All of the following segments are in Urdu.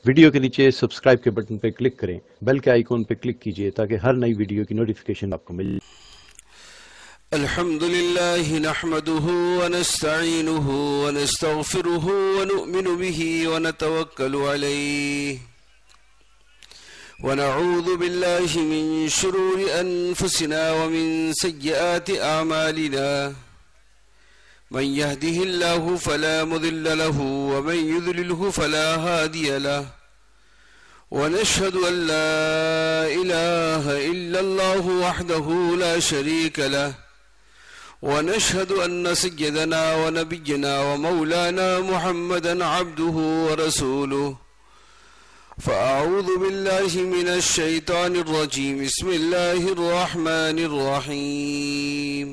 ویڈیو کے نیچے سبسکرائب کے بٹن پہ کلک کریں، بیل کے آئیکن پہ کلک کیجئے تاکہ ہر نئی ویڈیو کی نوٹیفیکیشن آپ کو مل جائے۔ الحمد لله نحمده ونستعينه ونستغفره ونؤمن به ونتوكل عليه ونعوذ بالله من شرور أنفسنا ومن سيئات أعمالنا من يهده الله فلا مضل له ومن يضلله فلا هادي له ونشهد أن لا إله إلا الله وحده لا شريك له ونشهد أن سيدنا ونبينا ومولانا محمدا عبده ورسوله فأعوذ بالله من الشيطان الرجيم بسم الله الرحمن الرحيم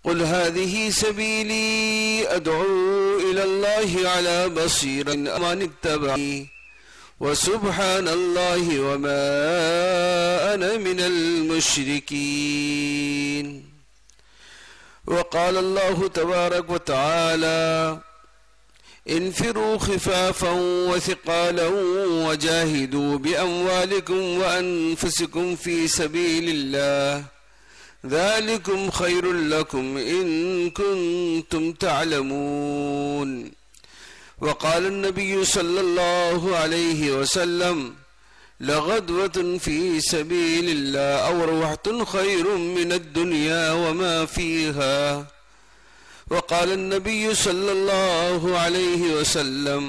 قل هذه سبيلي أدعو إلى الله على بصيرة من اتبعني وسبحان الله وما أنا من المشركين وقال الله تبارك وتعالى انفروا خفافا وثقالا وجاهدوا بأموالكم وأنفسكم في سبيل الله ذلكم خير لكم إن كنتم تعلمون وقال النبي صلى الله عليه وسلم لغدوة في سبيل الله أو روحة خير من الدنيا وما فيها وقال النبي صلى الله عليه وسلم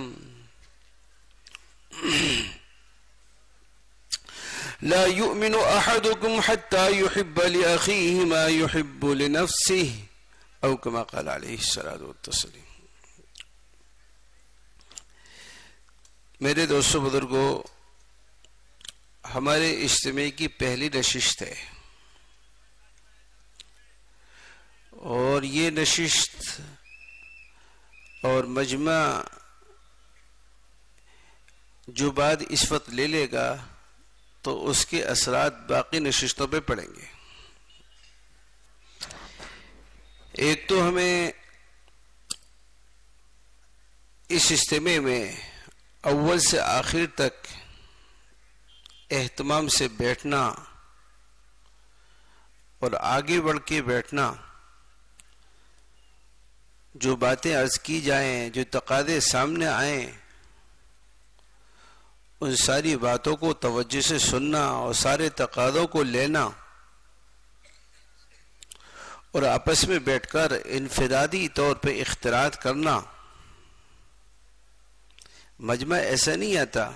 لا يؤمن أحدكم حتى يحب لأخيه ما يحب لنفسه أو كما قال عليه الصلاة والتسليم۔ میرے دوستو بزرگو، ہمارے اجتماع کی پہلی نشست ہے، اور یہ نشست اور مجمع جو بعد اس وقت لے لے گا تو اس کے اثرات باقی نشستوں پہ پڑیں گے۔ ایک تو ہمیں اس اجتماع میں اول سے آخر تک اہتمام سے بیٹھنا اور آگے بڑھ کے بیٹھنا، جو باتیں عرض کی جائیں، جو تقاضے سامنے آئیں، ان ساری باتوں کو توجہ سے سننا اور سارے تقاضوں کو لینا، اور آپس میں بیٹھ کر انفرادی طور پہ اختلاط کرنا۔ مجمع ایسا نہیں آتا،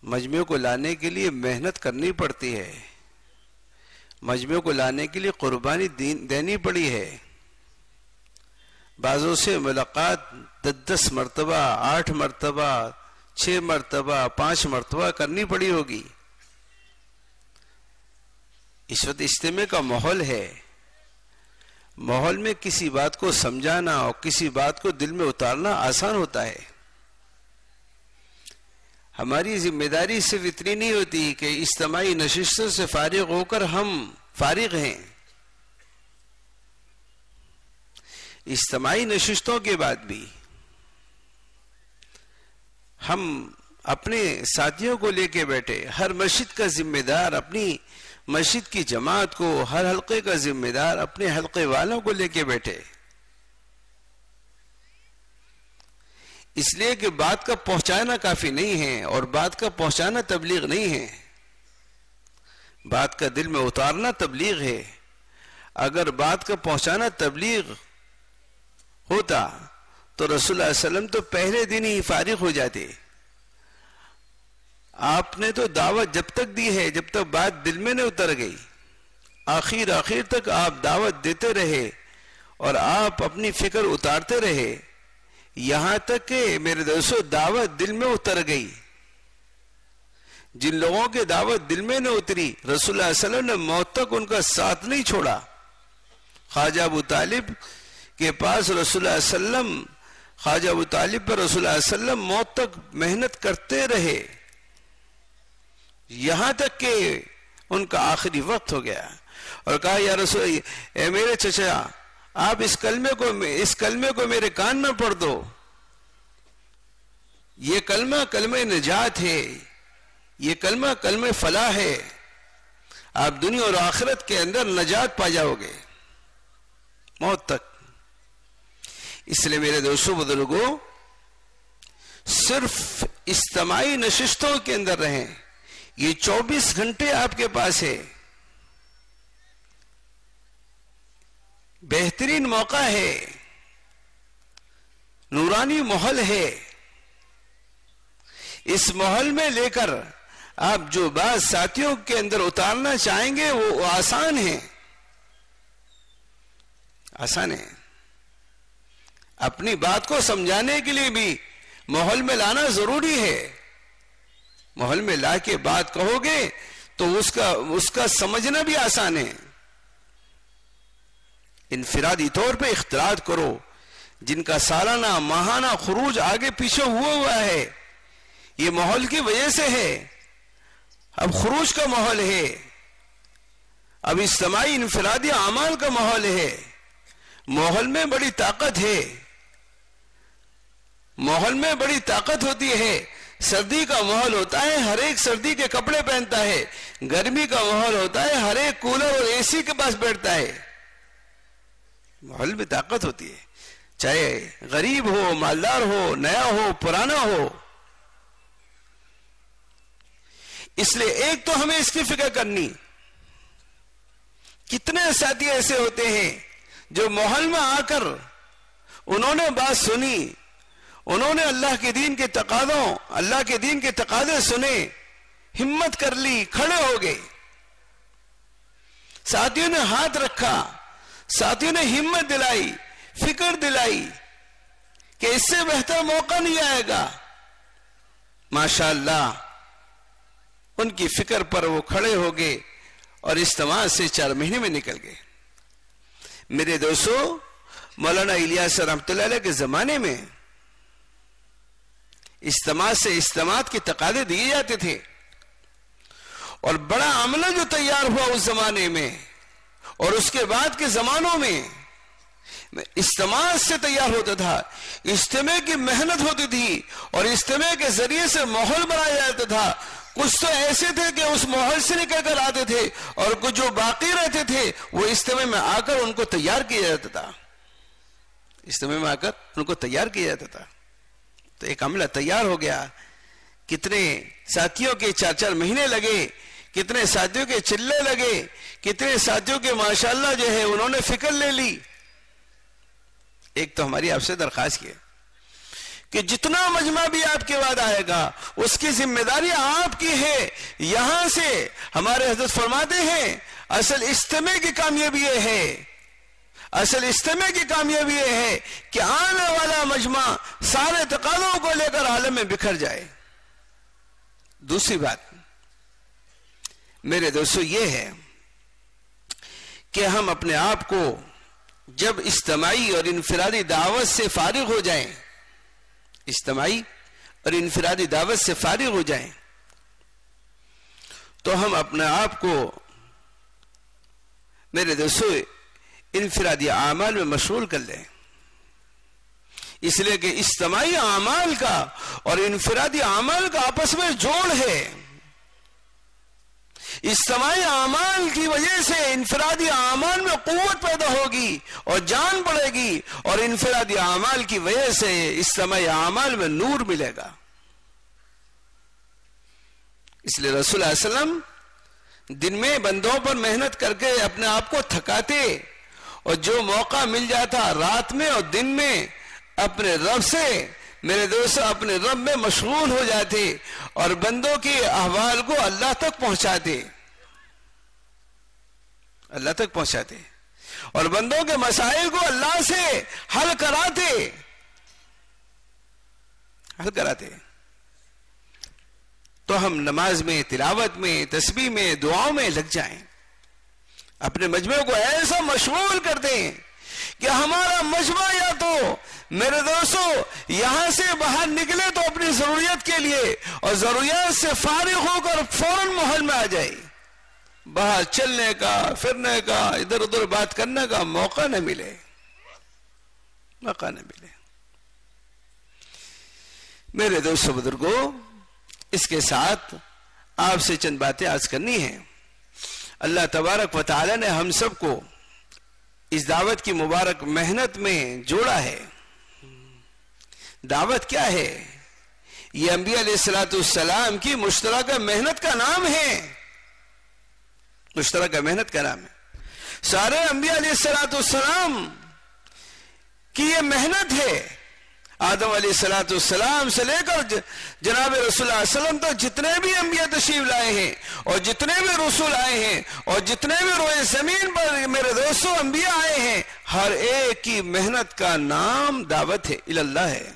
مجمع کو لانے کے لیے محنت کرنی پڑتی ہے، مجمع کو لانے کے لیے قربانی دینی پڑی ہے۔ بعضوں سے ملاقات 10 مرتبہ، 8 مرتبہ، 6 مرتبہ، 5 مرتبہ کرنی پڑی ہوگی۔ اس وقت اجتماع کا ماحول ہے، ماحول میں کسی بات کو سمجھانا اور کسی بات کو دل میں اتارنا آسان ہوتا ہے۔ ہماری ذمہ داری صرف اتنی نہیں ہوتی کہ اجتماعی نشستوں سے فارغ ہو کر ہم فارغ ہیں، اجتماعی نشستوں کے بعد بھی ہم اپنے ساتھیوں کو لے کے بیٹھے، ہر مسجد کا ذمہ دار اپنی مسجد کی جماعت کو، ہر حلقے کا ذمہ دار اپنے حلقے والوں کو لے کے بیٹھے، اس لیے کہ بات کا پہنچانا کافی نہیں ہے، اور بات کا پہنچانا تبلیغ نہیں ہے، بات کا دل میں اتارنا تبلیغ ہے۔ اگر بات کا پہنچانا تبلیغ ہوتا تو رسول اللہ علیہ وسلم تو پہلے دن ہی فارغ ہو جاتے۔ آپ نے تو دعوت جب تک دی ہے جب تک بات دل میں نہ اتر گئی، آخر تک آپ دعوت دیتے رہے اور آپ اپنی فکر اتارتے رہے، یہاں تک کہ میرے دوستو دعوت دل میں اتر گئی۔ جن لوگوں کے دعوت دل میں نہ اتری، رسول اللہ علیہ وسلم نے موت تک ان کا ساتھ نہیں چھوڑا۔ خواجہ ابو طالب کے پاس رسول اللہ علیہ وسلم، خواجہ ابو طالب پر رسول اللہ علیہ وسلم موت تک محنت کرتے رہے، یہاں تک کہ ان کا آخری وقت ہو گیا، اور کہا یا رسول اے میرے چچا آپ اس کلمے کو میرے کان میں پڑھ دو. یہ کلمہ کلمہ نجات ہے، یہ کلمہ کلمہ فلاح ہے. آپ دنیا اور آخرت کے اندر نجات پا جاؤ گے موت تک. اس لیے میرے دوستوں بزرگوں، صرف اجتماعی نشستوں کے اندر رہیں. یہ 24 گھنٹے آپ کے پاس ہے، بہترین موقع ہے، نورانی ماحول ہے. اس ماحول میں لے کر آپ جو بات ساتھیوں کے اندر اتارنا چاہیں گے وہ آسان ہے، آسان ہے. اپنی بات کو سمجھانے کے لیے بھی ماحول میں لانا ضروری ہے. ماحول میں لا کے بات کہو گے تو اس کا سمجھنا بھی آسان ہے. انفرادی طور پہ اختلاط کرو. جن کا سالانہ ماہانہ خروج آگے پیچھے ہوا ہے، یہ ماحول کی وجہ سے ہے. اب خروج کا ماحول ہے، اب اجتماعی انفرادی اعمال کا ماحول ہے. ماحول میں بڑی طاقت ہے، ماحول میں بڑی طاقت ہوتی ہے. سردی کا ماحول ہوتا ہے، ہر ایک سردی کے کپڑے پہنتا ہے. گرمی کا ماحول ہوتا ہے، ہر ایک کولر اور اے سی کے پاس بیٹھتا ہے. ماحول میں طاقت ہوتی ہے، چاہے غریب ہو، مالدار ہو، نیا ہو، پرانا ہو. اس لیے ایک تو ہمیں اس کی فکر کرنی. کتنے ساتھی ایسے ہوتے ہیں جو ماحول میں آ کر انہوں نے بات سنی، انہوں نے اللہ کے دین کے تقاضوں، اللہ کے دین کے تقاضے سنے، ہمت کر لی، کھڑے ہو گئے. ساتھیوں نے ہاتھ رکھا، ساتھیوں نے ہمت دلائی، فکر دلائی کہ اس سے بہتر موقع نہیں آئے گا. ماشاءاللہ ان کی فکر پر وہ کھڑے ہو گئے اور اجتماع سے 4 مہینے میں نکل گئے. میرے دوستو، مولانا الیاس رحمۃ اللہ علیہ کے زمانے میں اجتماع سے اجتماعات کے تقاضے دیے جاتے تھے، اور بڑا عملہ جو تیار ہوا اس زمانے میں اور اس کے بعد کے زمانوں میں اجتماع سے تیار ہوتا تھا. اجتماع کی محنت ہوتی تھی اور اجتماع کے ذریعے سے ماحول بنایا جاتا تھا. کچھ تو ایسے تھے کہ اس ماحول سے نکل کر آتے تھے، اور کچھ جو باقی رہتے تھے وہ اجتماع میں آ کر ان کو تیار کیا جاتا تھا. اجتماع میں آ کر ان کو تیار کیا جاتا تھا. تو ایک عملہ تیار ہو گیا. کتنے ساتھیوں کے 4 مہینے لگے، کتنے ساتھیوں کے چلے لگے، کتنے ساتھیوں کے ماشاءاللہ جو ہے انہوں نے فکر لے لی. ایک تو ہماری آپ سے درخواست کی ہے کہ جتنا مجمع بھی آپ کے بعد آئے گا اس کی ذمہ داری آپ کی ہے. یہاں سے ہمارے حضرت فرماتے ہیں اصل اجتماع کی کامیابی یہ ہے، اصل اجتماع کی کامیابی یہ ہے کہ آنے والا مجمع سارے تقاضوں کو لے کر عالم میں بکھر جائے. دوسری بات میرے دوستو یہ ہے کہ ہم اپنے آپ کو جب اجتماعی اور انفرادی دعوت سے فارغ ہو جائیں، اجتماعی اور انفرادی دعوت سے فارغ ہو جائیں، تو ہم اپنے آپ کو میرے دوستو انفرادی اعمال میں مشغول کر لیں. اس لیے کہ اجتماعی اعمال کا اور انفرادی اعمال کا آپس میں جوڑ ہے. اجتماعی اعمال کی وجہ سے انفرادی اعمال میں قوت پیدا ہوگی اور جان بڑھے گی، اور انفرادی اعمال کی وجہ سے اجتماعی اعمال میں نور ملے گا. اس لیے رسول اللہ علیہ وسلم دن میں بندوں پر محنت کر کے اپنے آپ کو تھکاتے، اور جو موقع مل جاتا رات میں اور دن میں اپنے رب سے میرے دوست اپنے رب میں مشغول ہو جاتے اور بندوں کے احوال کو اللہ تک پہنچاتے، اللہ تک پہنچاتے، اور بندوں کے مسائل کو اللہ سے حل کراتے، حل کراتے. تو ہم نماز میں، تلاوت میں، تسبیح میں، دعاؤں میں لگ جائیں. اپنے مجمع کو ایسا مشغول کر دیں کہ ہمارا مجمع یا تو میرے دوستو یہاں سے باہر نکلے تو اپنی ضروریت کے لیے، اور ضروریات سے فارغ ہو کر فوراً ماحول میں آ جائے. باہر چلنے کا، پھرنے کا، ادھر ادھر بات کرنے کا موقع نہ ملے، موقع نہ ملے. میرے دوستو بزرگوں، اس کے ساتھ آپ سے چند باتیں عرض کرنی ہیں۔ اللہ تبارک و تعالی نے ہم سب کو اس دعوت کی مبارک محنت میں جوڑا ہے۔ دعوت کیا ہے؟ یہ انبیاء علیہ السلام کی مشترکہ محنت کا نام ہے، مشترکہ محنت کا نام ہے۔ سارے انبیاء علیہ السلام کی یہ محنت ہے۔ آدم علیہ السلام سے لے کر جناب رسول اللہ علیہ وسلم تو جتنے بھی انبیاء تشریف لائے ہیں اور جتنے بھی رسول آئے ہیں اور جتنے بھی روئے زمین پر میرے دوستوں انبیاء آئے ہیں، ہر ایک کی محنت کا نام دعوت ہے اللہ ہے۔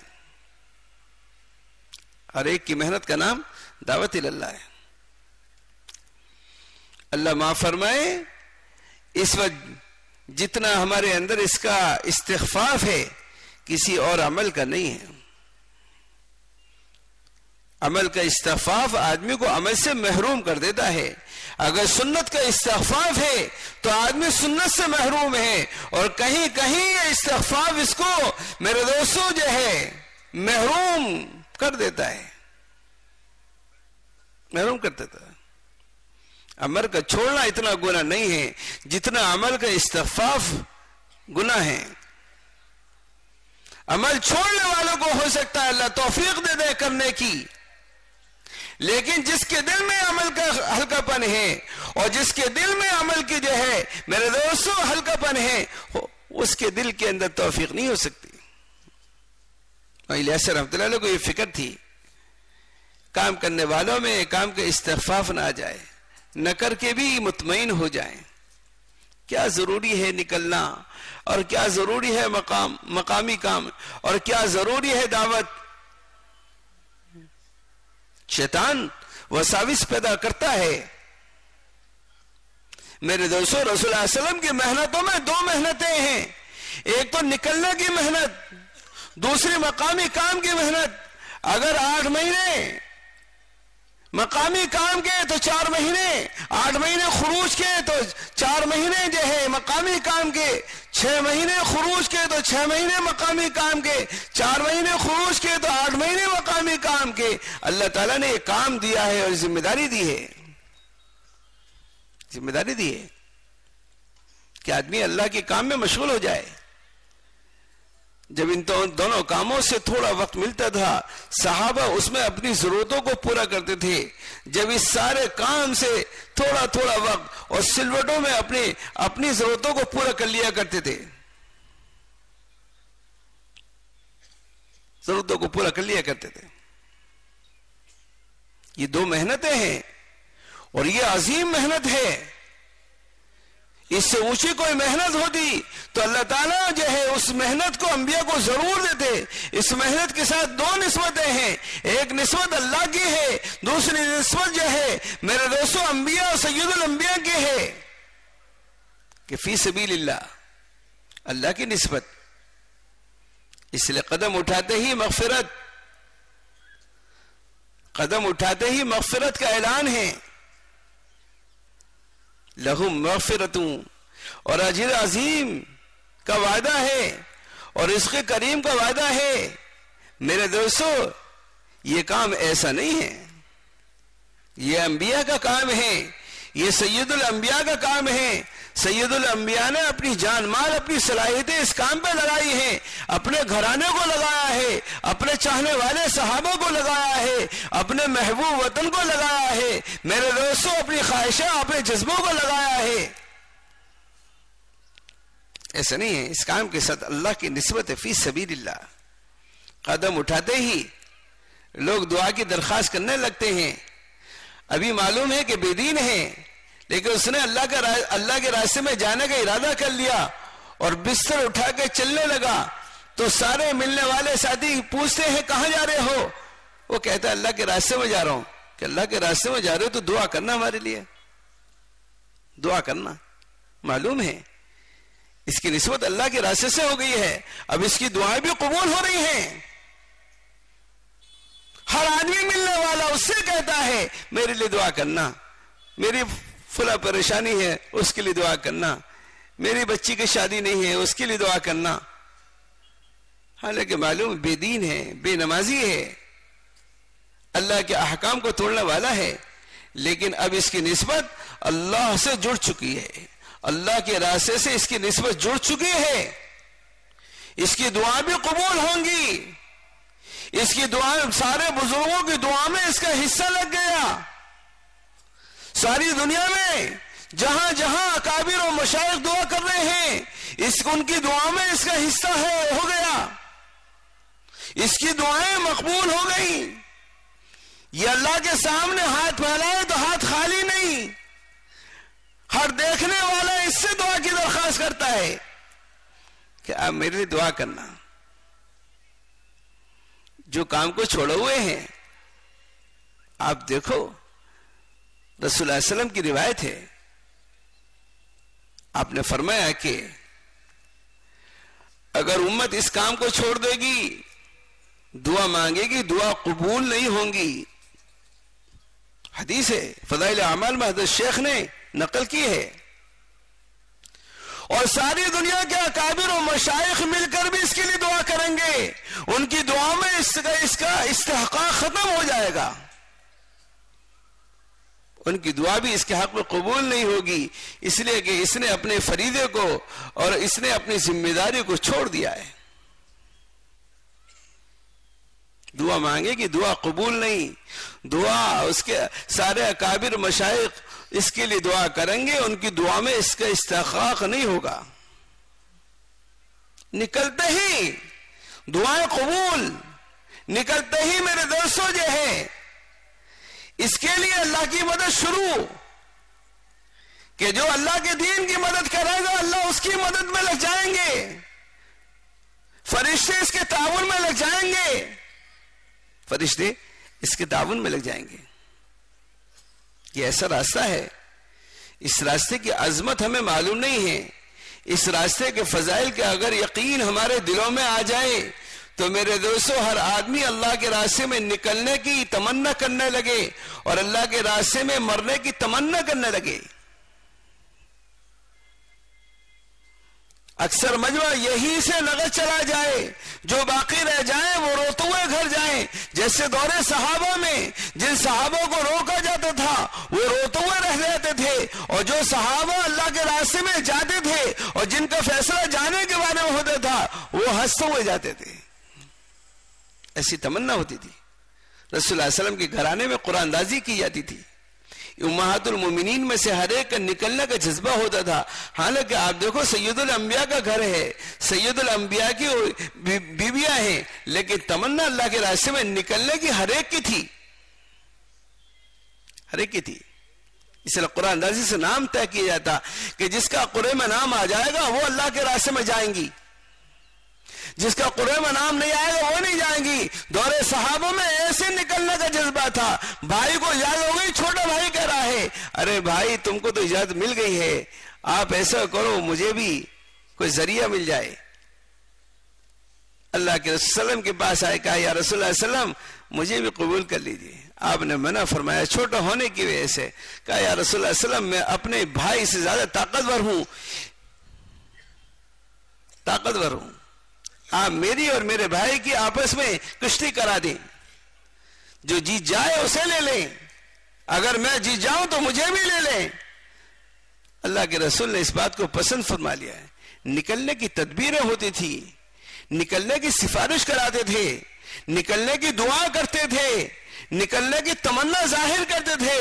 ہر ایک کی محنت کا نام دعوت اللہ ہے۔ اللہ معاف فرمائے، اس وقت جتنا ہمارے اندر اس کا استخفاف ہے کسی اور عمل کا نہیں ہے۔ عمل کا استخفاف آدمی کو عمل سے محروم کر دیتا ہے۔ اگر سنت کا استخفاف ہے تو آدمی سنت سے محروم ہے، اور کہیں کہیں یہ استخفاف اس کو میرے دوستوں جو ہے محروم کر دیتا ہے، محروم کر دیتا ہے۔ عمل کا چھوڑنا اتنا گناہ نہیں ہے جتنا عمل کا استخفاف گناہ ہے۔ عمل چھوڑنے والوں کو ہو سکتا ہے اللہ توفیق دے دے کرنے کی، لیکن جس کے دل میں عمل کا ہلکا پن ہے اور جس کے دل میں عمل کی جو ہے میرے دوستوں ہلکا پن ہے، اس کے دل کے اندر توفیق نہیں ہو سکتی۔ الیاس رحمۃ اللہ علیہ کو یہ فکر تھی، کام کرنے والوں میں کام کا استخفاف نہ آ جائے، نہ کر کے بھی مطمئن ہو جائیں۔ کیا ضروری ہے نکلنا، اور کیا ضروری ہے مقامی کام، اور کیا ضروری ہے دعوت۔ شیطان وساوس پیدا کرتا ہے۔ میرے دوستوں رسول اللہ علیہ وسلم کی محنتوں میں دو محنتیں ہیں، ایک تو نکلنے کی محنت، دوسری مقامی کام کی محنت۔ اگر 8 مہینے مقامی کام کے تو 4 مہینے، 8 مہینے خروج کے تو 4 مہینے جو ہے مقامی کام کے، 6 مہینے خروج کے تو 6 مہینے مقامی کام کے، 4 مہینے خروج کے تو 8 مہینے مقامی کام کے۔ اللہ تعالیٰ نے یہ کام دیا ہے اور ذمہ داری دی ہے، ذمہ داری دی ہے کہ آدمی اللہ کے کام میں مشغول ہو جائے۔ جب ان دونوں کاموں سے تھوڑا وقت ملتا تھا، صحابہ اس میں اپنی ضرورتوں کو پورا کرتے تھے۔ جب اس سارے کام سے تھوڑا تھوڑا وقت اور سلوٹوں میں اپنی ضرورتوں کو پورا کر لیا کرتے تھے، ضرورتوں کو پورا کر لیا کرتے تھے۔ یہ دو محنتیں ہیں اور یہ عظیم محنت ہے۔ اس سے اونچی کوئی محنت ہوتی تو اللہ تعالیٰ جو ہے اس محنت کو انبیاء کو ضرور دیتے۔ اس محنت کے ساتھ دو نسبتیں ہیں، ایک نسبت اللہ کی ہے، دوسری نسبت جو ہے میرے دوستوں انبیاء اور سید الانبیاء کی ہے کہ فی سبیل اللہ، اللہ کی نسبت۔ اس لیے قدم اٹھاتے ہی مغفرت، قدم اٹھاتے ہی مغفرت کا اعلان ہے۔ لہم مغفرتوں، اور اجر عظیم کا وعدہ ہے اور رزق کریم کا وعدہ ہے۔ میرے دوستو یہ کام ایسا نہیں ہے، یہ انبیاء کا کام ہے، یہ سید الانبیاء کا کام ہے۔ سید الانبیاء نے اپنی جان مال اپنی صلاحیتیں اس کام پہ لگائی ہیں، اپنے گھرانے کو لگایا ہے، اپنے چاہنے والے صحابوں کو لگایا ہے، اپنے محبوب وطن کو لگایا ہے، میرے دوستوں اپنی خواہشیں اپنے جذبوں کو لگایا ہے۔ ایسا نہیں ہے، اس کام کے ساتھ اللہ کی نسبت ہے فی سبیل اللہ۔ قدم اٹھاتے ہی لوگ دعا کی درخواست کرنے لگتے ہیں۔ ابھی معلوم ہے کہ بے دین ہے، لیکن اس نے اللہ کے راستے میں جانے کا ارادہ کر لیا اور بستر اٹھا کے چلنے لگا، تو سارے ملنے والے ساتھی پوچھتے ہیں کہاں جا رہے ہو؟ وہ کہتا ہے اللہ کے راستے میں جا رہا ہوں۔ کہ اللہ کے راستے میں جا رہے ہو تو دعا کرنا ہمارے لیے، دعا کرنا۔ معلوم ہے اس کی نسبت اللہ کے راستے سے ہو گئی ہے، اب اس کی دعائیں بھی قبول ہو رہی ہیں۔ ہر آدمی ملنے والا اس سے کہتا ہے میرے لیے دعا کرنا، میری فلاں پریشانی ہے اس کے لیے دعا کرنا، میری بچی کی شادی نہیں ہے اس کے لیے دعا کرنا۔ حالانکہ معلوم بے دین ہے، بے نمازی ہے، اللہ کے احکام کو توڑنے والا ہے، لیکن اب اس کی نسبت اللہ سے جڑ چکی ہے، اللہ کے راستے سے اس کی نسبت جڑ چکی ہے، اس کی دعا بھی قبول ہوں گی، اس کی دعا سارے بزرگوں کی دعا میں اس کا حصہ لگ گیا، ساری دنیا میں جہاں جہاں اکابر و مشائخ دعا کر رہے ہیں ان کی دعا میں اس کا حصہ ہو گیا، اس کی دعائیں مقبول ہو گئیں۔ یہ اللہ کے سامنے ہاتھ پھیلائے تو ہاتھ خالی نہیں، ہر دیکھنے والا اس سے دعا کی درخواست کرتا ہے کہ آپ میرے لیے دعا کرنا۔ جو کام کو چھوڑے ہوئے ہیں، آپ دیکھو رسول اللہ علیہ وسلم کی روایت ہے، آپ نے فرمایا کہ اگر امت اس کام کو چھوڑ دے گی، دعا مانگے گی، دعا قبول نہیں ہوں گی۔ حدیث ہے، فضائل اعمال میں حضرت شیخ نے نقل کی ہے، اور ساری دنیا کے اکابر و مشائخ مل کر بھی اس کے لیے دعا کریں گے، ان کی دعا میں اس کا استحقاق ختم ہو جائے گا، ان کی دعا بھی اس کے حق میں قبول نہیں ہوگی، اس لیے کہ اس نے اپنے فریضے کو اور اس نے اپنی ذمہ داری کو چھوڑ دیا ہے۔ دعا مانگے گی، دعا قبول نہیں، دعا اس کے سارے اکابر مشائخ اس کے لیے دعا کریں گے، ان کی دعا میں اس کا استحقاق نہیں ہوگا، نکلتے ہی دعائیں قبول، نکلتے ہی میرے دوستوں جو ہے اس کے لیے اللہ کی مدد شروع، کہ جو اللہ کے دین کی مدد کرے گا اللہ اس کی مدد میں لگ جائیں گے، فرشتے اس کے تعاون میں لگ جائیں گے، فرشتے اس کے تعاون میں لگ جائیں گے۔ یہ ایسا راستہ ہے، اس راستے کی عظمت ہمیں معلوم نہیں ہے، اس راستے کے فضائل کے اگر یقین ہمارے دلوں میں آ جائے تو میرے دوستو ہر آدمی اللہ کے راستے میں نکلنے کی تمنا کرنے لگے اور اللہ کے راستے میں مرنے کی تمنا کرنے لگے۔ اکثر مجمع یہی سے لغت چلا جائے، جو باقی رہ جائیں وہ روتے ہوئے گھر جائیں، جیسے دور صحابہ میں جن صحابوں کو روکا جاتا تھا وہ روتے ہوئے رہ جاتے تھے، اور جو صحابہ اللہ کے راستے میں جاتے تھے اور جن کا فیصلہ جانے کے بارے میں ہوتا تھا وہ ہنستے ہوئے جاتے تھے۔ ایسی تمنا ہوتی تھی۔ رسول اللہ علیہ وسلم کے گھرانے میں قرآن اندازی کی جاتی تھی، امہات المومنین میں سے ہر ایک کا نکلنے کا جذبہ ہوتا تھا۔ حالانکہ آپ دیکھو سید الانبیاء کا گھر ہے، سید الانبیاء کی بیویاں ہیں، لیکن تمنا اللہ کے راستے میں نکلنے کی ہر ایک کی تھی، ہر ایک کی تھی۔ اس لیے قرآن اندازی سے نام طے کیا جاتا کہ جس کا قرآن میں نام آ جائے گا وہ اللہ کے راستے میں جائیں گی، جس کا قرآن میں نام نہیں آئے گا وہ نہیں جائیں گی۔ دور صحابہ میں ایسے نکلنے کا جذبہ تھا، بھائی کو اجازت ہو گئی، چھوٹا بھائی کہہ رہا ہے ارے بھائی تم کو تو اجازت مل گئی ہے، آپ ایسا کرو مجھے بھی کوئی ذریعہ مل جائے۔ اللہ کے رسول صلی اللہ علیہ وسلم کے پاس آئے، کہا یا رسول اللہ صلی اللہ علیہ وسلم مجھے بھی قبول کر لیجیے۔ آپ نے منع فرمایا چھوٹا ہونے کی وجہ سے، کہا یا رسول اللہ صلی اللہ علیہ وسلم میں اپنے بھائی سے زیادہ طاقتور ہوں، طاقتور ہوں، آپ میری اور میرے بھائی کی آپس میں کشتی کرا دیں، جو جیت جائے اسے لے لیں، اگر میں جیت جاؤں تو مجھے بھی لے لیں۔ اللہ کے رسول نے اس بات کو پسند فرما لیا ہے۔ نکلنے کی تدبیریں ہوتی تھی، نکلنے کی سفارش کراتے تھے، نکلنے کی دعا کرتے تھے، نکلنے کی تمنا ظاہر کرتے تھے،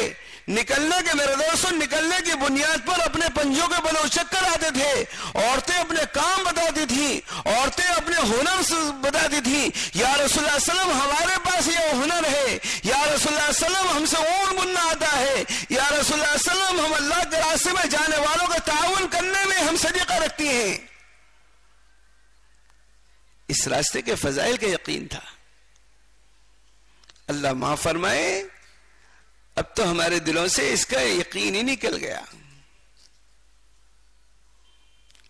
نکلنے کے میرے دوستوں نکلنے کی بنیاد پر اپنے پنجوں کے بل و چکر آتے تھے، عورتیں اپنے کام بتاتی تھی، عورتیں اپنے ہنر بتاتی تھی، یا رسول اللہ صلی اللہ علیہ وسلم ہمارے پاس یہ ہنر ہے، یا رسول اللہ صلی اللہ علیہ وسلم ہم سے اون بننا آتا ہے، یا رسول اللہ صلی اللہ علیہ وسلم ہم اللہ کے راستے میں جانے والوں کا تعاون کرنے میں ہم صدقہ رکھتی ہیں۔ اس راستے کے فضائل کا یقین تھا۔ اللہ معاف فرمائے، اب تو ہمارے دلوں سے اس کا یقین ہی نکل گیا۔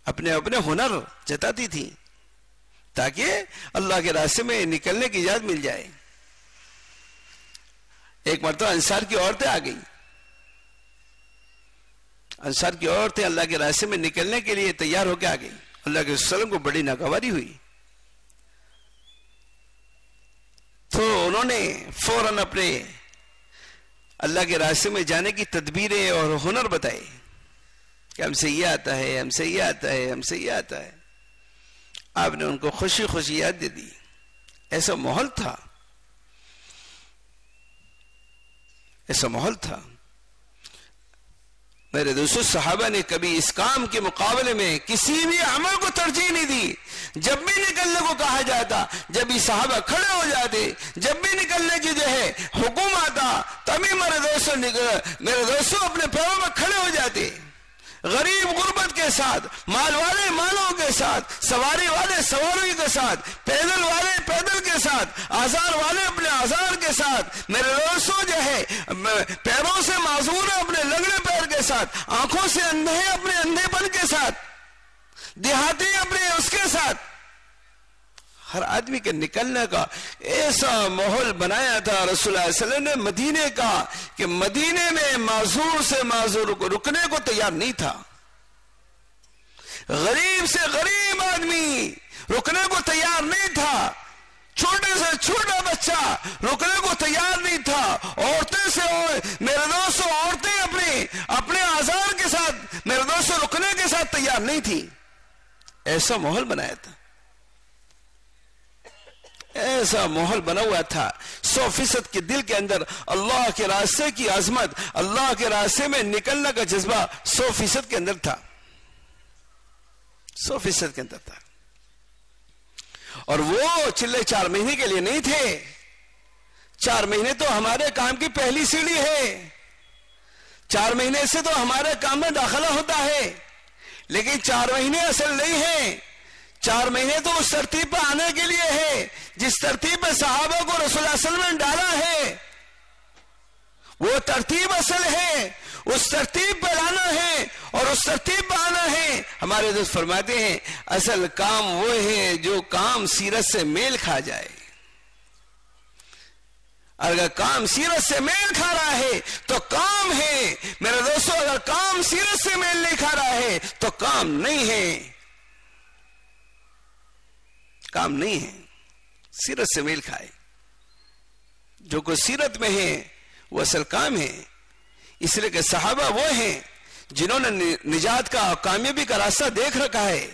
اپنے اپنے ہنر جتاتی تھی تاکہ اللہ کے راستے میں نکلنے کی اجازت مل جائے۔ ایک مرتبہ انصار کی عورتیں آ گئی، انصار کی عورتیں اللہ کے راستے میں نکلنے کے لیے تیار ہو کے آ گئی۔ اللہ کے وسلم کو بڑی ناگواری ہوئی، تو انہوں نے فوراً اپنے اللہ کے راستے میں جانے کی تدبیریں اور ہنر بتائے کہ ہم سے یہ آتا ہے، ہم سے یہ آتا ہے، ہم سے یہ آتا ہے. آپ نے ان کو خوشی خوشی یاد دے دی. ایسا ماحول تھا، ایسا ماحول تھا. میرے دوستو، صحابہ نے کبھی اس کام کے مقابلے میں کسی بھی عمل کو ترجیح نہیں دی. جب بھی نکلنے کو کہا جاتا، جب بھی صحابہ کھڑے ہو جاتے، جب بھی نکلنے کی جو ہے حکم آتا، تبھی میرے دوستو اپنے پیروں میں کھڑے ہو جاتے. غریب غربت کے ساتھ، مال والے مالوں کے ساتھ، سواری والے سواریوں کے ساتھ، پیدل والے پیدل کے ساتھ، آزار والے اپنے آزار کے ساتھ. میرے دوستوں جو ہے پیروں سے معذور ہے اپنے لنگڑے پیر کے ساتھ، آنکھوں سے اندھے اپنے اندھے پن کے ساتھ، دیہاتی اپنے اس کے ساتھ. ہر آدمی کے نکلنے کا ایسا ماحول بنایا تھا رسول اللہ علیہ وسلم نے مدینے کا کہ مدینے میں معذور سے معذور کو رکنے کو تیار نہیں تھا. غریب سے غریب آدمی رکنے کو تیار نہیں تھا. چھوٹے سے چھوٹا بچہ رکنے کو تیار نہیں تھا. عورتیں سے میرے دوستوں عورتیں اپنے آزار کے ساتھ میرے دوستوں رکنے کے ساتھ تیار نہیں تھی. ایسا ماحول بنایا تھا، ایسا ماحول بنا ہوا تھا. 100% کے دل کے اندر اللہ کے راستے کی عظمت، اللہ کے راستے میں نکلنے کا جذبہ 100% کے اندر تھا، 100% کے اندر تھا. اور وہ چلے 4 مہینے کے لیے نہیں تھے. 4 مہینے تو ہمارے کام کی پہلی سیڑھی ہے. 4 مہینے سے تو ہمارے کام میں داخلہ ہوتا ہے، لیکن 4 مہینے اصل نہیں ہیں. 4 مہینے تو اس ترتیب پہ آنے کے لیے ہے جس ترتیب پہ صحابہ کو رسول اللہ صلی اللہ علیہ وسلم نے ڈالا ہے. وہ ترتیب اصل ہے، اس ترتیب پہ لانا ہے اور اس ترتیب پہ آنا ہے. ہمارے دوست فرماتے ہیں اصل کام وہ ہے جو کام سیرت سے میل کھا جائے. اگر کام سیرت سے میل کھا رہا ہے تو کام ہے. میرے دوستو اگر کام سیرت سے میل نہیں کھا رہا ہے تو کام نہیں ہے، کام نہیں ہے. سیرت سے میل کھائے. جو کوئی سیرت میں ہے وہ اصل کام ہے. اس لیے کہ صحابہ وہ ہیں جنہوں نے نجات کا کامیابی کا راستہ دیکھ رکھا ہے.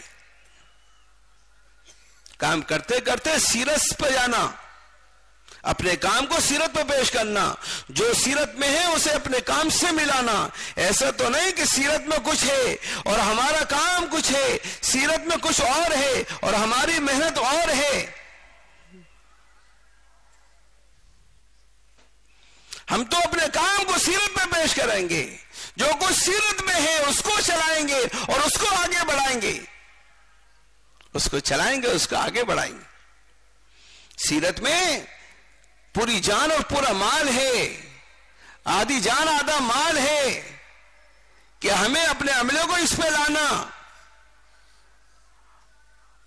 کام کرتے کرتے سیرت پہ جانا، اپنے کام کو سیرت پہ پیش کرنا، جو سیرت میں ہے اسے اپنے کام سے ملانا. ایسا تو نہیں کہ سیرت میں کچھ ہے اور ہمارا کام کچھ ہے، سیرت میں کچھ اور ہے اور ہماری محنت اور ہے. ہم تو اپنے کام کو سیرت میں پیش کریں گے، جو کچھ سیرت میں ہے اس کو چلائیں گے اور اس کو آگے بڑھائیں گے، اس کو چلائیں گے، اس کو آگے بڑھائیں گے. سیرت میں پوری جان اور پورا مال ہے، آدھی جان آدھا مال ہے کہ ہمیں اپنے عملے کو اس پہ لانا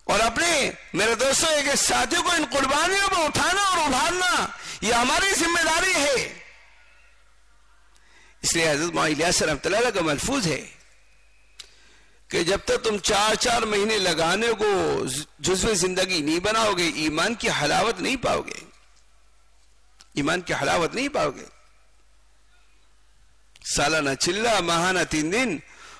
اور اپنے میرے دوستوں ایک ساتھی کو ان قربانیوں پہ اٹھانا اور ابھارنا، یہ ہماری ذمہ داری ہے. اس لیے حضرت مولانا الیاس رحمۃ اللہ علیہ کا ملفوظ ہے کہ جب تک تم 4 مہینے لگانے کو جزو زندگی نہیں بناؤ گے، ایمان کی حلاوت نہیں پاؤ گے، ایمان کی حلاوت نہیں پاؤ گے. سالانہ چلہ، ماہانہ 3 دن،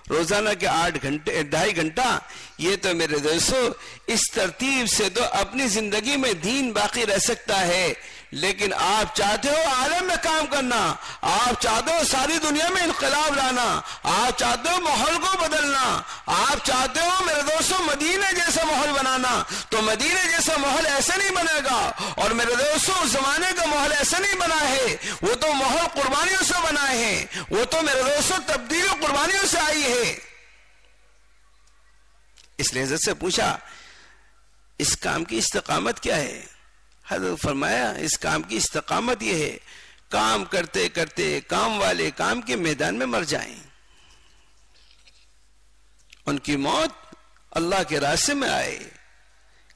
روزانہ کے 8 گھنٹے 2.5 گھنٹہ، یہ تو میرے دوستو اس ترتیب سے تو اپنی زندگی میں دین باقی رہ سکتا ہے. لیکن آپ چاہتے ہو عالم میں کام کرنا، آپ چاہتے ہو ساری دنیا میں انقلاب لانا، آپ چاہتے ہو ماحول کو بدلنا، آپ چاہتے ہو میرے دوستوں مدینے جیسا ماحول بنانا، تو مدینے جیسا ماحول ایسے نہیں بنے گا. اور میرے دوستوں اس زمانے کا ماحول ایسے نہیں بنا ہے، وہ تو ماحول قربانیوں سے بنا ہے، وہ تو میرے دوستوں تبدیلی قربانیوں سے آئی ہے. اس لیے حضرت سے پوچھا اس کام کی استقامت کیا ہے؟ حضرت فرمایا اس کام کی استقامت یہ ہے کام کرتے کرتے کام والے کام کے میدان میں مر جائیں، ان کی موت اللہ کے راستے میں آئے،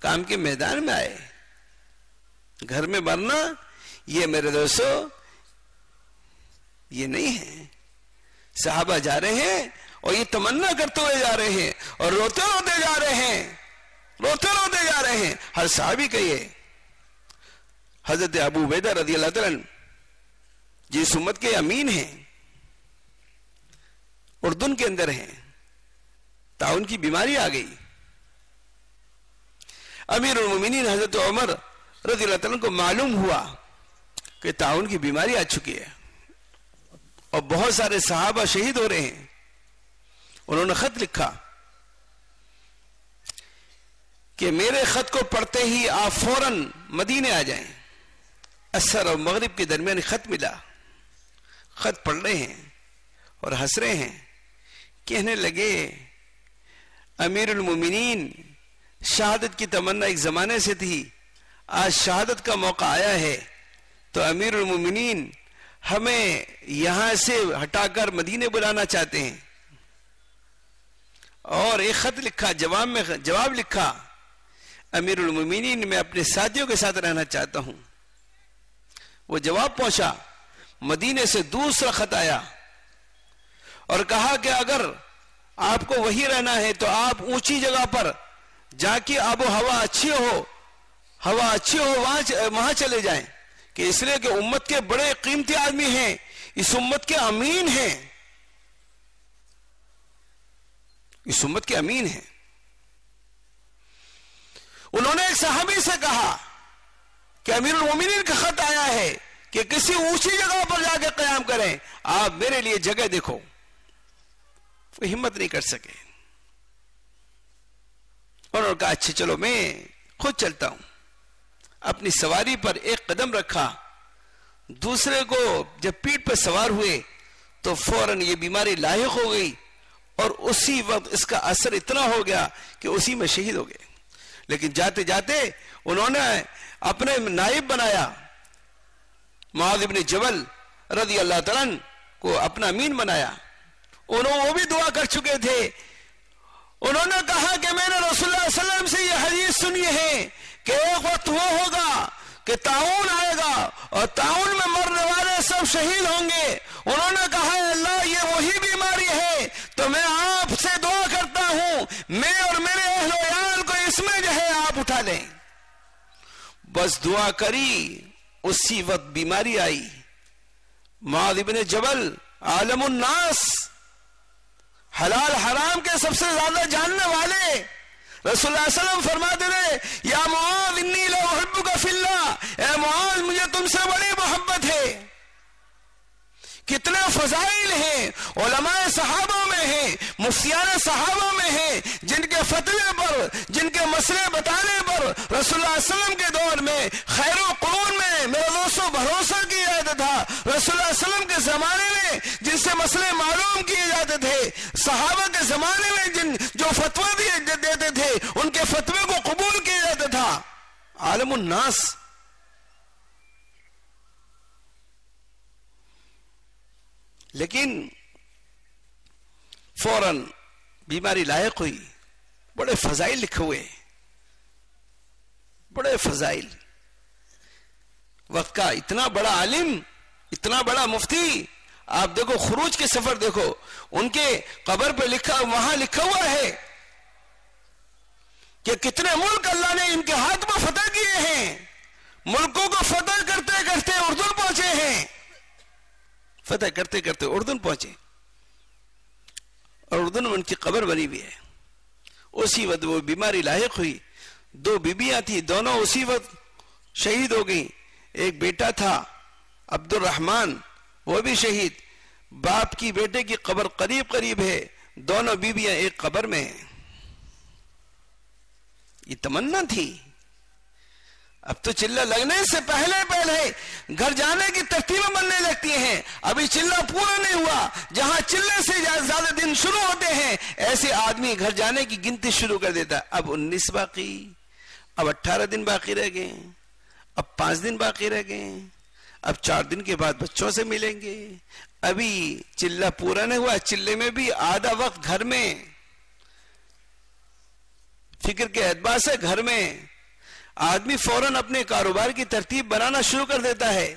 کام کے میدان میں آئے. گھر میں مرنا یہ میرے دوستو یہ نہیں ہے. صحابہ جا رہے ہیں اور یہ تمنا کرتے ہوئے جا رہے ہیں اور روتے روتے جا رہے ہیں، روتے روتے جا رہے ہیں. ہر صحابی کہیے حضرت ابو عبیدہ رضی اللہ تعالیٰ عنہ جس امت کے امین ہیں، اردن کے اندر ہیں، طاعون کی بیماری آ گئی. امیر المومنین حضرت عمر رضی اللہ تعالیٰ عنہ کو معلوم ہوا کہ طاعون کی بیماری آ چکی ہے اور بہت سارے صحابہ شہید ہو رہے ہیں. انہوں نے خط لکھا کہ میرے خط کو پڑھتے ہی آپ فوراً مدینے آ جائیں. عصر اور مغرب کے درمیان خط ملا. خط پڑھ رہے ہیں اور ہنس رہے ہیں. کہنے لگے امیر المومنین شہادت کی تمنا ایک زمانے سے تھی، آج شہادت کا موقع آیا ہے تو امیر المومنین ہمیں یہاں سے ہٹا کر مدینے بلانا چاہتے ہیں. اور ایک خط لکھا، جواب لکھا، امیر المومنین میں اپنے ساتھیوں کے ساتھ رہنا چاہتا ہوں. وہ جواب پہنچا. مدینے سے دوسرا خط آیا اور کہا کہ اگر آپ کو وہی رہنا ہے تو آپ اونچی جگہ پر جا کے آب و ہوا اچھی ہو وہاں چلے جائیں، کہ اس لیے کہ امت کے بڑے قیمتی آدمی ہیں، اس امت کے امین ہیں، اس امت کے امین ہیں. انہوں نے ایک صحابی سے کہا کہ امیر المومنین کا خط آیا ہے کہ کسی اونچی جگہ پر جا کے قیام کریں، آپ میرے لیے جگہ دیکھو. وہ ہمت نہیں کر سکے. انہوں نے کہا اچھا چلو میں خود چلتا ہوں. اپنی سواری پر ایک قدم رکھا، دوسرے کو جب پیٹھ پر سوار ہوئے تو فوراً یہ بیماری لاحق ہو گئی اور اسی وقت اس کا اثر اتنا ہو گیا کہ اسی میں شہید ہو گئے. لیکن جاتے جاتے انہوں نے اپنے نائب بنایا، معاذ بن جبل رضی اللہ تعالیٰ عنہ کو اپنا امین بنایا. وہ بھی دعا کر چکے تھے. انہوں نے کہا کہ میں نے رسول اللہ صلی اللہ علیہ وسلم سے یہ حدیث سنی ہے کہ ایک وقت وہ ہوگا کہ طاعون آئے گا اور طاعون میں مرنے والے سب شہید ہوں گے. انہوں نے کہا اللہ یہ وہی بیماری ہے تو میں آپ سے دعا کرتا ہوں میں اور میرے اہل و عیال کو اس میں جو ہے آپ اٹھا لیں. بس دعا کری، اسی وقت بیماری آئی. معاذ بن جبل عالم الناس، حلال حرام کے سب سے زیادہ جاننے والے، رسول اللہ صلی اللہ علیہ وسلم فرماتے تھے یا معاذ انی لاحبک فی اللہ، اے معاذ مجھے تم سے بڑی محبت ہے. کتنے فضائل ہیں علماء صحابہ میں ہیں، مفتیان صحابہ میں ہیں، جن کے فتوے پر، جن کے مسئلے بتانے پر رسول اللہ صلی اللہ علیہ وسلم کے دور میں خیر القرون میں میرے دوستوں بھروسہ کیا جاتا تھا. رسول اللہ صلی اللہ علیہ وسلم کے زمانے میں جن سے مسئلے معلوم کیے جاتے تھے، صحابہ کے زمانے میں جو فتوے دیتے تھے ان کے فتوے کو قبول کیا جاتا تھا. عالم الناس. لیکن فوراً بیماری لاحق ہوئی. بڑے فضائل لکھے ہوئے، بڑے فضائل. وقت کا اتنا بڑا عالم، اتنا بڑا مفتی. آپ دیکھو خروج کے سفر دیکھو، ان کے قبر پہ وہاں لکھا ہوا ہے کہ کتنے ملک اللہ نے ان کے ہاتھ میں فتح کیے ہیں. ملکوں کو فتح کرتے کرتے اردن پہنچے ہیں، فتح کرتے کرتے اردن پہنچے اور اردن میں ان کی قبر بنی ہوئی ہے. اسی وقت وہ بیماری لاحق ہوئی. 2 بیبیاں تھیں، دونوں اسی وقت شہید ہو گئیں. ایک بیٹا تھا عبد الرحمن، وہ بھی شہید. باپ کی بیٹے کی قبر قریب ہے، دونوں بیبیاں ایک قبر میں ہیں. یہ تمنا تھی. اب تو چلہ لگنے سے پہلے گھر جانے کی ترتیبیں بننے لگتی ہیں. ابھی چلہ پورا نہیں ہوا، جہاں چلے سے زیادہ دن شروع ہوتے ہیں ایسے آدمی گھر جانے کی گنتی شروع کر دیتا. اب 19 باقی، اب 18 دن باقی رہ گئے، اب 5 دن باقی رہ گئے، اب 4 دن کے بعد بچوں سے ملیں گے. ابھی چلہ پورا نہیں ہوا، چلے میں بھی آدھا وقت گھر میں، فکر کے اعتبار سے گھر میں آدمی فوراً اپنے کاروبار کی ترتیب بنانا شروع کر دیتا ہے.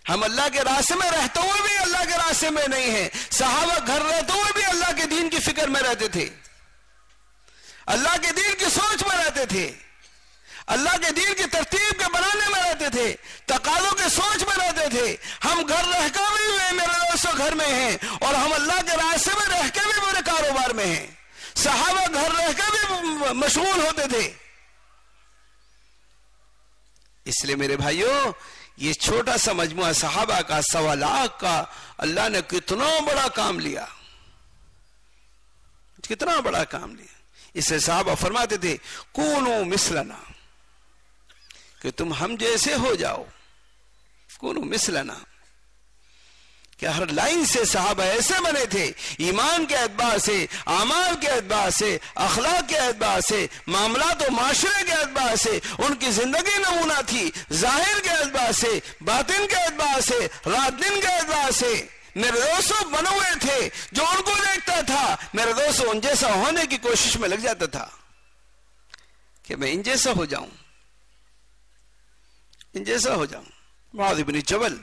ہم اللہ کے راستے میں رہتے ہوئے بھی اللہ کے راستے میں نہیں ہیں. صحابہ گھر رہتے ہوئے بھی اللہ کے دین کی فکر میں رہتے تھے، اللہ کے دین کی سوچ میں رہتے تھے. اللہ کے دین کی ترتیب کے بنانے میں رہتے تھے، تقاضوں کے سوچ میں رہتے تھے. ہم گھر رہ کر بھی میرے دوستوں گھر میں ہیں، اور ہم اللہ کے راستے میں رہ کے بھی میرے کاروبار میں ہیں. صحابہ گھر رہ کے بھی مشغول ہوتے تھے. اس لیے میرے بھائیوں، یہ چھوٹا سا مجموعہ صحابہ کا 1.25 لاکھ کا اللہ نے کتنا بڑا کام لیا، کتنا بڑا کام لیا. اس سے صحابہ فرماتے تھے کونوا مثلنا، کہ تم ہم جیسے ہو جاؤ. کونوا مثلنا، کہ ہر لائن سے صحابہ ایسے بنے تھے، ایمان کے اعتبار سے، اعمال کے اعتبار سے، اخلاق کے اعتبار سے، معاملات و معاشرے کے اعتبار سے. ان کی زندگی نمونہ تھی، ظاہر کے اعتبار سے، باطن کے اعتبار سے، رات دن کے اعتبار سے. میرے دوستوں بنے ہوئے تھے، جو ان کو دیکھتا تھا میرے دوستوں ان جیسا ہونے کی کوشش میں لگ جاتا تھا کہ میں ان جیسا ہو جاؤں، ان جیسا ہو جاؤں. معاذ بن جبل،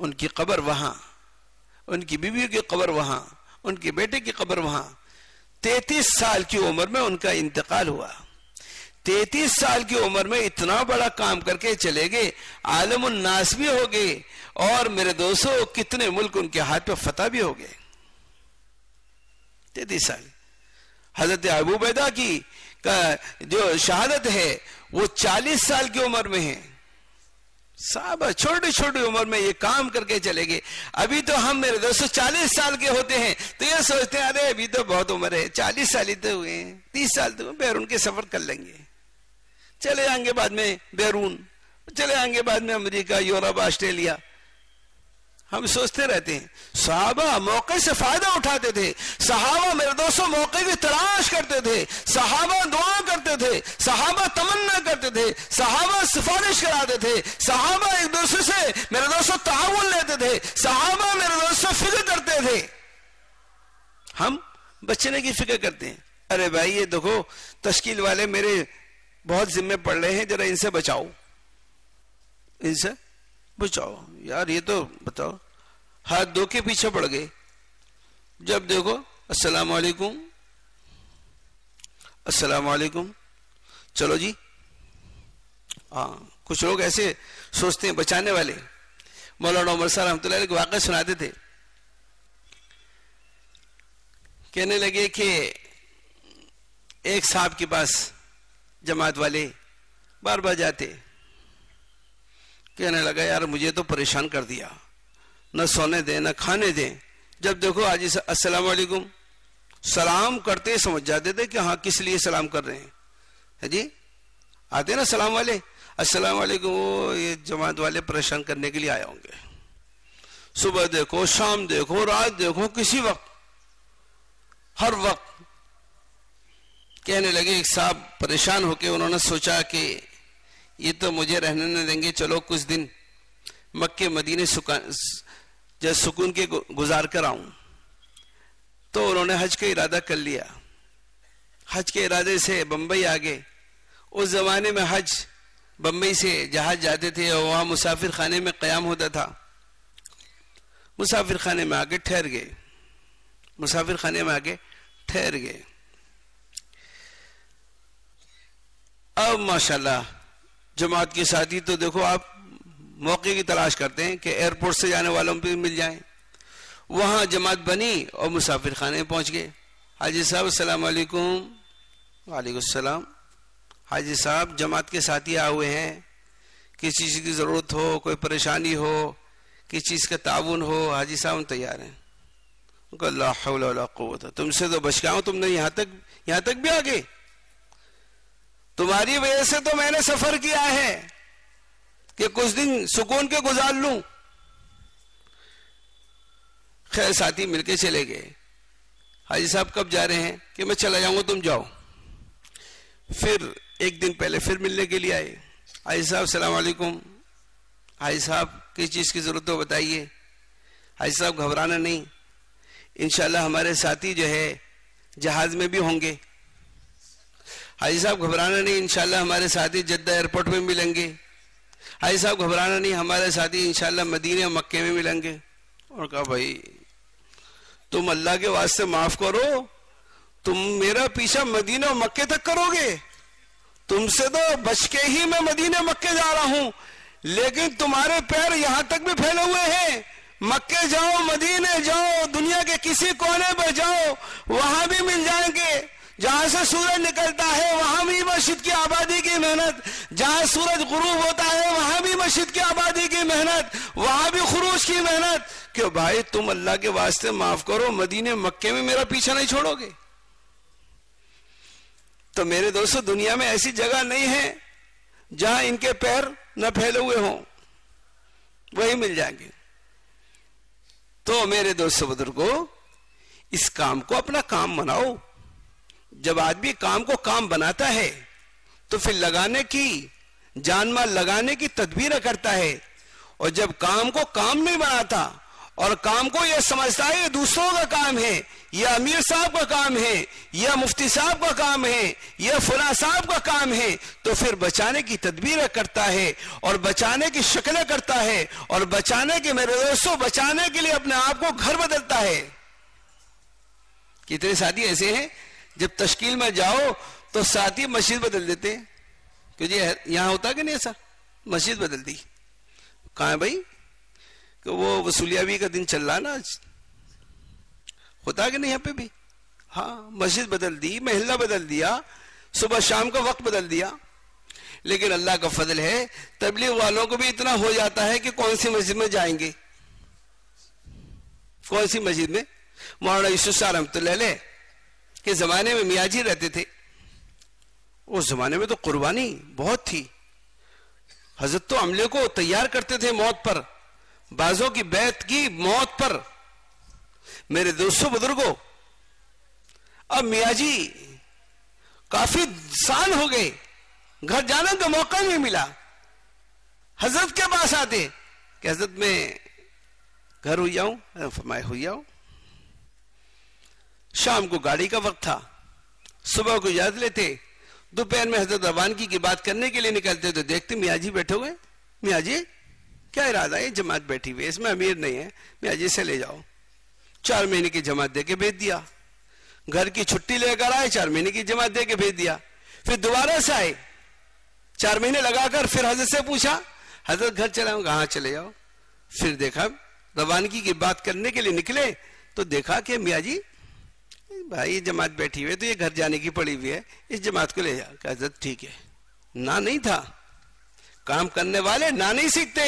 ان کی قبر وہاں، ان کی بیوی کی قبر وہاں، ان کے بیٹے کی قبر وہاں. 33 سال کی عمر میں ان کا انتقال ہوا. 33 سال کی عمر میں اتنا بڑا کام کر کے چلے گئے، عالم الناس بھی ہو گئے، اور میرے دوستوں کتنے ملک ان کے ہاتھ پہ فتح بھی ہو گئے. 33 سال. حضرت ابو عبیدہ کی جو شہادت ہے وہ 40 سال کی عمر میں ہے. صحابہ چھوٹی چھوٹی عمر میں یہ کام کر کے چلے گئے. ابھی تو ہم میرے دوستوں 40 سال کے ہوتے ہیں تو یہ سوچتے ہیں ارے ابھی تو بہت عمر ہے، 40 سال ہی تو ہوئے ہیں، 30 سال تو بیرون کے سفر کر لیں گے، چلے آئیں گے بعد میں بیرون، چلے آئیں گے بعد میں امریکہ، یورپ، آسٹریلیا. ہم سوچتے رہتے ہیں. صحابہ موقع سے فائدہ اٹھاتے تھے. صحابہ میرے دوستوں موقع کی تلاش کرتے تھے. صحابہ دعا کرتے تھے. صحابہ تمنا کرتے تھے. صحابہ سفارش کراتے تھے. صحابہ ایک دوسرے سے میرے دوستوں تعاون لیتے تھے. صحابہ میرے دوستوں فکر کرتے تھے. ہم بچنے کی فکر کرتے ہیں، ارے بھائی یہ دیکھو تشکیل والے میرے بہت ذمے پڑ رہے ہیں، ذرا ان سے بچاؤ، ان سے بچاؤ. یار یہ تو بتاؤ، ہاتھ دھو کے پیچھے پڑ گئے. جب دیکھو السلام علیکم، السلام علیکم، چلو جی. ہاں کچھ لوگ ایسے سوچتے ہیں بچانے والے. مولانا عمر صاحب رحمۃ اللہ علیہ واقعہ سناتے تھے، کہنے لگے کہ ایک صاحب کے پاس جماعت والے بار بار جاتے، کہنے لگا یار مجھے تو پریشان کر دیا، نہ سونے دیں نہ کھانے دیں. جب دیکھو آج السلام علیکم، سلام کرتے سمجھ جاتے تھے کہ ہاں کس لیے سلام کر رہے ہیں. جی آتے نا سلام والے، السلام علیکم، وہ یہ جماعت والے پریشان کرنے کے لیے آئے ہوں گے. صبح دیکھو، شام دیکھو، رات دیکھو، کسی وقت، ہر وقت. کہنے لگے ایک صاحب پریشان ہو کے انہوں نے سوچا کہ یہ تو مجھے رہنے نہ دیں گے، چلو کچھ دن مکے مدینے جب سکون کے گزار کر آؤں. تو انہوں نے حج کا ارادہ کر لیا. حج کے ارادے سے بمبئی آ گئے. اس زمانے میں حج بمبئی سے جہاز جاتے تھے اور وہاں مسافر خانے میں قیام ہوتا تھا. مسافر خانے میں آگے ٹھہر گئے، مسافر خانے میں آگے ٹھہر گئے. اب ماشاءاللہ جماعت کے ساتھی تو دیکھو آپ موقع کی تلاش کرتے ہیں کہ ایئرپورٹ سے جانے والوں پہ مل جائیں. وہاں جماعت بنی اور مسافر خانے پہنچ گئے. حاجی صاحب السلام علیکم. وعلیکم السلام. حاجی صاحب جماعت کے ساتھی آئے ہوئے ہیں، کسی چیز کی ضرورت ہو، کوئی پریشانی ہو، کسی چیز کا تعاون ہو، حاجی صاحب ہم تیار ہیں. لا حول ولا قوت، تم سے تو بچ گیا ہوں، تم نے یہاں تک بھی آ گئے. تمہاری وجہ سے تو میں نے سفر کیا ہے کہ کچھ دن سکون کے گزار لوں. خیر ساتھی مل کے چلے گئے. حاجی صاحب کب جا رہے ہیں؟ کہ میں چلا جاؤں گا تم جاؤ. پھر ایک دن پہلے پھر ملنے کے لیے آئے. حاجی صاحب السلام علیکم. حاجی صاحب کس چیز کی ضرورت ہو بتائیے. حاجی صاحب گھبرانا نہیں، انشاءاللہ ہمارے ساتھی جو ہے جہاز میں بھی ہوں گے. حاجی صاحب گھبرانا نہیں، انشاءاللہ ہمارے ساتھی جدہ ایئرپورٹ میں ملیں گے. حاجی صاحب گھبرانا نہیں، ہمارے ساتھی انشاءاللہ مدینے اور مکے میں ملیں گے. اور کہا بھائی تم اللہ کے واسطے معاف کرو، تم میرا پیچھا مدینہ اور مکے تک کرو گے تم سے تو بچ کے ہی میں مدینے مکے جا رہا ہوں، لیکن تمہارے پیر یہاں تک بھی پھیلے ہوئے ہیں، مکے جاؤ، مدینے جاؤ، دنیا کے کسی کونے پر جاؤ، وہاں بھی مل جائیں گے۔ جہاں سے سورج نکلتا ہے وہاں بھی مسجد کی آبادی کی محنت، جہاں سورج غروب ہوتا ہے وہاں بھی مسجد کی آبادی کی محنت، وہاں بھی خروج کی محنت۔ کہ بھائی تم اللہ کے واسطے معاف کرو، مدینے مکے میں میرا پیچھا نہیں چھوڑو گے؟ تو میرے دوستو دنیا میں ایسی جگہ نہیں ہے جہاں ان کے پیر نہ پھیلے ہوئے ہوں، وہی مل جائیں گے۔ تو میرے دوستو بزرگو، اس کام کو اپنا کام بناؤ۔ جب آدمی کام کو کام بناتا ہے تو پھر لگانے کی، جان مال لگانے کی تدبیر کرتا ہے، اور جب کام کو کام نہیں بناتا اور کام کو یہ سمجھتا ہے یہ دوسروں کا کام ہے، یہ امیر صاحب کا کام ہے، یہ مفتی صاحب کا کام ہے، یہ فلاں صاحب کا کام ہے، تو پھر بچانے کی تدبیر کرتا ہے اور بچانے کی شکلیں کرتا ہے، اور بچانے کے، میرے دوستوں، بچانے کے لیے اپنے آپ کو گھر بدلتا ہے۔ کتنے ساتھی ایسے ہیں جب تشکیل میں جاؤ تو ساتھی مسجد بدل دیتے ہیں کہ جی یہاں ہوتا کہ نہیں ایسا، مسجد بدل دی۔ کہاں ہے بھائی کہ وہ وصولیابی کا دن چل رہا نا آج، ہوتا کہ نہیں یہاں پہ بھی؟ ہاں، مسجد بدل دی، محلہ بدل دیا، صبح شام کا وقت بدل دیا۔ لیکن اللہ کا فضل ہے تبلیغ والوں کو بھی اتنا ہو جاتا ہے کہ کون سی مسجد میں جائیں گے، کون سی مسجد میں۔ مولانا یوسف صاحب رحمۃ اللہ علیہ کے زمانے میں میاں جی رہتے تھے، اس زمانے میں تو قربانی بہت تھی، حضرت تو عملے کو تیار کرتے تھے موت پر، بعضوں کی بیعت کی موت پر۔ میرے دوستوں بزرگوں، اب میاں جی کافی سال ہو گئے، گھر جانے کا موقع نہیں ملا، حضرت کے پاس آتے کہ حضرت میں گھر ہوئی جاؤں، فرمائے ہوئی جاؤ۔ شام کو گاڑی کا وقت تھا، صبح کو اجازت لیتے، دوپہر میں حضرت روانگی کی بات کرنے کے لیے نکلتے تو دیکھتے میاں جی بیٹھے ہوئے۔ میاں جی کیا ارادہ ہے؟ جماعت بیٹھی ہوئی ہے، اس میں امیر نہیں ہے، میاں جی سے لے جاؤ۔ 4 مہینے کی جماعت دے کے بھیج دیا، گھر کی چھٹی لے کر آئے، 4 مہینے کی جماعت دے کے بھیج دیا۔ پھر دوبارہ سے آئے، 4 مہینے لگا کر پھر حضرت سے پوچھا، حضرت گھر چلے جاؤں؟ کہاں چلے جاؤ۔ پھر دیکھا روانگی کی بات کرنے کے لیے نکلے تو دیکھا کہ میاں جی بھائی جماعت بیٹھی ہوئی ہے تو یہ گھر جانے کی پڑی ہوئی ہے، اس جماعت کو لے جا۔ کہ حضرت ٹھیک ہے۔ نہ نہیں تھا، کام کرنے والے نہ نہیں سیکھتے،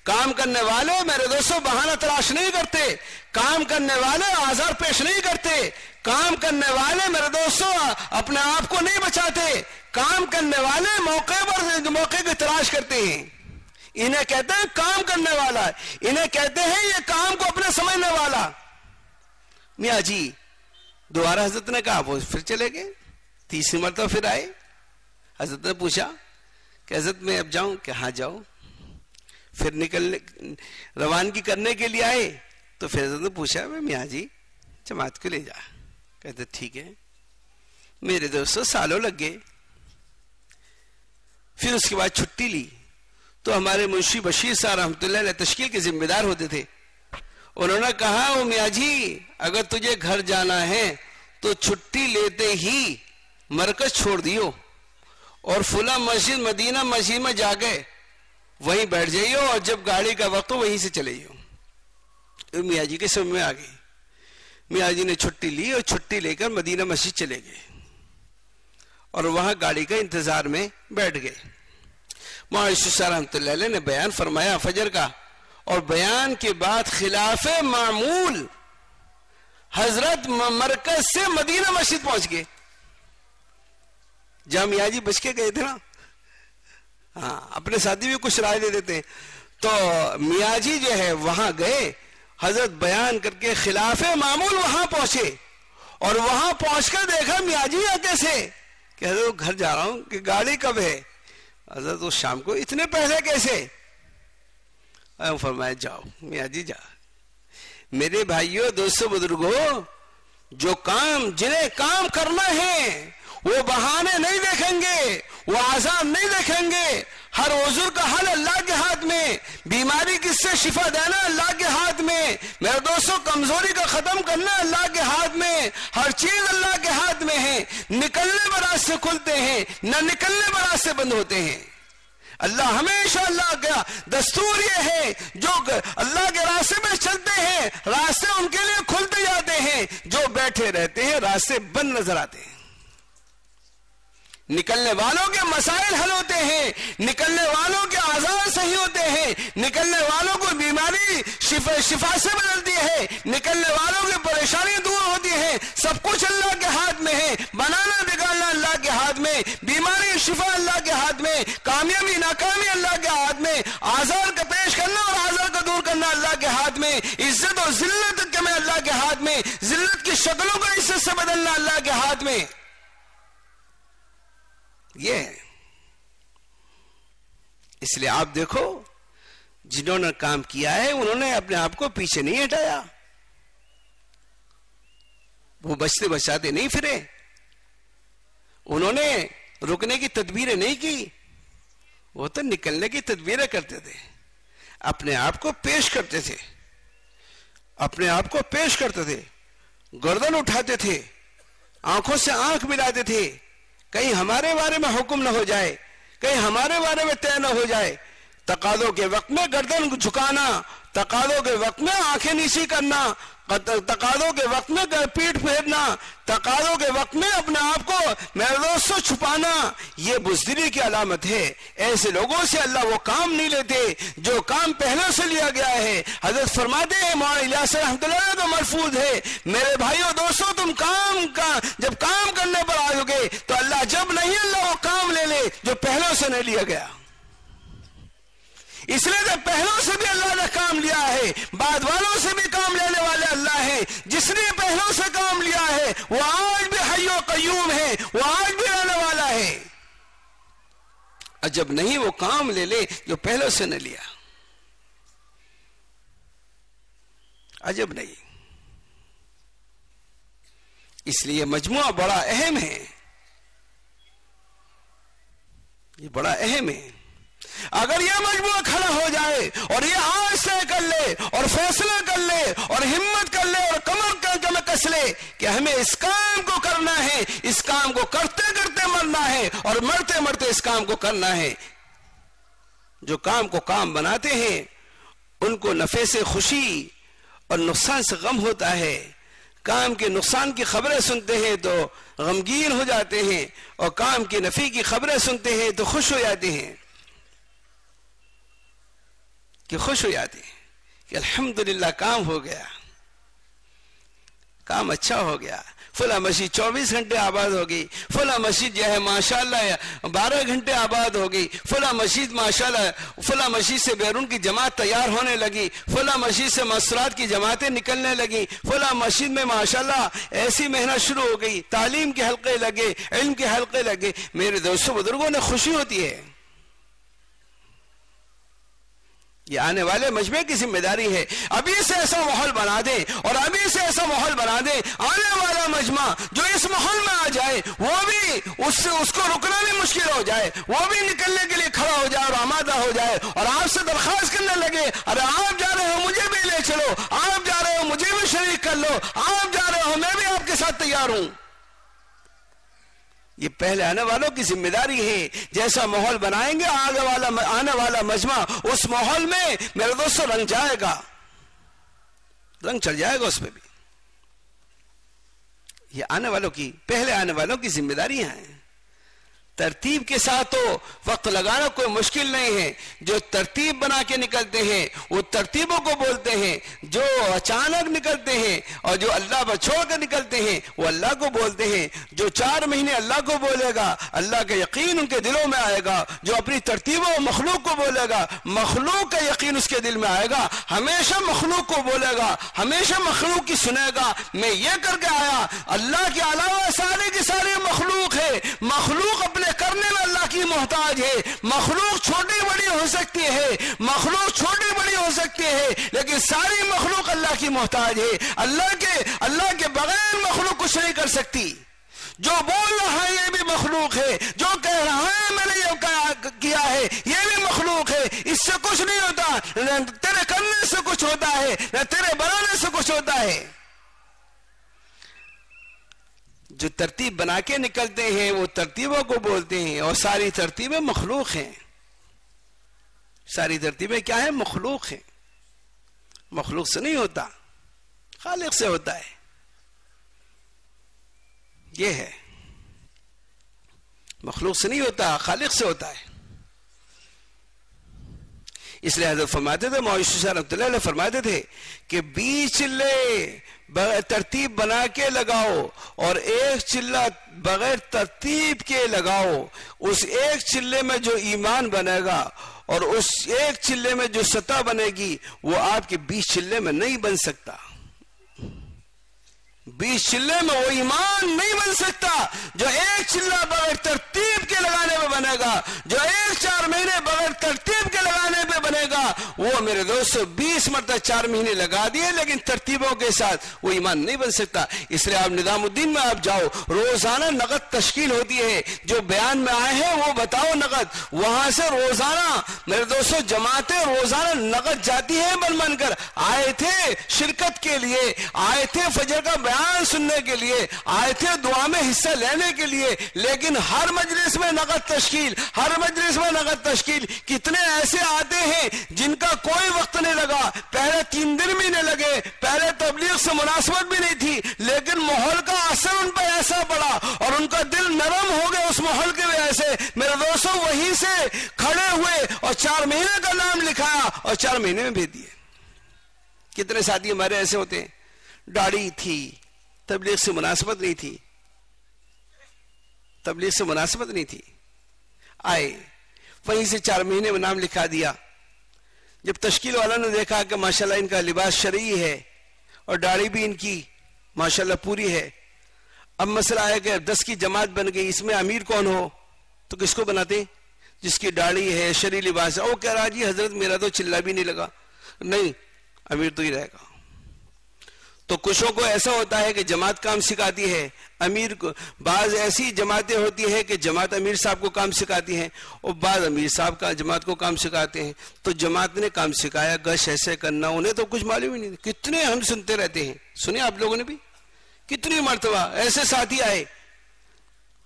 کام کرنے والے میرے دوستوں بہانہ تلاش نہیں کرتے، کام کرنے والے آزار پیش نہیں کرتے، کام کرنے والے میرے دوستوں اپنے آپ کو نہیں بچاتے، کام کرنے والے موقع پر موقع کی تلاش کرتے ہیں۔ انہیں کہتے ہیں کام کرنے والا، انہیں کہتے ہیں یہ کام کو اپنے سمجھنے والا۔ میاں جی دوبارہ حضرت نے کہا، وہ پھر چلے گئے، تیسری مرتبہ پھر آئے، حضرت نے پوچھا کہ حضرت میں اب جاؤں؟ کہ ہاں جاؤ۔ پھر نکلنے روانگی کرنے کے لیے آئے تو پھر حضرت نے پوچھا میں میاں جی جماعت کو لے جا۔ کہتے ٹھیک ہے۔ میرے دوستوں سالوں لگ گئے، پھر اس کے بعد چھٹی لی تو ہمارے منشی بشیر صاحب رحمۃ اللہ علیہ تشکیل کے ذمہ دار ہوتے تھے، انہوں نے کہا او میاں جی اگر تجھے گھر جانا ہے تو چھٹی لیتے ہی مرکز چھوڑ دیو اور فلاں مسجد مدینہ مسجد میں جا گئے وہیں بیٹھ جائیو، اور جب گاڑی کا وقت ہو وہیں سے چلے جاؤ۔ میاں جی کے سمجھ میں آ گئی، میاں جی نے چھٹی لی اور چھٹی لے کر مدینہ مسجد چلے گئے اور وہاں گاڑی کا انتظار میں بیٹھ گئے۔ مولانا یوسف صاحب رحمۃ اللہ علیہ نے بیان فرمایا فجر کا، اور بیان کے بعد خلاف معمول حضرت مرکز سے مدینہ مسجد پہنچ گئے، جہاں میاں جی بچ کے گئے تھے نا۔ ہاں، اپنے ساتھی بھی کچھ رائے دے دیتے ہیں۔ تو میاں جی جو ہے وہاں گئے، حضرت بیان کر کے خلاف معمول وہاں پہنچے، اور وہاں پہنچ کر دیکھا میاں جی کیسے، کہ حضرت گھر جا رہا ہوں، کہ گاڑی کب ہے؟ حضرت اس شام کو اتنے پہلے کیسے؟ فرمایا جاؤ میاں جی جا۔ میرے بھائیوں دوستوں بزرگوں، جو کام جنہیں کام کرنا ہے وہ بہانے نہیں دیکھیں گے، وہ آزار نہیں دیکھیں گے، ہر عذر کا حل اللہ کے ہاتھ میں، بیماری کس سے شفا دینا اللہ کے ہاتھ میں، میرے دوستوں کمزوری کا ختم کرنا اللہ کے ہاتھ میں، ہر چیز اللہ کے ہاتھ میں ہے۔ نکلنے پر راستے کھلتے ہیں، نہ نکلنے پر راستے بند ہوتے ہیں۔ اللہ ہمیشہ، اللہ کا دستور یہ ہے جو اللہ کے راستے میں چلتے ہیں راستے ان کے لیے کھلتے جاتے ہیں، جو بیٹھے رہتے ہیں راستے بند نظر آتے ہیں۔ نکلنے والوں کے مسائل حل ہوتے ہیں، نکلنے والوں کے آزار صحیح ہوتے ہیں، نکلنے والوں کو بیماری شفا سے بدلتی ہے، نکلنے والوں کی پریشانی دور ہوتی ہے۔ سب کچھ اللہ کے ہاتھ میں ہے، بنانا بگاڑنا اللہ کے ہاتھ میں، بیماری شفا اللہ کے ہاتھ میں، کامیابی ناکامی اللہ کے ہاتھ میں، آزار کا پیش کرنا اور آزار کا دور کرنا اللہ کے ہاتھ میں، عزت اور ذلت میں اللہ کے ہاتھ میں، ذلت کی شکلوں کو عزت سے بدلنا اللہ کے ہاتھ میں۔ یہ ہے، اس لیے آپ دیکھو جنہوں نے کام کیا ہے انہوں نے اپنے آپ کو پیچھے نہیں ہٹایا، وہ بچتے بچاتے نہیں پھرے، انہوں نے رکنے کی تدبیریں نہیں کی، وہ تو نکلنے کی تدبیریں کرتے تھے، اپنے آپ کو پیش کرتے تھے، اپنے آپ کو پیش کرتے تھے، گردن اٹھاتے تھے، آنکھوں سے آنکھ ملاتے تھے، کہیں ہمارے بارے میں حکم نہ ہو جائے، کہیں ہمارے بارے میں طے نہ ہو جائے۔ تقاضوں کے وقت میں گردن جھکانا، تقاضوں کے وقت میں آنکھیں نیچی کرنا، تقاضوں کے وقت میں پیٹ پھیرنا، تقاضوں کے وقت میں اپنے آپ کو میرے دوستوں چھپانا، یہ بزدلی کی علامت ہے۔ ایسے لوگوں سے اللہ وہ کام نہیں لیتے جو کام پہلے سے لیا گیا ہے۔ حضرت فرماتے ہیں مولانا الیاس رحمۃ اللہ علیہ کو محفوظ ہے، میرے بھائیوں دوستوں تم جب کام کرنے پر آؤ گے تو اللہ جب نہیں اللہ وہ کام لے لے جو پہلے سے نہیں لیا گیا۔ اس لیے کہ پہلوں سے بھی اللہ نے کام لیا ہے، بعد والوں سے بھی کام لینے والے اللہ ہیں۔ جس نے پہلوں سے کام لیا ہے وہ آج بھی حی و قیوم ہے، وہ آج بھی رہنے والا ہے۔ عجب نہیں وہ کام لے لے جو پہلوں سے نہ لیا، عجب نہیں۔ اس لیے مجموعہ بڑا اہم ہے، یہ بڑا اہم ہے۔ اگر یہ مجموعہ کھڑا ہو جائے اور یہ آج طے کر لے اور فیصلہ کر لے اور ہمت کر لے اور کمر کس لے کہ ہمیں اس کام کو کرنا ہے، اس کام کو کرتے کرتے مرنا ہے اور مرتے مرتے اس کام کو کرنا ہے۔ جو کام کو کام بناتے ہیں ان کو نفع سے خوشی اور نقصان سے غم ہوتا ہے، کام کے نقصان کی خبریں سنتے ہیں تو غمگین ہو جاتے ہیں اور کام کے نفع کی خبریں سنتے ہیں تو خوش ہو جاتے ہیں، کہ خوش ہو جاتے ہیں کہ الحمدللہ کام ہو گیا، کام اچھا ہو گیا، فلاں مسجد 24 گھنٹے آباد ہو گئی، فلاں مسجد جو ہے ماشاءاللہ 12 گھنٹے آباد ہو گئی، فلاں مسجد ماشاءاللہ فلاں مسجد سے بیرون کی جماعت تیار ہونے لگی، فلاں مسجد سے مسرات کی جماعتیں نکلنے لگی، فلاں مسجد میں ماشاءاللہ ایسی محنت شروع ہو گئی، تعلیم کے حلقے لگے، علم کے حلقے لگے۔ میرے دوستوں بزرگوں نے خوشی ہوتی ہے، یہ آنے والے مجمع کی ذمہ داری ہے۔ ابھی سے ایسا ماحول بنا دیں اور ابھی سے ایسا ماحول بنا دیں، آنے والا مجمع جو اس ماحول میں آ جائے وہ بھی اس کو رکنا بھی مشکل ہو جائے، وہ بھی نکلنے کے لیے کھڑا ہو جائے اور آمادہ ہو جائے اور آپ سے درخواست کرنے لگے، ارے آپ جا رہے ہو مجھے بھی لے چلو، آپ جا رہے ہو مجھے بھی شریک کر لو، آپ جا رہے ہو میں بھی آپ کے ساتھ تیار ہوں۔ یہ پہلے آنے والوں کی ذمہ داری ہے۔ جیسا ماحول بنائیں گے آنے والا مجمع اس ماحول میں میرے دوستوں رنگ جائے گا، رنگ چڑھ جائے گا اس پہ بھی۔ یہ پہلے آنے والوں کی ذمہ داریاں ہیں۔ ترتیب کے ساتھ تو وقت لگانا کوئی مشکل نہیں ہے، جو ترتیب بنا کے نکلتے ہیں وہ ترتیبوں کو بولتے ہیں، جو اچانک نکلتے ہیں اور جو اللہ پر چھوڑ کر نکلتے ہیں وہ اللہ کو بولتے ہیں۔ جو 4 مہینے اللہ کو بولے گا اللہ کا یقین ان کے دلوں میں آئے گا، جو اپنی ترتیبوں مخلوق کو بولے گا مخلوق کا یقین اس کے دل میں آئے گا، ہمیشہ مخلوق کو بولے گا، ہمیشہ مخلوق کی سنے گا، میں یہ کر کے آیا، اللہ کے علاوہ سارے کی ساری مخلوق ہے، مخلوق اپنے کرنے میں اللہ کی محتاج ہے، مخلوق چھوٹی بڑی ہو سکتی ہے، مخلوق چھوٹی بڑی ہو سکتی ہے لیکن ساری مخلوق اللہ کی محتاج ہے، اللہ کے بغیر مخلوق کچھ نہیں کر سکتی۔ جو بول رہا ہے یہ بھی مخلوق ہے، جو کہہ رہا ہے میں نے یہ کیا ہے یہ بھی مخلوق ہے. اس سے کچھ نہیں ہوتا، نہ تیرے کرنے سے کچھ ہوتا ہے نہ تیرے بنانے سے کچھ ہوتا ہے. جو ترتیب بنا کے نکلتے ہیں وہ ترتیبوں کو بولتے ہیں، اور ساری ترتیبیں مخلوق ہیں. ساری ترتیبیں کیا ہیں؟ مخلوق ہیں. مخلوق سے نہیں ہوتا، خالق سے ہوتا ہے. یہ ہے، مخلوق سے نہیں ہوتا، خالق سے ہوتا ہے. اس لیے حضرت فرماتے تھے، مولانا شاہ رحمۃ اللہ علیہ فرماتے تھے کہ 20 چلے ترتیب بنا کے لگاؤ اور ایک چلہ بغیر ترتیب کے لگاؤ. اس ایک چلے میں جو ایمان بنے گا اور اس ایک چلے میں جو سطح بنے گی وہ آپ کے 20 چلے میں نہیں بن سکتا. 20 چلے میں وہ ایمان نہیں بن سکتا جو ایک چلہ بغیر ترتیب کے لگانے پہ بنے گا. جو 4 مہینے بغیر ترتیب کے لگانے پہ بنے گا وہ میرے دوستو 20 مرتبہ 4 مہینے لگا دیے لیکن ترتیبوں کے ساتھ وہ ایمان نہیں بن سکتا. اس لیے آپ نظام الدین میں آپ جاؤ، روزانہ نقد تشکیل ہوتی ہے. جو بیان میں آئے ہیں وہ بتاؤ نقد. وہاں سے روزانہ میرے دوستو جماعتیں روزانہ نقد جاتی ہیں بن بن کر. آئے تھے شرکت کے لیے، آئے تھے فجر کا بیان سننے کے لیے، آئے تھے دعا میں حصہ لینے کے لیے، لیکن ہر مجلس میں نقد تشکیل، ہر مجلس میں نقد تشکیل. کتنے ایسے آتے ہیں جن کا کوئی وقت نہیں لگا، پہلے 3 دن بھی نہیں لگے، پہلے تبلیغ سے مناسبت بھی نہیں تھی، لیکن ماحول کا اثر ان پر ایسا پڑا اور ان کا دل نرم ہو گیا اس ماحول کی وجہ سے. میرے دوستوں وہیں سے کھڑے ہوئے اور 4 مہینے کا نام لکھایا اور 4 مہینے میں بھیج دیے. کتنے ساتھی ہمارے ایسے ہوتے ہیں، داڑھی تھی، تبلیغ سے مناسبت نہیں تھی، تبلیغ سے مناسبت نہیں تھی، آئے وہیں سے 4 مہینے میں نام لکھا دیا. جب تشکیل والا نے دیکھا کہ ماشاءاللہ ان کا لباس شرعی ہے اور داڑھی بھی ان کی ماشاءاللہ پوری ہے، اب مسئلہ آیا کہ 10 کی جماعت بن گئی، اس میں امیر کون ہو تو کس کو بناتے؟ جس کی داڑھی ہے، شرعی لباس ہے. وہ کہہ رہا جی حضرت میرا تو چلا بھی نہیں لگا. نہیں، امیر تو ہی رہے گا. تو کچھوں کو ایسا ہوتا ہے کہ جماعت کام سکھاتی ہے، امیر کو. بعض ایسی جماعتیں ہوتی ہیں کہ جماعت امیر صاحب کو کام سکھاتی ہیں اور بعض امیر صاحب کا جماعت کو کام سکھاتے ہیں. تو جماعت نے کام سکھایا، گش ایسے کرنا، انہیں تو کچھ معلوم ہی نہیں. کتنے ہم سنتے رہتے ہیں، سنیں آپ لوگوں نے بھی کتنی مرتبہ ایسے ساتھی آئے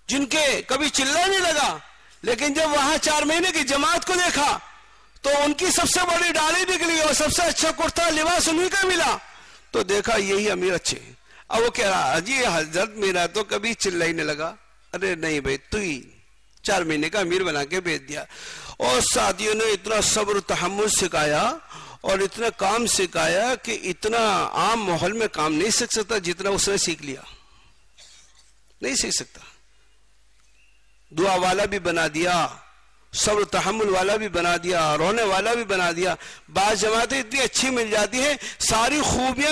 جن کے کبھی چلا نہیں لگا، لیکن جب وہاں 4 مہینے کی جماعت کو دیکھا تو ان کی سب سے بڑی ڈالی نکلی اور سب سے اچھا کرتا لباس انہیں کا ملا. تو دیکھا یہی امیر اچھے ہیں. اب وہ کہہ رہا جی حضرت میرا تو کبھی چلا ہی نہیں لگا. ارے نہیں بھائی، تو ہی 4 مہینے کا امیر بنا کے بھیج دیا. اور ساتھیوں نے اتنا صبر و تحمل سکھایا اور اتنا کام سکھایا کہ اتنا عام ماحول میں کام نہیں سیکھ سکتا جتنا اس نے سیکھ لیا. نہیں سیکھ سکتا. دعا والا بھی بنا دیا، صبر تحمل والا بھی بنا دیا، رونے والا بھی بنا دیا. بعض جماعتیں اتنی اچھی مل جاتی ہیں، ساری خوبیاں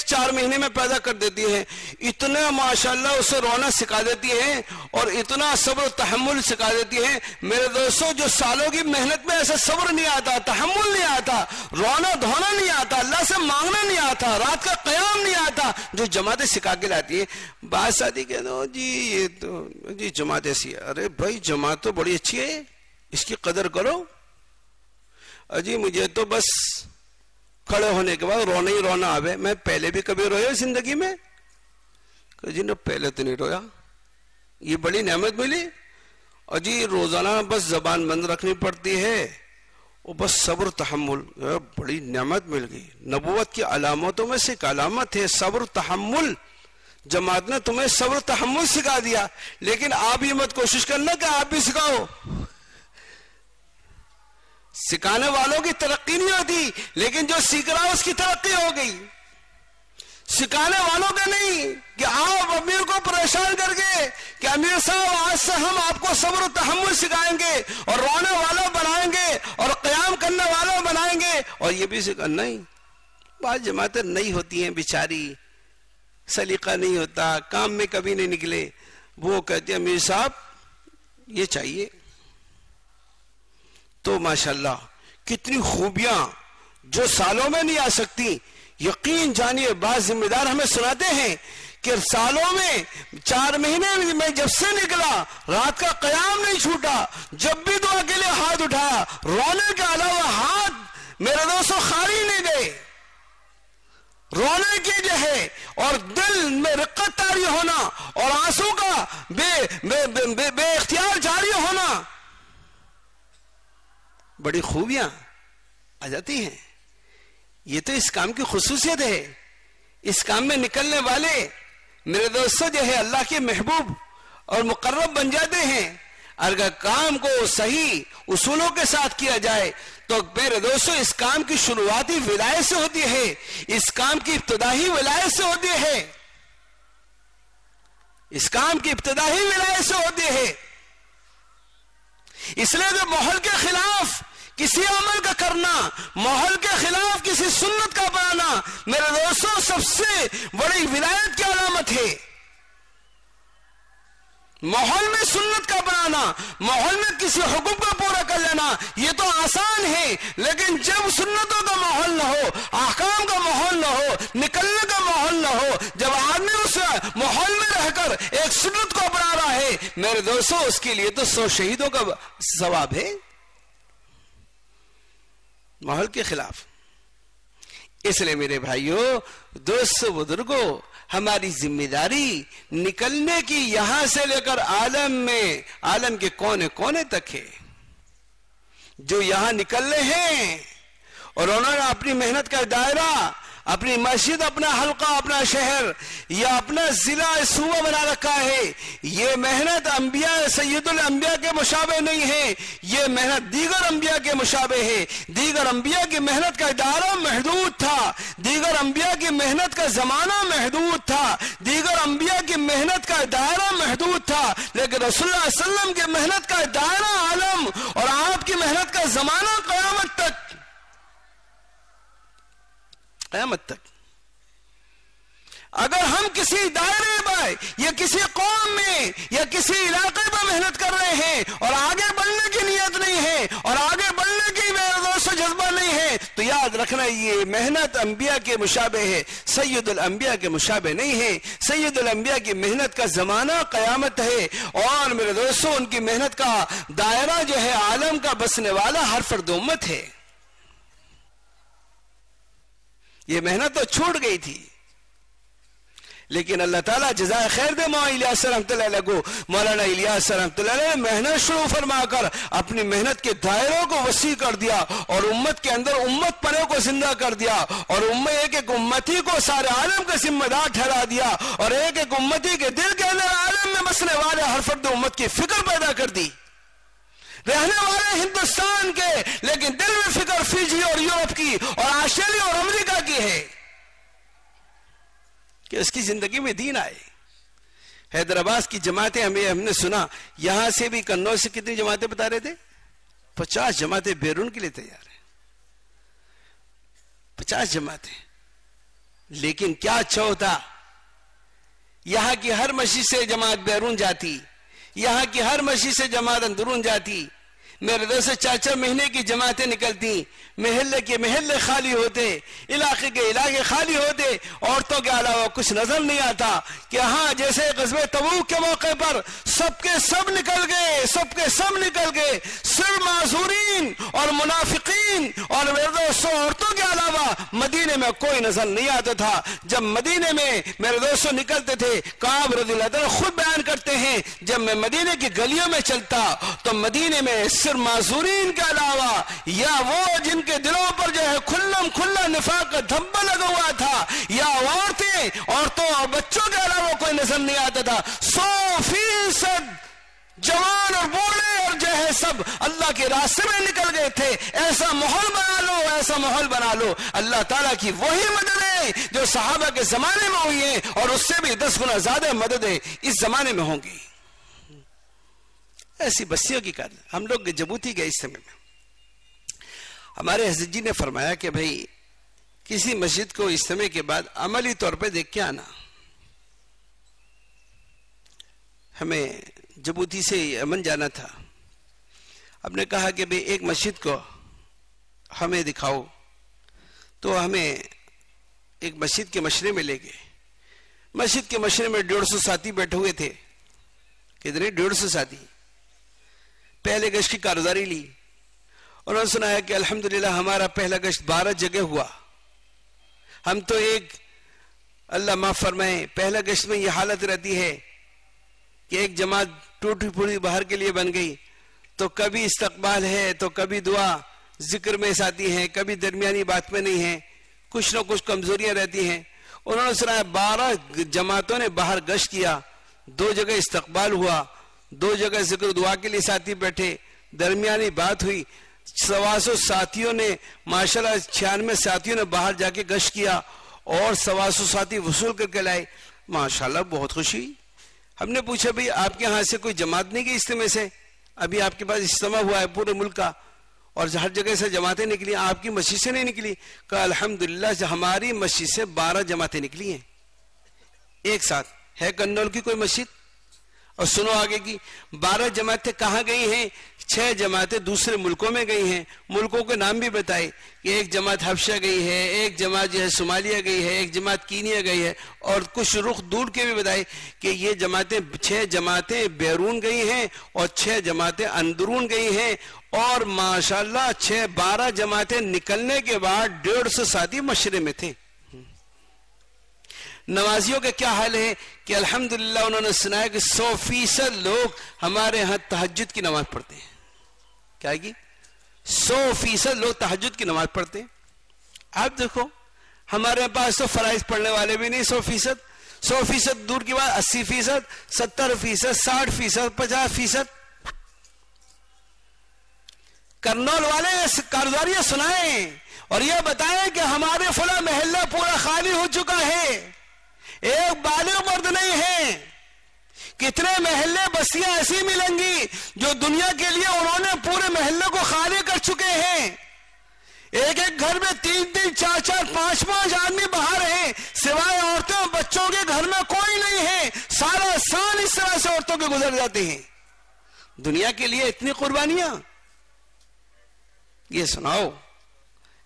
4 مہینے میں پیدا کر دیتی ہیں. اتنا ماشاءاللہ اسے رونا سکھا دیتی ہیں اور اتنا صبر و تحمل سکھا دیتی ہیں. میرے دوستوں جو سالوں کی محنت میں ایسا صبر نہیں آتا، تحمل نہیں آتا، رونا دھونا نہیں آتا، اللہ سے مانگنا نہیں آتا، رات کا قیام نہیں آتا، جو جماعتیں سکھا کے لاتی ہیں. بعض ساتھی کہتے ہیں جی یہ تو جی جماعت ایسی ہے. ارے بھائی جماعت تو بڑی اچھی ہے، اس کی قدر کرو. اجی مجھے تو بس کھڑے ہونے کے بعد رونا ہی رونا آوے. میں پہلے بھی کبھی رویا زندگی میں؟ کہ جی نہ پہلے تو نہیں رویا، یہ بڑی نعمت ملی. اجی روزانہ بس زبان بند رکھنی پڑتی ہے اور بس صبر تحمل، بڑی نعمت مل گئی. نبوت کی علامتوں میں سے ایک علامت ہے صبر تحمل. جماعت نے تمہیں صبر تحمل سکھا دیا، لیکن آپ یہ مت کوشش کرنا کہ آپ بھی سکھاؤ. سکھانے والوں کی ترقی نہیں ہوتی، لیکن جو سیکھ رہا اس کی ترقی ہو گئی. سکھانے والوں کا نہیں کہ آپ امیر کو پریشان کر کے کہ امیر صاحب آج سے ہم آپ کو صبر و تحمل سکھائیں گے اور رونے والا بنائیں گے اور قیام کرنے والا بنائیں گے اور یہ بھی سکھانا. نہیں، بعض جماعتیں نہیں ہوتی ہیں بیچاری، سلیقہ نہیں ہوتا، کام میں کبھی نہیں نکلے. وہ کہتے ہیں امیر صاحب یہ چاہیے. تو ماشاءاللہ کتنی خوبیاں جو سالوں میں نہیں آ سکتی. یقین جانیے بعض ذمہ دار ہمیں سناتے ہیں کہ سالوں میں 4 مہینے میں جب سے نکلا رات کا قیام نہیں چھوٹا، جب بھی دعا کے لیے ہاتھ اٹھایا رونے کے علاوہ ہاتھ میرے دوستوں خالی نہیں گئے. رونے کی جو ہے اور دل میں رقت طاری ہونا اور آنسو کا بے اختیار جاری ہونا، بڑی خوبیاں آ جاتی ہیں. یہ تو اس کام کی خصوصیت ہے. اس کام میں نکلنے والے میرے دوستوں جو ہے اللہ کے محبوب اور مقرب بن جاتے ہیں. اگر کام کو صحیح اصولوں کے ساتھ کیا جائے تو میرے دوستوں اس کام کی شروعاتی ولایت سے ہوتی ہے، اس کام کی ابتدائی ولایت سے ہوتی ہے، اس کام کی ابتدائی ولایت سے ہوتی ہے. اس لیے کہ ماحول کے خلاف کسی عمل کا کرنا، ماحول کے خلاف کسی سنت کا اپنانا میرے دوستوں سب سے بڑی ولایت کی علامت ہے. ماحول میں سنت کا اپنانا، ماحول میں کسی حکم کا پورا کر لینا یہ تو آسان ہے، لیکن جب سنتوں کا ماحول نہ ہو، احکام کا ماحول نہ ہو، نکلنے کا ماحول نہ ہو، جب آدمی اس ماحول میں رہ کر ایک سنت کو اپنا رہا ہے میرے دوستوں اس کے لیے تو 100 شہیدوں کا ثواب ہے. ماحول کے خلاف. اس لیے میرے بھائیوں، دوستوں، بزرگوں، ہماری ذمہ داری نکلنے کی یہاں سے لے کر عالم کے کونے کونے تک ہے. جو یہاں نکل رہے ہیں اور انہوں نے اپنی محنت کا دائرہ، اپنی مسجد، اپنا حلقہ، اپنا شہر یا اپنا ضلع صوبہ بنا رکھا ہے، یہ محنت انبیاء سید الانبیاء کے مشابہ نہیں ہے، یہ محنت دیگر انبیاء کے مشابہ ہے. دیگر انبیاء کی محنت کا دائرہ محدود تھا، دیگر انبیاء کی محنت کا زمانہ محدود تھا، دیگر انبیاء کی محنت کا دائرہ محدود تھا، لیکن رسول اللہ علیہ وسلم کی محنت کا دائرہ عالم اور آپ کی محنت کا زمانہ قیامت تک، قیامت تک. اگر ہم کسی دائرے میں یا کسی قوم میں یا کسی علاقے میں محنت کر رہے ہیں اور آگے بڑھنے کی نیت نہیں ہے اور آگے بڑھنے کی میرے دوست جذبہ نہیں ہے تو یاد رکھنا یہ محنت انبیاء کے مشابہ ہے، سید الانبیاء کے مشابہ نہیں ہے. سید الانبیاء کی محنت کا زمانہ قیامت ہے اور میرے دوستوں ان کی محنت کا دائرہ جو ہے عالم کا بسنے والا ہر فرد امت ہے. یہ محنت تو چھوٹ گئی تھی، لیکن اللہ تعالیٰ جزائے خیر دے مولانا الیاس رحمۃ اللہ علیہ کو. مولانا الیاس رحمۃ اللہ علیہ نے محنت شروع فرما کر اپنی محنت کے دائروں کو وسیع کر دیا اور امت کے اندر امت پنے کو زندہ کر دیا اور ایک ایک امتی کو سارے عالم کا ذمہ دار ٹھہرا دیا اور ایک ایک امتی کے دل کے اندر عالم میں بسنے والے ہر فرد امت کی فکر پیدا کر دی. رہنے والے ہندوستان کے لیکن دل میں فکر فیجی اور یورپ کی اور آسٹریلیا اور امریکہ کی ہے کہ اس کی زندگی میں دین آئے. حیدرآباد کی جماعتیں ہم نے سنا، یہاں سے بھی کنوج سے کتنی جماعتیں بتا رہے تھے؟ 50 جماعتیں بیرون کے لیے تیار ہیں. 50 جماعتیں. لیکن کیا اچھا ہوتا یہاں کی ہر مسجد سے جماعت بیرون جاتی، یہاں کی ہر مسجد سے جماعت اندرون جاتی. میرے دوست 4 مہینے کی جماعتیں نکلتی، محلے کے محلے خالی ہوتے، علاقے کے علاقے خالی ہوتے، عورتوں کے علاوہ کچھ نظر نہیں آتا. کہ ہاں جیسے غزوہ تبوک کے موقع پر سب کے سب نکل گئے، سب کے سب نکل گئے، صرف معذورین اور منافقین اور میرے دوستوں عورتوں کے علاوہ مدینے میں کوئی نظر نہیں آتا تھا. جب مدینے میں میرے دوستوں نکلتے تھے، کعب رضی اللہ عنہ خود بیان کرتے ہیں جب میں مدینے کی گلیوں میں چلتا تو مدینے میں صرف معذورین کے علاوہ یا وہ جن کے دلوں پر جو ہے کھلا نفاق کا دھبا لگا ہوا تھا یا عورتوں اور بچوں کے علاوہ کوئی نظر نہیں آتا تھا. 100% جوان اور بوڑھے اور جو ہے سب اللہ کے راستے میں نکل گئے تھے. ایسا ماحول بنا لو، ایسا ماحول بنا لو. اللہ تعالیٰ کی وہی مدد ہے جو صحابہ کے زمانے میں ہوئی ہے اور اس سے بھی 10 گنا زیادہ مدد ہے اس زمانے میں ہوں گی. ایسی بستیوں کی کار. ہم لوگ جبوتی گئے اس سمے میں، ہمارے حضرت جی نے فرمایا کہ بھائی کسی مسجد کو اجتماع کے بعد عملی طور پہ دیکھ کے آنا. ہمیں جبوتی سے یمن جانا تھا. ہم نے کہا کہ بھائی ایک مسجد کو ہمیں دکھاؤ، تو ہمیں ایک مسجد کے مشرے میں لے گئے. مسجد کے مشرے میں 150 ساتھی بیٹھے ہوئے تھے. کتنے؟ 150 ساتھی. پہلے گشت کی کارگزاری لی. انہوں نے سنایا کہ الحمدللہ ہمارا پہلا گشت 12 جگہ ہوا. ہم تو ایک، اللہ معاف فرمائے، پہلا گشت میں یہ حالت رہتی ہے کہ ایک جماعت ٹوٹی پھوٹی باہر کے لیے بن گئی تو کبھی استقبال ہے تو کبھی دعا ذکر میں ساتھی ہیں، کبھی درمیانی بات میں نہیں ہیں، کچھ نہ کچھ کمزوریاں رہتی ہیں. انہوں نے سنایا 12 جماعتوں نے باہر گشت کیا، 2 جگہ استقبال ہوا، 2 جگہ ذکر دعا کے لیے ساتھی بیٹھے، درمیانی بات ہوئی. 125 ساتھیوں نے ماشاءاللہ 96 ساتھیوں نے باہر جا کے گشت کیا اور 125 ساتھی وصول کر کے لائے. ماشاءاللہ بہت خوشی. ہم نے پوچھا بھئی آپ کے ہاں سے کوئی جماعت نہیں گئی اجتماع سے؟ ابھی آپ کے پاس اجتماع ہوا ہے پورے ملک کا اور ہر جگہ سے جماعتیں نکلی، آپ کی مسجد سے نہیں نکلی؟ کہا الحمدللہ ہماری مسجد سے 12 جماعتیں نکلی ہیں ایک ساتھ. ہے کنول کی کوئی مسجد؟ اور سنو آگے کی 12 جماعتیں کہاں گئی ہیں؟ 6 جماعتیں دوسرے ملکوں میں گئی ہیں. ملکوں کے نام بھی بتائے کہ ایک جماعت حبشہ گئی ہے، ایک جماعت جو ہے صومالیہ گئی ہے، ایک جماعت کینیا گئی ہے، اور کچھ رخ دور کے بھی بتائے کہ یہ جماعتیں 6 جماعتیں بیرون گئی ہیں اور 6 جماعتیں اندرون گئی ہیں. اور ماشاءاللہ 12 جماعتیں نکلنے کے بعد 150 ساتھی مشرے میں تھے. نمازیوں کے کیا حال ہے کہ الحمدللہ انہوں نے سنایا کہ 100% لوگ ہمارے ہاں تہجد کی نماز پڑھتے ہیں. کیا ہے 100% لوگ تہجد کی نماز پڑھتے ہیں. آپ دیکھو ہمارے پاس تو فرائض پڑھنے والے بھی نہیں 100% دور کی بات 80%، 70%، 60%، 50%. کرنول والے کارگزاریاں سنائیں اور یہ بتائیں کہ ہمارے فلاں محلہ پورا خالی ہو چکا ہے، ایک بالغ مرد نہیں ہے. کتنے محلے بستیاں ایسی ملیں گی جو دنیا کے لیے انہوں نے پورے محلے کو خالی کر چکے ہیں. ایک ایک گھر میں 3-3، 4-4، 5-5 آدمی باہر ہیں، سوائے عورتوں اور بچوں کے گھر میں کوئی نہیں ہے. سارا سال اس طرح سے عورتوں کے گزر جاتے ہیں. دنیا کے لیے اتنی قربانیاں. یہ سناؤ،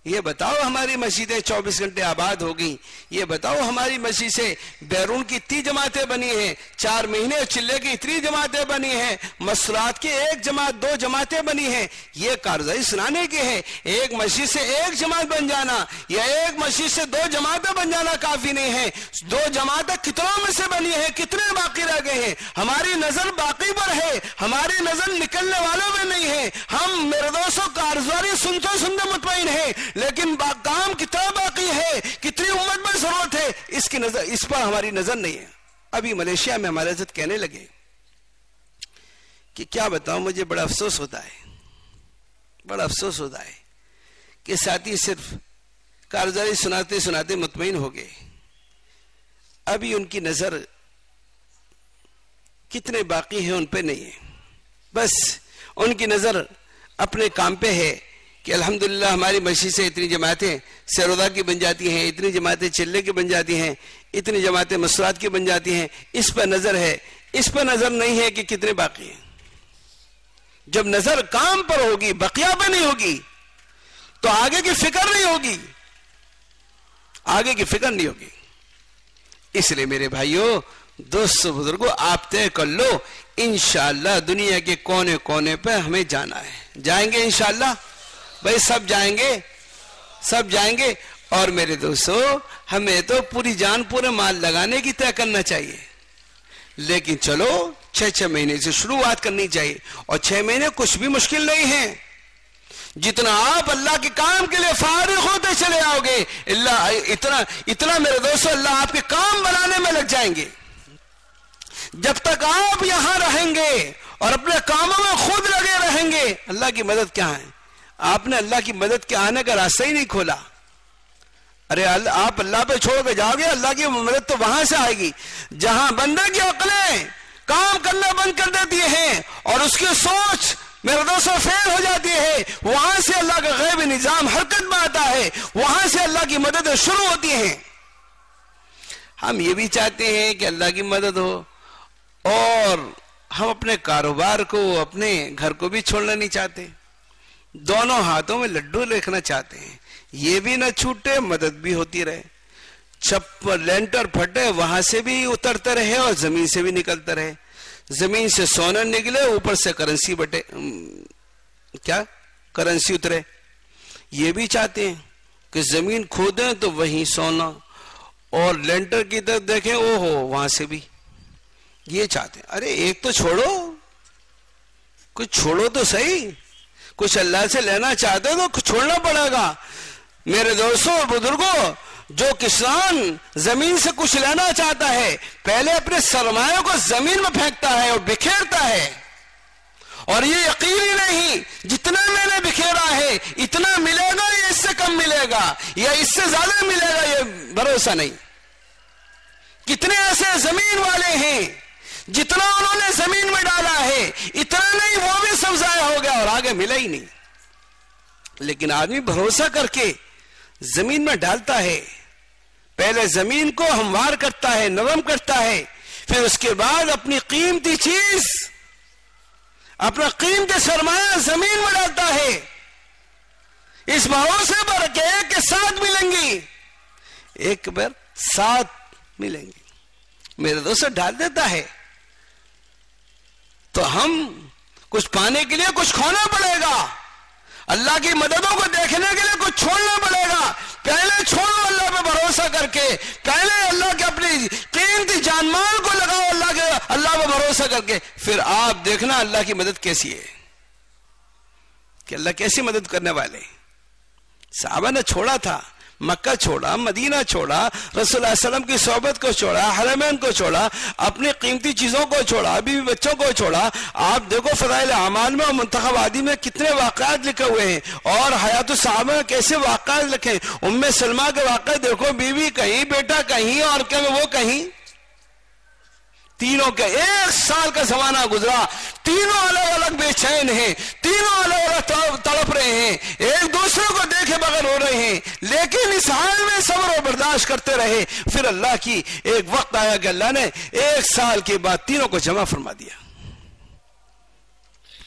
یہ بتاؤ ہماری مسجدیں 24 گھنٹے آباد ہو گئی. یہ بتاؤ ہماری مسجد سے بیرون کی اتنی جماعتیں بنی ہیں، 4 مہینے چلے کی اتنی جماعتیں بنی ہیں، مسرات کی 1 جماعت 2 جماعتیں بنی ہیں. یہ کارروائی سنانے کی ہے. ایک مسجد سے 1 جماعت بن جانا یا ایک مسجد سے 2 جماعتیں بن جانا کافی نہیں ہے. 2 جماعتیں کتنوں میں سے بنی ہیں، کتنے باقی رہ گئے ہیں؟ ہماری نظر باقی پر ہے، ہماری نظر نکلنے والوں میں نہیں ہے. ہم میرے دوستوں کارروائی سنتے سنتے مطمئن ہیں، لیکن کام کتنا باقی ہے، کتنی امت میں ضرورت ہے، اس کی نظر، اس پر ہماری نظر نہیں ہے. ابھی ملیشیا میں ہمارے حضرت کہنے لگے کہ کیا بتاؤں، مجھے بڑا افسوس ہوتا ہے کہ ساتھی صرف کارگزاری سناتے سناتے مطمئن ہو گئے. ابھی ان کی نظر کتنے باقی ہیں ان پہ نہیں ہے. بس ان کی نظر اپنے کام پہ ہے کہ الحمدللہ ہماری مسجد سے اتنی جماعتیں سیرودا کی بن جاتی ہیں، اتنی جماعتیں چلے کی بن جاتی ہیں، اتنی جماعتیں مسرات کی بن جاتی ہیں. اس پہ نظر ہے، اس پہ نظر نہیں ہے کہ کتنے باقی ہیں. جب نظر کام پر ہوگی، بقیہ پہ نہیں ہوگی، تو آگے کی فکر نہیں ہوگی، آگے کی فکر نہیں ہوگی. اس لیے میرے بھائیوں، دوستو، بزرگوں، آپ طے کر لو انشاءاللہ دنیا کے کونے کونے پہ ہمیں جانا ہے. جائیں گے انشاءاللہ؟ بھائی سب جائیں گے. اور میرے دوستو، ہمیں تو پوری جان پورے مال لگانے کی طے کرنا چاہیے. لیکن چلو 6 مہینے سے شروعات کرنی چاہیے. اور 6 مہینے کچھ بھی مشکل نہیں ہیں. جتنا آپ اللہ کے کام کے لیے فارغ ہوتے چلے آؤ گے، اللہ اتنا میرے دوستو اللہ آپ کے کام بنانے میں لگ جائیں گے. جب تک آپ یہاں رہیں گے اور اپنے کاموں میں خود لگے رہیں گے، اللہ کی مدد کیا ہے؟ آپ نے اللہ کی مدد کے آنے کا راستہ ہی نہیں کھولا. ارے آپ اللہ پہ چھوڑ کے جاؤ گے، اللہ کی مدد تو وہاں سے آئے گی جہاں بندے کی عقلیں کام کرنا بند کر دیتی ہیں اور اس کی سوچ میرے دوستوں فیل ہو جاتی ہے. وہاں سے اللہ کا غیبی نظام حرکت میں آتا ہے، وہاں سے اللہ کی مدد شروع ہوتی ہیں. ہم یہ بھی چاہتے ہیں کہ اللہ کی مدد ہو، اور ہم اپنے کاروبار کو، اپنے گھر کو بھی چھوڑنا نہیں چاہتے. دونوں ہاتھوں میں لڈو رکھنا چاہتے ہیں، یہ بھی نہ چھوٹے، مدد بھی ہوتی رہے. لینٹر پھٹے وہاں سے بھی اترتے رہے اور زمین سے بھی نکلتے رہے. زمین سے سونا نکلے, اوپر سے کرنسی اترے. یہ بھی چاہتے ہیں کہ زمین کھودیں تو وہیں سونا, اور لینٹر کی طرف دیکھیں او ہو وہاں سے بھی. یہ چاہتے ہیں. ارے ایک تو چھوڑو, کچھ چھوڑو تو صحیح. کچھ اللہ سے لینا چاہتے ہو تو کچھ چھوڑنا پڑے گا. میرے دوستوں اور بزرگوں, جو کسان زمین سے کچھ لینا چاہتا ہے پہلے اپنے سرمایہ کو زمین میں پھینکتا ہے اور بکھیرتا ہے, اور یہ یقین ہی نہیں جتنا میں نے بکھیرا ہے اتنا ملے گا یا اس سے کم ملے گا یا اس سے زیادہ ملے گا, یہ بھروسہ نہیں. کتنے ایسے زمین والے ہیں جتنا انہوں نے زمین میں ڈالا ہے اتنا نہیں, وہ بھی سب ضائع ہو گیا اور آگے ملا ہی نہیں. لیکن آدمی بھروسہ کر کے زمین میں ڈالتا ہے, پہلے زمین کو ہموار کرتا ہے, نرم کرتا ہے, پھر اس کے بعد اپنی قیمتی چیز, اپنا قیمتی سرمایہ زمین میں ڈالتا ہے, اس بھروسے پر کہ ایک کے ساتھ ملیں گی, ایک بار ساتھ ملیں گی. میرے دوست ڈال دیتا ہے تو ہم کچھ پانے کے لیے کچھ کھونا پڑے گا, اللہ کی مددوں کو دیکھنے کے لیے کچھ چھوڑنا پڑے گا. پہلے چھوڑو اللہ پہ بھروسہ کر کے, پہلے اللہ کے اپنی قیمتی جان مال کو لگاؤ اللہ پہ بھروسہ کر کے, پھر آپ دیکھنا اللہ کی مدد کیسی ہے, کہ اللہ کیسی مدد کرنے والے. صحابہ نے چھوڑا تھا, مکہ چھوڑا, مدینہ چھوڑا, رسول اللہ صلی اللہ علیہ وسلم کی صحبت کو چھوڑا, حرمین کو چھوڑا, اپنی قیمتی چیزوں کو چھوڑا, بیوی بچوں کو چھوڑا. آپ دیکھو فضائل اعمال میں اور منتخب عادی میں کتنے واقعات لکھے ہوئے ہیں, اور حیات الصحابہ میں کیسے واقعات لکھے. ام سلمہ کے واقعے دیکھو, بیوی کہیں, بیٹا کہیں, اور وہ کہیں, تینوں کے 1 سال کا زمانہ گزرا, تینوں الگ الگ بے چین ہیں, تینوں الگ الگ تڑپ رہے ہیں, ایک دوسرے کو دیکھے بغیر ہو رہے ہیں, لیکن اس حال میں صبر و برداشت کرتے رہے. پھر اللہ کی ایک وقت آیا کہ اللہ نے 1 سال کے بعد تینوں کو جمع فرما دیا.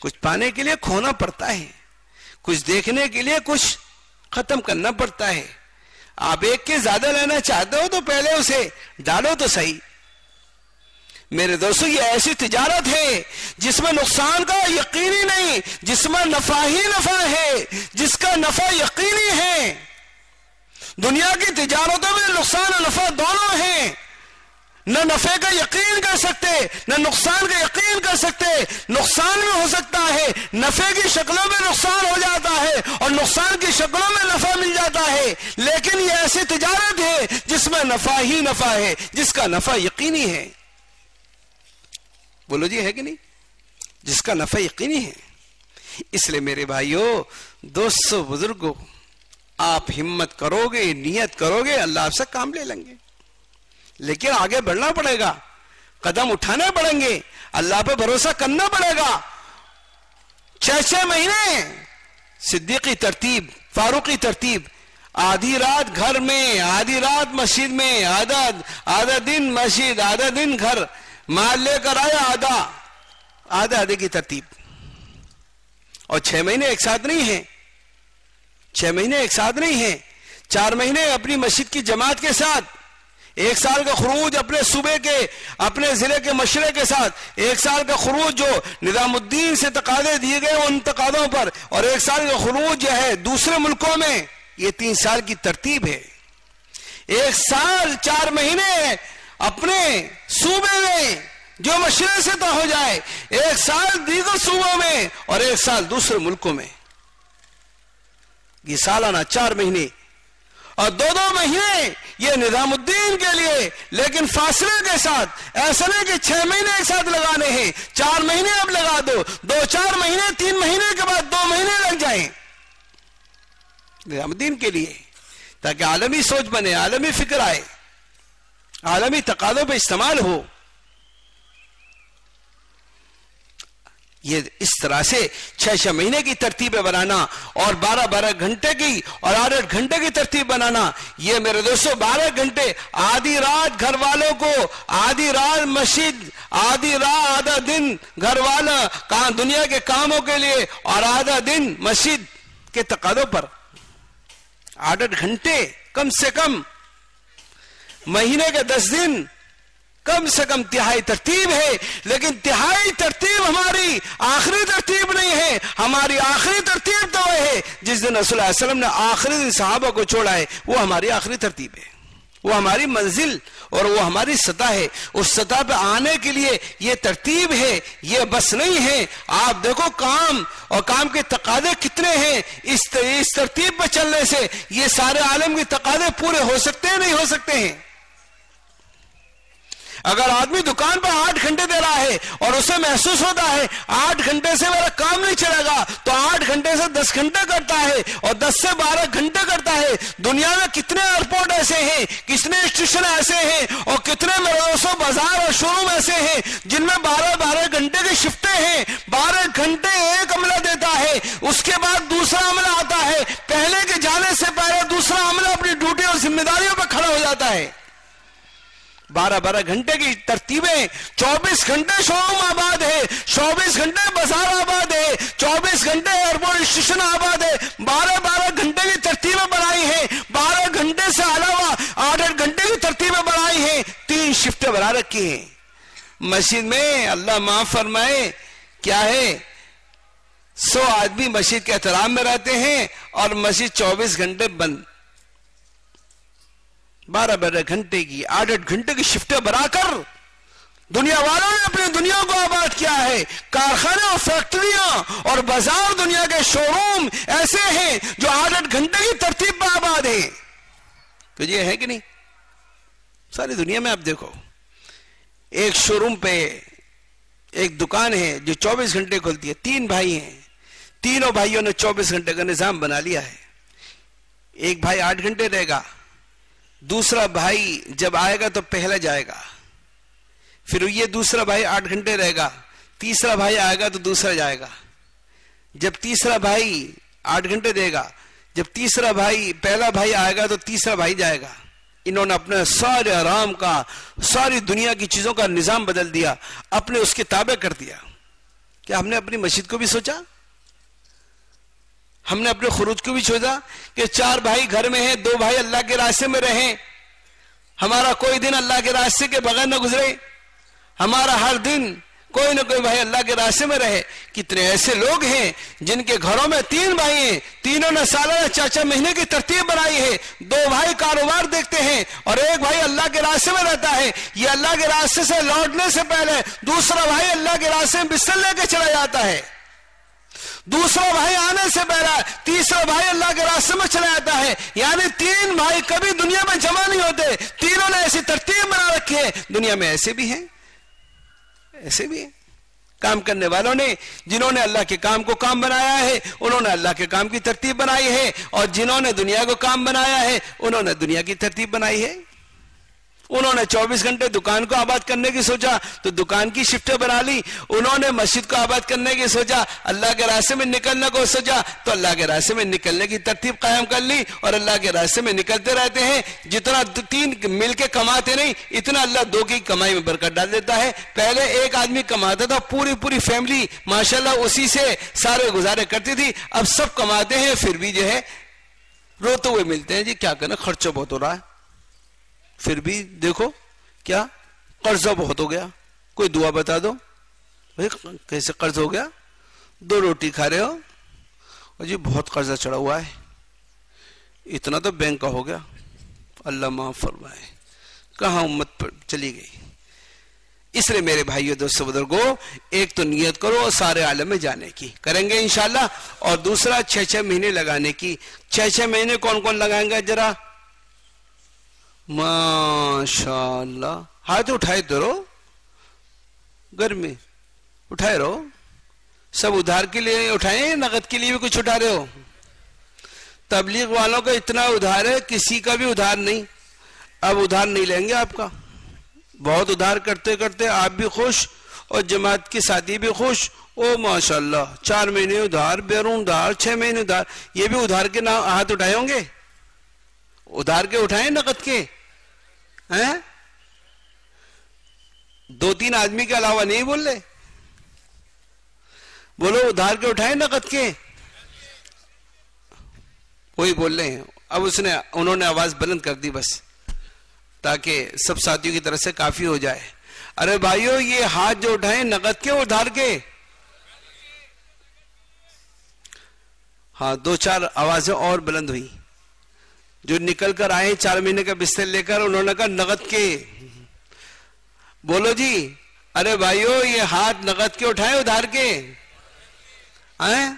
کچھ پانے کے لیے کھونا پڑتا ہے, کچھ دیکھنے کے لیے کچھ ختم کرنا پڑتا ہے. آپ ایک کے زیادہ لینا چاہتے ہو تو پہلے اسے ڈالو تو صحیح. میرے دوستو, یہ ایسی تجارت ہے جس میں نقصان کا یقینی نہیں, جس میں نفع ہی نفع ہے, جس کا نفع یقینی ہے. دنیا کی تجارتوں میں نقصان اور نفع دونوں ہیں. نہ نفع کا یقین کر سکتے نہ نقصان کا یقین کر سکتے. نقصان میں ہو سکتا ہے, نفع کی شکلوں میں نقصان ہو جاتا ہے اور نقصان کی شکلوں میں نفع مل جاتا ہے. لیکن یہ ایسی تجارت ہے جس میں نفع ہی نفع ہے, جس کا نفع یقینی ہے. بولو جی, ہے کہ نہیں؟ جس کا نفع یقینی ہے. اس لیے میرے بھائیوں, دوستو, بزرگوں, آپ ہمت کرو گے, نیت کرو گے, اللہ آپ سے کام لے لیں گے. لیکن آگے بڑھنا پڑے گا, قدم اٹھانے پڑیں گے, اللہ پہ بھروسہ کرنا پڑے گا. 6 مہینے صدیقی ترتیب, فاروقی ترتیب, آدھی رات گھر میں, آدھی رات مسجد میں, آدھا دن مسجد, آدھا دن گھر, مال لے کر آیا, آدھے کی ترتیب. اور 6 مہینے ایک ساتھ نہیں ہیں, 6 مہینے ایک ساتھ نہیں ہیں. 4 مہینے اپنی مسجد کی جماعت کے ساتھ, 1 سال کا خروج اپنے صوبے کے, اپنے ضلع کے مشرے کے ساتھ, 1 سال کا خروج جو نظام الدین سے تقاضے دیے گئے ان تقاضوں پر, اور 1 سال کا خروج جو ہے دوسرے ملکوں میں. یہ 3 سال کی ترتیب ہے. 1 سال 4 مہینے اپنے صوبے میں جو مشرے سے طے ہو جائے, 1 سال دیگر صوبوں میں, اور 1 سال دوسرے ملکوں میں. یہ سالانہ 4 مہینے, اور 2 مہینے یہ نظام الدین کے لیے, لیکن فاصلے کے ساتھ. ایسا نہیں کہ 6 مہینے ایک ساتھ لگانے ہیں, 4 مہینے اب لگا دو, 2-4 مہینے, 3 مہینے کے بعد 2 مہینے لگ جائیں نظام الدین کے لیے, تاکہ عالمی سوچ بنے, عالمی فکر آئے, عالمی تقاضوں پہ استعمال ہو. یہ اس طرح سے 6 مہینے کی ترتیبیں بنانا, اور 12 گھنٹے کی اور 8 گھنٹے کی ترتیب بنانا. یہ میرے دوستو 12 گھنٹے, آدھی رات گھر والوں کو, آدھی رات مسجد, آدھی رات, آدھا دن گھر والا دنیا کے کاموں کے لیے, اور آدھا دن مسجد کے تقاضوں پر. 8 گھنٹے کم سے کم. مہینے کے 10 دن کم سے کم تہائی ترتیب ہے، لیکن تہائی ترتیب ہماری آخری ترتیب نہیں ہے. ہماری آخری ترتیب تو وہ ہے جس دن رسول اللہ علیہ وسلم نے آخری دن صحابہ کو چھوڑا ہے، وہ ہماری آخری ترتیب ہے، وہ ہماری منزل اور وہ ہماری سطح ہے. اس سطح پہ آنے کے لیے یہ ترتیب ہے، یہ بس نہیں ہے. آپ دیکھو کام اور کام کے تقاضے کتنے ہیں. اس ترتیب پہ چلنے سے یہ سارے عالم کے تقاضے پورے ہو سکتے ہیں؟ نہیں ہو سکتے ہیں. اگر آدمی دکان پر 8 گھنٹے دے رہا ہے اور اسے محسوس ہوتا ہے 8 گھنٹے سے میرا کام نہیں چلے گا، تو 8 گھنٹے سے 10 گھنٹے کرتا ہے اور 10 سے 12 گھنٹے کرتا ہے. دنیا میں کتنے ایئرپورٹ ایسے ہیں، کتنے اسٹیشن ایسے ہیں اور کتنے مدرسوں بازار اور شو روم ایسے ہیں جن میں 12 گھنٹے کی شفٹیں ہیں. 12 گھنٹے ایک عملہ دیتا ہے، اس کے بعد دوسرا عملہ آتا ہے. پہلے کے جانے سے پہلے دوسرا عملہ اپنی ڈیوٹی اور ذمہ داریوں پہ کھڑا ہو جاتا ہے. 12 گھنٹے کی ترتیبیں. 24 گھنٹے شو روم آباد ہے، 24 گھنٹے بازار آباد ہے، 24 گھنٹے ایئرپورٹ اسٹیشن آباد ہے. 12 گھنٹے کی ترتیبیں بنائی ہیں. 12 گھنٹے سے علاوہ 8 گھنٹے کی ترتیبیں بنائی ہیں. 3 شفٹیں بنا رکھی ہیں. مسجد میں اللہ معاف فرمائے کیا ہے 100 آدمی مسجد کے احترام میں رہتے ہیں اور مسجد 24 گھنٹے بند. 12 گھنٹے کی 8 گھنٹے کی شفٹیں بنا کر دنیا والوں نے اپنی دنیا کو آباد کیا ہے. کارخانے اور فیکٹریاں اور بازار دنیا کے شو روم ایسے ہیں جو 8 گھنٹے کی ترتیب پر آباد ہیں. تو یہ ہے کہ نہیں؟ ساری دنیا میں آپ دیکھو ایک شو روم پہ ایک دکان ہے جو 24 گھنٹے کھلتی ہے. 3 بھائی ہیں، تینوں بھائیوں نے 24 گھنٹے کا نظام بنا لیا ہے. ایک بھائی 8 گھنٹے رہے گا، دوسرا بھائی جب آئے گا تو پہلا جائے گا، پھر یہ دوسرا بھائی 8 گھنٹے رہے گا، تیسرا بھائی آئے گا تو دوسرا جائے گا. جب تیسرا بھائی 8 گھنٹے دے گا، جب تیسرا بھائی پہلا بھائی آئے گا تو تیسرا بھائی جائے گا. انہوں نے اپنے سارے آرام کا، ساری دنیا کی چیزوں کا نظام بدل دیا، اپنے اس کے تابع کر دیا. کیا ہم نے اپنی مسجد کو بھی سوچا؟ ہم نے اپنے خروج کو بھی سوچا کہ 4 بھائی گھر میں ہیں، 2 بھائی اللہ کے راستے میں رہیں، ہمارا کوئی دن اللہ کے راستے کے بغیر نہ گزرے، ہمارا ہر دن کوئی نہ کوئی بھائی اللہ کے راستے میں رہے. کتنے ایسے لوگ ہیں جن کے گھروں میں 3 بھائی ہیں، تینوں نے سالانہ 4 مہینے کی ترتیب بنائی ہے. 2 بھائی کاروبار دیکھتے ہیں اور ایک بھائی اللہ کے راستے میں رہتا ہے. یہ اللہ کے راستے سے لوٹنے سے پہلے دوسرا بھائی اللہ کے راستے میں بستر لے کے چلا جاتا ہے، دوسرا بھائی آنے سے پہلا تیسرا بھائی اللہ کے راستے میں چلا جاتا ہے. یعنی 3 بھائی کبھی دنیا میں جمع نہیں ہوتے. تینوں نے ایسی ترتیب بنا رکھی ہے. دنیا میں ایسے بھی ہیں، ایسے بھی ہیں کام کرنے والوں نے، جنہوں نے اللہ کے کام کو کام بنایا ہے انہوں نے اللہ کے کام کی ترتیب بنائی ہے، اور جنہوں نے دنیا کو کام بنایا ہے انہوں نے دنیا کی ترتیب بنائی ہے. انہوں نے 24 گھنٹے دکان کو آباد کرنے کی سوچا تو دکان کی شفٹیں بنا لی. انہوں نے مسجد کو آباد کرنے کی سوچا، اللہ کے راستے میں نکلنے کو سوچا تو اللہ کے راستے میں نکلنے کی ترتیب قائم کر لی، اور اللہ کے راستے میں نکلتے رہتے ہیں. جتنا 3 مل کے کماتے نہیں، اتنا اللہ 2 کی کمائی میں برکت ڈال دیتا ہے. پہلے ایک آدمی کماتا تھا، پوری فیملی ماشاءاللہ اسی سے سارے گزارے کرتی تھی. اب سب کماتے ہیں پھر بھی جو ہے روتے ہوئے ملتے ہیں. جی کیا کرنا، خرچہ بہت ہو رہا ہے. پھر بھی دیکھو کیا قرضہ بہت ہو گیا. کوئی دعا بتا دو بھائی کیسے قرض ہو گیا؟ 2 روٹی کھا رہے ہو اور جی بہت قرضہ چڑھا ہوا ہے، اتنا تو بینک کا ہو گیا. اللہ معاف فرمائے، کہاں امت پر چلی گئی. اس لیے میرے بھائیو دوستو بزرگوں، ایک تو نیت کرو سارے عالم میں جانے کی، کریں گے انشاءاللہ، اور دوسرا 6 مہینے لگانے کی. 6 مہینے کون کون لگائیں گے؟ ذرا ماشاءاللہ ہاتھ اٹھائے تو رہو، گرمی اٹھائے رہو. سب ادھار کے لیے اٹھائیں، نقد کے لیے بھی کچھ اٹھا رہے ہو؟ تبلیغ والوں کا اتنا ادھار ہے، کسی کا بھی ادھار نہیں. اب ادھار نہیں لیں گے آپ کا. بہت ادھار کرتے کرتے آپ بھی خوش اور جماعت کے ساتھی بھی خوش. او ماشاءاللہ 4 مہینے ادھار، بیرون ادھار، 6 مہینے ادھار. یہ بھی ادھار کے نام ہاتھ اٹھائے ہوں گے؟ ادھار کے اٹھائیں نقد کے ہیں؟ 2-3 آدمی کے علاوہ نہیں بول رہے؟ بولو ادھار کے اٹھائیں نقد کے؟ وہی بول رہے ہیں. اب انہوں نے آواز بلند کر دی. بس تاکہ سب ساتھیوں کی طرف سے کافی ہو جائے. ارے بھائیو یہ ہاتھ جو اٹھائیں نقد کے ادھار کے؟ ہاں 2-4 آوازیں اور بلند ہوئی. جو نکل کر آئے 4 مہینے کا بستر لے کر انہوں نے کہا نقد کے. بولو جی. ارے بھائیو یہ ہاتھ نقد کے اٹھائیں ادھار کے؟ آئیں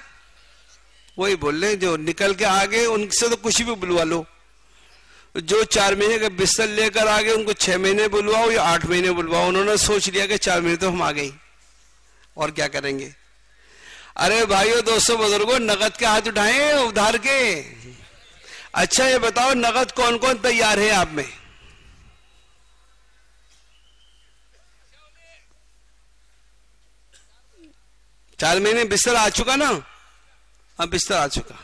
وہی بول رہے جو نکل کے آگے ان سے تو کچھ بھی بلوا لو. جو 4 مہینے کا بستر لے کر آگے ان کو 6 مہینے بلواؤ یا 8 مہینے بلواؤ. انہوں نے سوچ لیا کہ 4 مہینے تو ہم آ گئی اور کیا کریں گے. ارے بھائیو دوستو بزرگوں نقد کے ہاتھ اٹھائیں ادھار کے. اچھا یہ بتاؤ نقد کون کون تیار ہے آپ میں؟ چار مہینے بستر آ چکا نا؟ ہاں بستر آ چکا.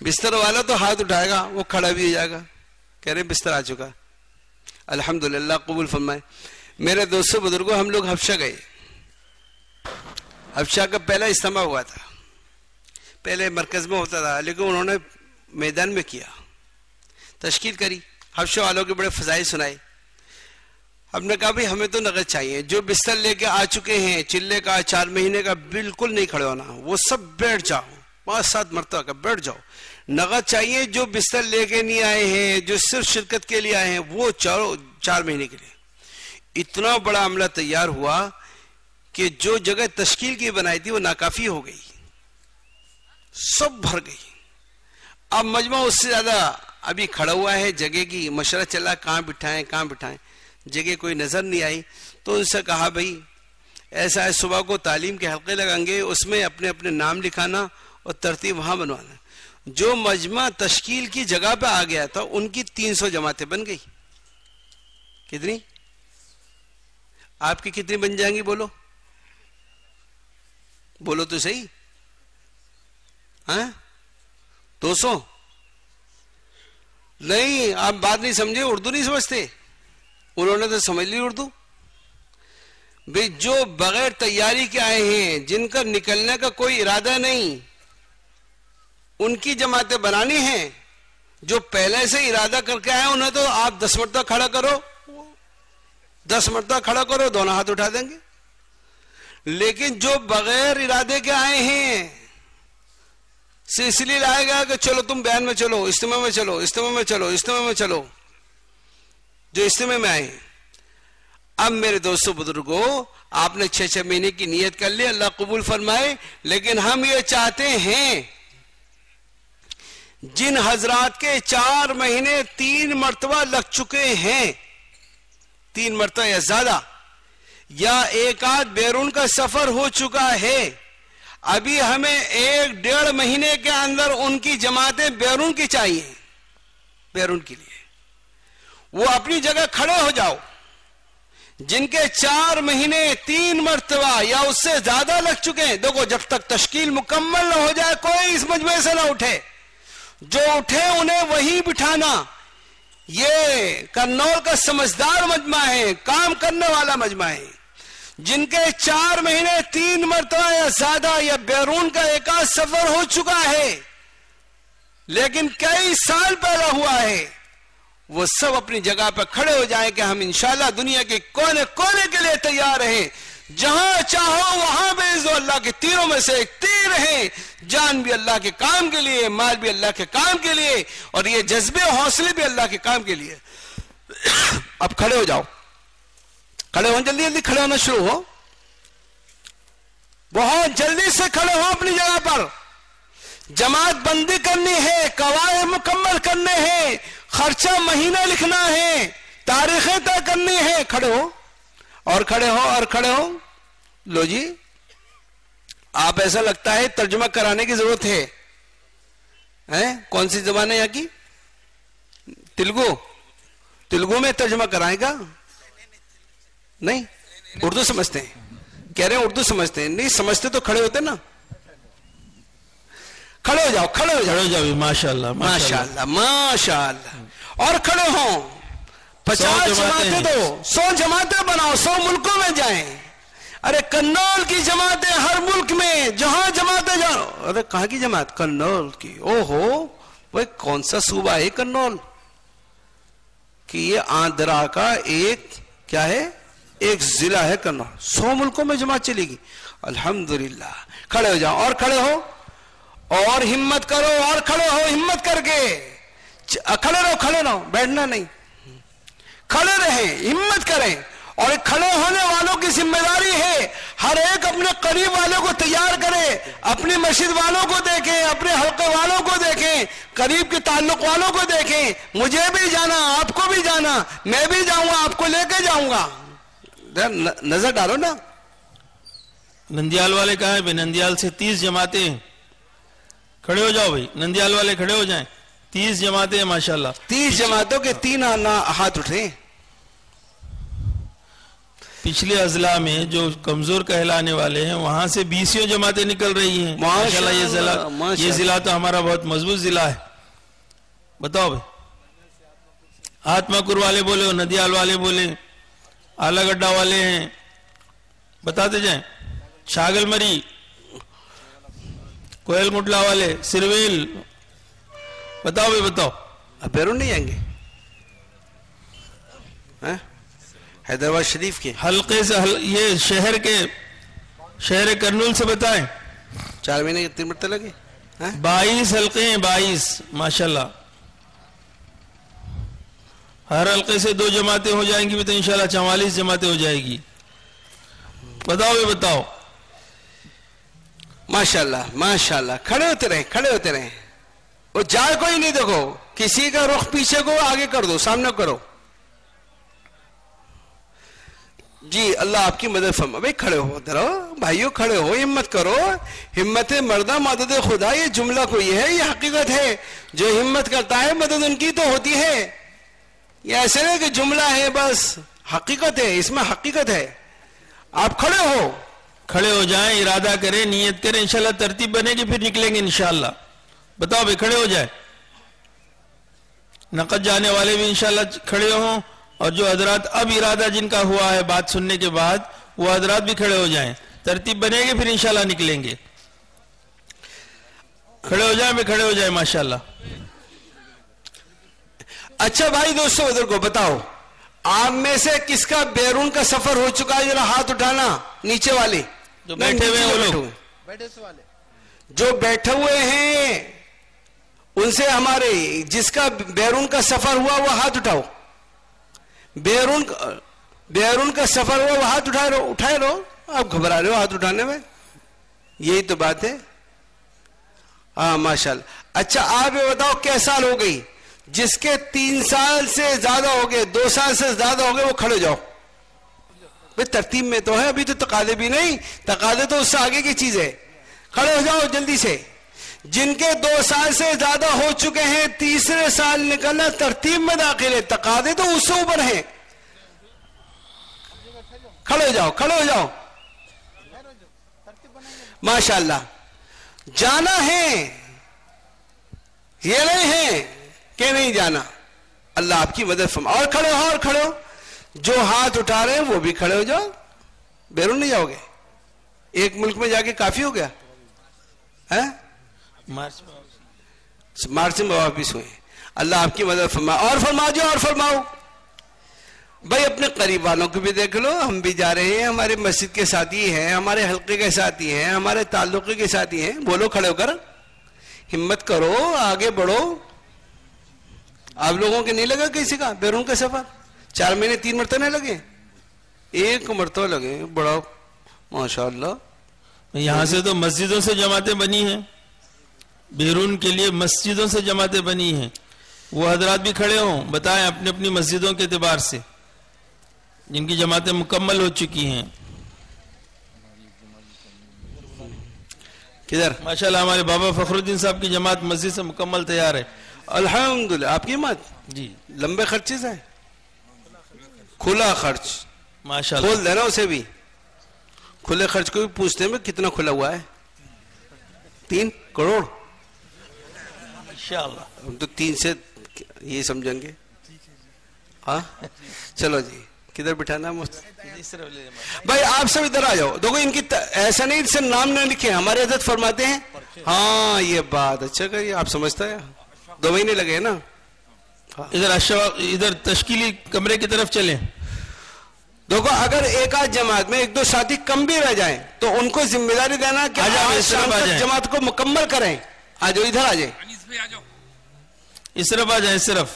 بستر والا تو ہاتھ اٹھائے گا وہ کھڑا بھی ہو جائے گا. کہہ رہے بستر آ چکا. الحمدللہ قبول فرمائے. میرے دوستو بزرگوں ہم لوگ حبشہ گئے. حبشہ کا پہلا اجتماع ہوا تھا. پہلے مرکز میں ہوتا تھا لیکن انہوں نے میدان میں کیا تشکیل کری. حبشہ والوں کے بڑے فضائل سنائے. ہم نے کہا بھئی ہمیں تو نقد چاہیے. جو بستر لے کے آ چکے ہیں چلے کا 4 مہینے کا بالکل نہیں کھڑے ہونا. وہ سب بیٹھ جاؤ 5-7 مرتبہ کا بیٹھ جاؤ. نقد چاہیے. جو بستر لے کے نہیں آئے ہیں جو صرف شرکت کے لیے آئے ہیں وہ 4 مہینے کے لیے. اتنا بڑا عملہ تیار ہوا کہ جو جگہ تشکیل کی بنائی تھی وہ ناکافی ہو گئی. سب بھر گئی. اب مجمع اس سے زیادہ ابھی کھڑا ہوا ہے. جگہ کی مشورہ چلا کہاں بٹھائیں. جگہ کوئی نظر نہیں آئی تو ان سے کہا بھئی ایسا ہے صبح کو تعلیم کے حلقے لگائیں گے اس میں اپنے اپنے نام لکھانا اور ترتیب وہاں بنوانا. جو مجمع تشکیل کی جگہ پہ آ گیا تھا ان کی 300 جماعتیں بن گئی. کتنی؟ آپ کی کتنی بن جائیں گی بولو تو صحیح. ہاں 200 نہیں. آپ بات نہیں سمجھے. اردو نہیں سمجھتے. انہوں نے تو سمجھ لی اردو. بھئی جو بغیر تیاری کے آئے ہیں جن کا نکلنے کا کوئی ارادہ نہیں ان کی جماعتیں بنانی ہیں. جو پہلے سے ارادہ کر کے آئے انہیں تو آپ 10 مرتبہ کھڑا کرو 10 مرتبہ کھڑا کرو دونوں ہاتھ اٹھا دیں گے. لیکن جو بغیر ارادے کے آئے ہیں سے اس لیے لائے گا کہ چلو تم بیان میں چلو اجتماع میں چلو جو اجتماع میں آئے ہیں. اب میرے دوستو بزرگوں آپ نے 6 مہینے کی نیت کر لی اللہ قبول فرمائے. لیکن ہم یہ چاہتے ہیں جن حضرات کے 4 مہینے 3 مرتبہ لگ چکے ہیں 3 مرتبہ یا زیادہ یا ایک آدھ بیرون کا سفر ہو چکا ہے ابھی ہمیں 1-1.5 مہینے کے اندر ان کی جماعتیں بیرون کی چاہیے. بیرون کے لیے وہ اپنی جگہ کھڑے ہو جاؤ. جن کے 4 مہینے 3 مرتبہ یا اس سے زیادہ لگ چکے ہیں. دیکھو جب تک تشکیل مکمل نہ ہو جائے کوئی اس مجمع سے نہ اٹھے. جو اٹھے انہیں وہی بٹھانا. یہ کرنول کا سمجھدار مجمع ہے. کام کرنے والا مجمع ہے. جن کے 4 مہینے 3 مرتبہ یا زیادہ یا بیرون کا ایک آدھ سفر ہو چکا ہے لیکن کئی سال پہلا ہوا ہے وہ سب اپنی جگہ پر کھڑے ہو جائیں کہ ہم انشاءاللہ دنیا کے کونے کونے کے لیے تیار ہیں. جہاں چاہو وہاں بھیج دو. اللہ کے تیروں میں سے ایک تیر ہے. جان بھی اللہ کے کام کے لیے مال بھی اللہ کے کام کے لیے اور یہ جذبے حوصلے بھی اللہ کے کام کے لیے. اب کھڑے ہو جاؤ. کھڑے ہو جلدی جلدی کھڑے ہونا شروع ہو. بہت جلدی سے کھڑے ہو اپنی جگہ پر. جماعت بندی کرنی ہے. قواعد مکمل کرنے ہیں. خرچہ مہینہ لکھنا ہے. تاریخیں طے کرنی ہے. کھڑے ہو اور کھڑے ہو اور کھڑے ہو. لو جی آپ ایسا لگتا ہے ترجمہ کرانے کی ضرورت ہے. کون سی زبان ہے یہاں کی؟ تلگو میں ترجمہ کرائے گا؟ نہیں اردو سمجھتے ہیں. کہہ رہے ہیں اردو سمجھتے ہیں. نہیں سمجھتے تو کھڑے ہوتے نا. کھڑے ہو جاؤ. کھڑے ہو جاؤ. ماشاءاللہ ماشاءاللہ ماشاءاللہ. اور کھڑے ہوں. 50 جماعتیں دو. 100 جماعتیں بناؤ. 100 ملکوں میں جائیں. ارے کرنول کی جماعتیں ہر ملک میں جہاں جماعتیں جاؤ. ارے کہاں کی جماعت؟ کرنول کی. او ہو بھائی کون سا صوبہ ہے کرنول؟ کہ یہ آندرا کا ایک کیا ہے، ایک ضلع ہے کنوڑ، 100 ملکوں میں جماعت چلے گی. الحمدللہ. کھڑے ہو جاؤ اور کھڑے ہو اور ہمت کرو اور کھڑے ہو ہمت کر کے. کھڑے رہو بیٹھنا نہیں، کھڑے رہیں ہمت کریں. اور کھڑے ہونے والوں کی ذمہ داری ہے ہر ایک اپنے قریب والوں کو تیار کرے، اپنی مسجد والوں کو دیکھیں، اپنے حلقے والوں کو دیکھیں، قریب کے تعلق والوں کو دیکھیں. مجھے بھی جانا، آپ کو بھی جانا، میں بھی جاؤں گا، آپ کو لے کے جاؤں گا. نظر ڈالو نا. نندیال والے کہاں ہیں بھائی؟ نندیال سے 30 جماعتیں. کھڑے ہو جاؤ بھائی، نندیال والے کھڑے ہو جائیں. 30 جماعتیں ہیں ماشاءاللہ. 30 جماعتوں کے 3 ہاتھ اٹھے. پچھلے اضلاع میں جو کمزور کہلانے والے ہیں وہاں سے 20 جماعتیں نکل رہی ہیں ماشاءاللہ. یہ ضلع تو ہمارا بہت مضبوط ضلع ہے. بتاؤ بھائی، آتما کور والے بولے، ندیال والے بولے، آلہ گڈھا والے ہیں، بتاتے جائیں. شاگل مری، کوئل مٹلا والے، سرویل، بتاؤ بھائی بتاؤ. اب بیرون نہیں آئیں گے؟ حیدرآباد شریف کے حلقے سے یہ شہر کرنول سے بتائیں. 4 مہینے کے 3 مرتبہ لگے. 22 حلقے ہیں، 22 ماشاءاللہ. ہر حلقے سے 2 جماعتیں ہو جائیں گی تو انشاءاللہ 44 جماعتیں ہو جائے گی. بتاؤ بھائی بتاؤ. ماشاءاللہ ماشاءاللہ. کھڑے ہوتے رہیں کھڑے ہوتے رہیں. وہ جائے کوئی نہیں. دیکھو کسی کا رخ پیچھے کو آگے کر دو، سامنے کرو. جی اللہ آپ کی مدد فرما. بھائی کھڑے ہو ذرا بھائیو، کھڑے ہو، ہمت کرو. ہمت مردہ مدد خدا، یہ جملہ کوئی ہے، یہ حقیقت ہے. جو ہمت کرتا ہے مدد ان کی تو ہوتی ہے. یہ ایسے نہیں کہ جملہ ہے بس، حقیقت ہے، اس میں حقیقت ہے. آپ کھڑے ہو. کھڑے ہو جائیں، ارادہ کریں، نیت کریں، انشاءاللہ ترتیب بنے گی، پھر نکلیں گے انشاءاللہ. بتاؤ بھائی کھڑے ہو جائیں. نقد جانے والے بھی انشاءاللہ کھڑے ہوں، اور جو حضرات اب ارادہ جن کا ہوا ہے بات سننے کے بعد وہ حضرات بھی کھڑے ہو جائیں. ترتیب بنے گی، پھر انشاءاللہ نکلیں گے. کھڑے ہو جائیں بھائی، کھڑے ہو جائیں ماشاءاللہ. اچھا بھائی دوستو ادھر کو بتاؤ، آپ میں سے کس کا بیرون کا سفر ہو چکا ہے؟ ذرا ہاتھ اٹھانا. نیچے والے جو بیٹھے ہوئے ہیں وہ لوگ، جو بیٹھے ہوئے ہیں ان سے ہمارے جس کا بیرون کا سفر ہوا وہ ہاتھ اٹھاؤ. بیرون کا سفر ہوا وہ ہاتھ اٹھائے رہو. آپ گھبرا رہے ہو ہاتھ اٹھانے میں، یہی تو بات ہے. ہاں ماشاءاللہ. اچھا آپ یہ بتاؤ کیا سال ہو گئی؟ جس کے 3 سال سے زیادہ ہو گئے، 2 سال سے زیادہ ہو گئے، وہ کھڑے جاؤ. بھئی ترتیب میں تو ہے، ابھی تو تقاضے بھی نہیں، تقاضے تو اس سے آگے کی چیز ہے. کھڑے ہو جاؤ جلدی سے. جن کے 2 سال سے زیادہ ہو چکے ہیں، تیسرے سال نکلنا ترتیب میں داخل ہے، تقاضے تو اس سے اوپر ہیں. کھڑے ہو جاؤ کھڑے ہو جاؤ. ماشاءاللہ. جانا ہے، یہ نہیں ہے کہ نہیں جانا. اللہ آپ کی مدد فرما. اور کھڑے ہو اور کھڑے ہو. جو ہاتھ اٹھا رہے ہیں وہ بھی کھڑے ہو جاؤ. بیرون نہیں جاؤ گے؟ ایک ملک میں جا کے کافی ہو گیا ہے؟ مارچ میں واپس ہوئے. اللہ آپ کی مدد فرما. اور فرما جو اور فرماؤ. بھائی اپنے قریب والوں کو بھی دیکھ لو. ہم بھی جا رہے ہیں، ہمارے مسجد کے ساتھی ہیں، ہمارے حلقے کے ساتھی ہیں، ہمارے تعلقے کے ساتھی ہیں. بولو کھڑے ہو کر، ہمت کرو، آگے بڑھو. آپ لوگوں کے نہیں لگا کسی کا بیرون کا سفر؟ 4 مہینے 3 مرتبہ نہیں لگے؟ 1 مرتبہ لگے. بڑا ماشاءاللہ. یہاں سے تو مسجدوں سے جماعتیں بنی ہیں، بیرون کے لیے مسجدوں سے جماعتیں بنی ہیں. وہ حضرات بھی کھڑے ہوں، بتائیں اپنی اپنی مسجدوں کے اعتبار سے جن کی جماعتیں مکمل ہو چکی ہیں. کدھر؟ ماشاءاللہ ہمارے بابا فخر الدین صاحب کی جماعت مسجد سے مکمل تیار ہے. الحمدللہ. آپ کی مات جی لمبے خرچے سے کھلا خرچ ماشاءاللہ. کھول دینا اسے بھی. کھلے خرچ کو بھی پوچھتے ہیں کتنا کھلا ہوا ہے. 3 کروڑ. انشاءاللہ ہم تو 3 سے یہ سمجھیں گے. ہاں چلو جی. کدھر بٹھانا؟ بھائی آپ سب ادھر آ جاؤ. دیکھو ان کی ایسا نہیں سے نام نہ لکھے. ہمارے حضرت فرماتے ہیں. ہاں یہ بات اچھا کریے. آپ سمجھتا ہے 2 مہینے لگے نا. ادھر تشکیلی کمرے کی طرف چلیں. دیکھو اگر ایک آدھ جماعت میں ایک دو ساتھی کم بھی رہ جائیں تو ان کو ذمہ داری دینا کہ آج شام تک جماعت کو مکمل کریں. آ جاؤ ادھر آ جائیں, اس طرف آ جائیں, اس طرف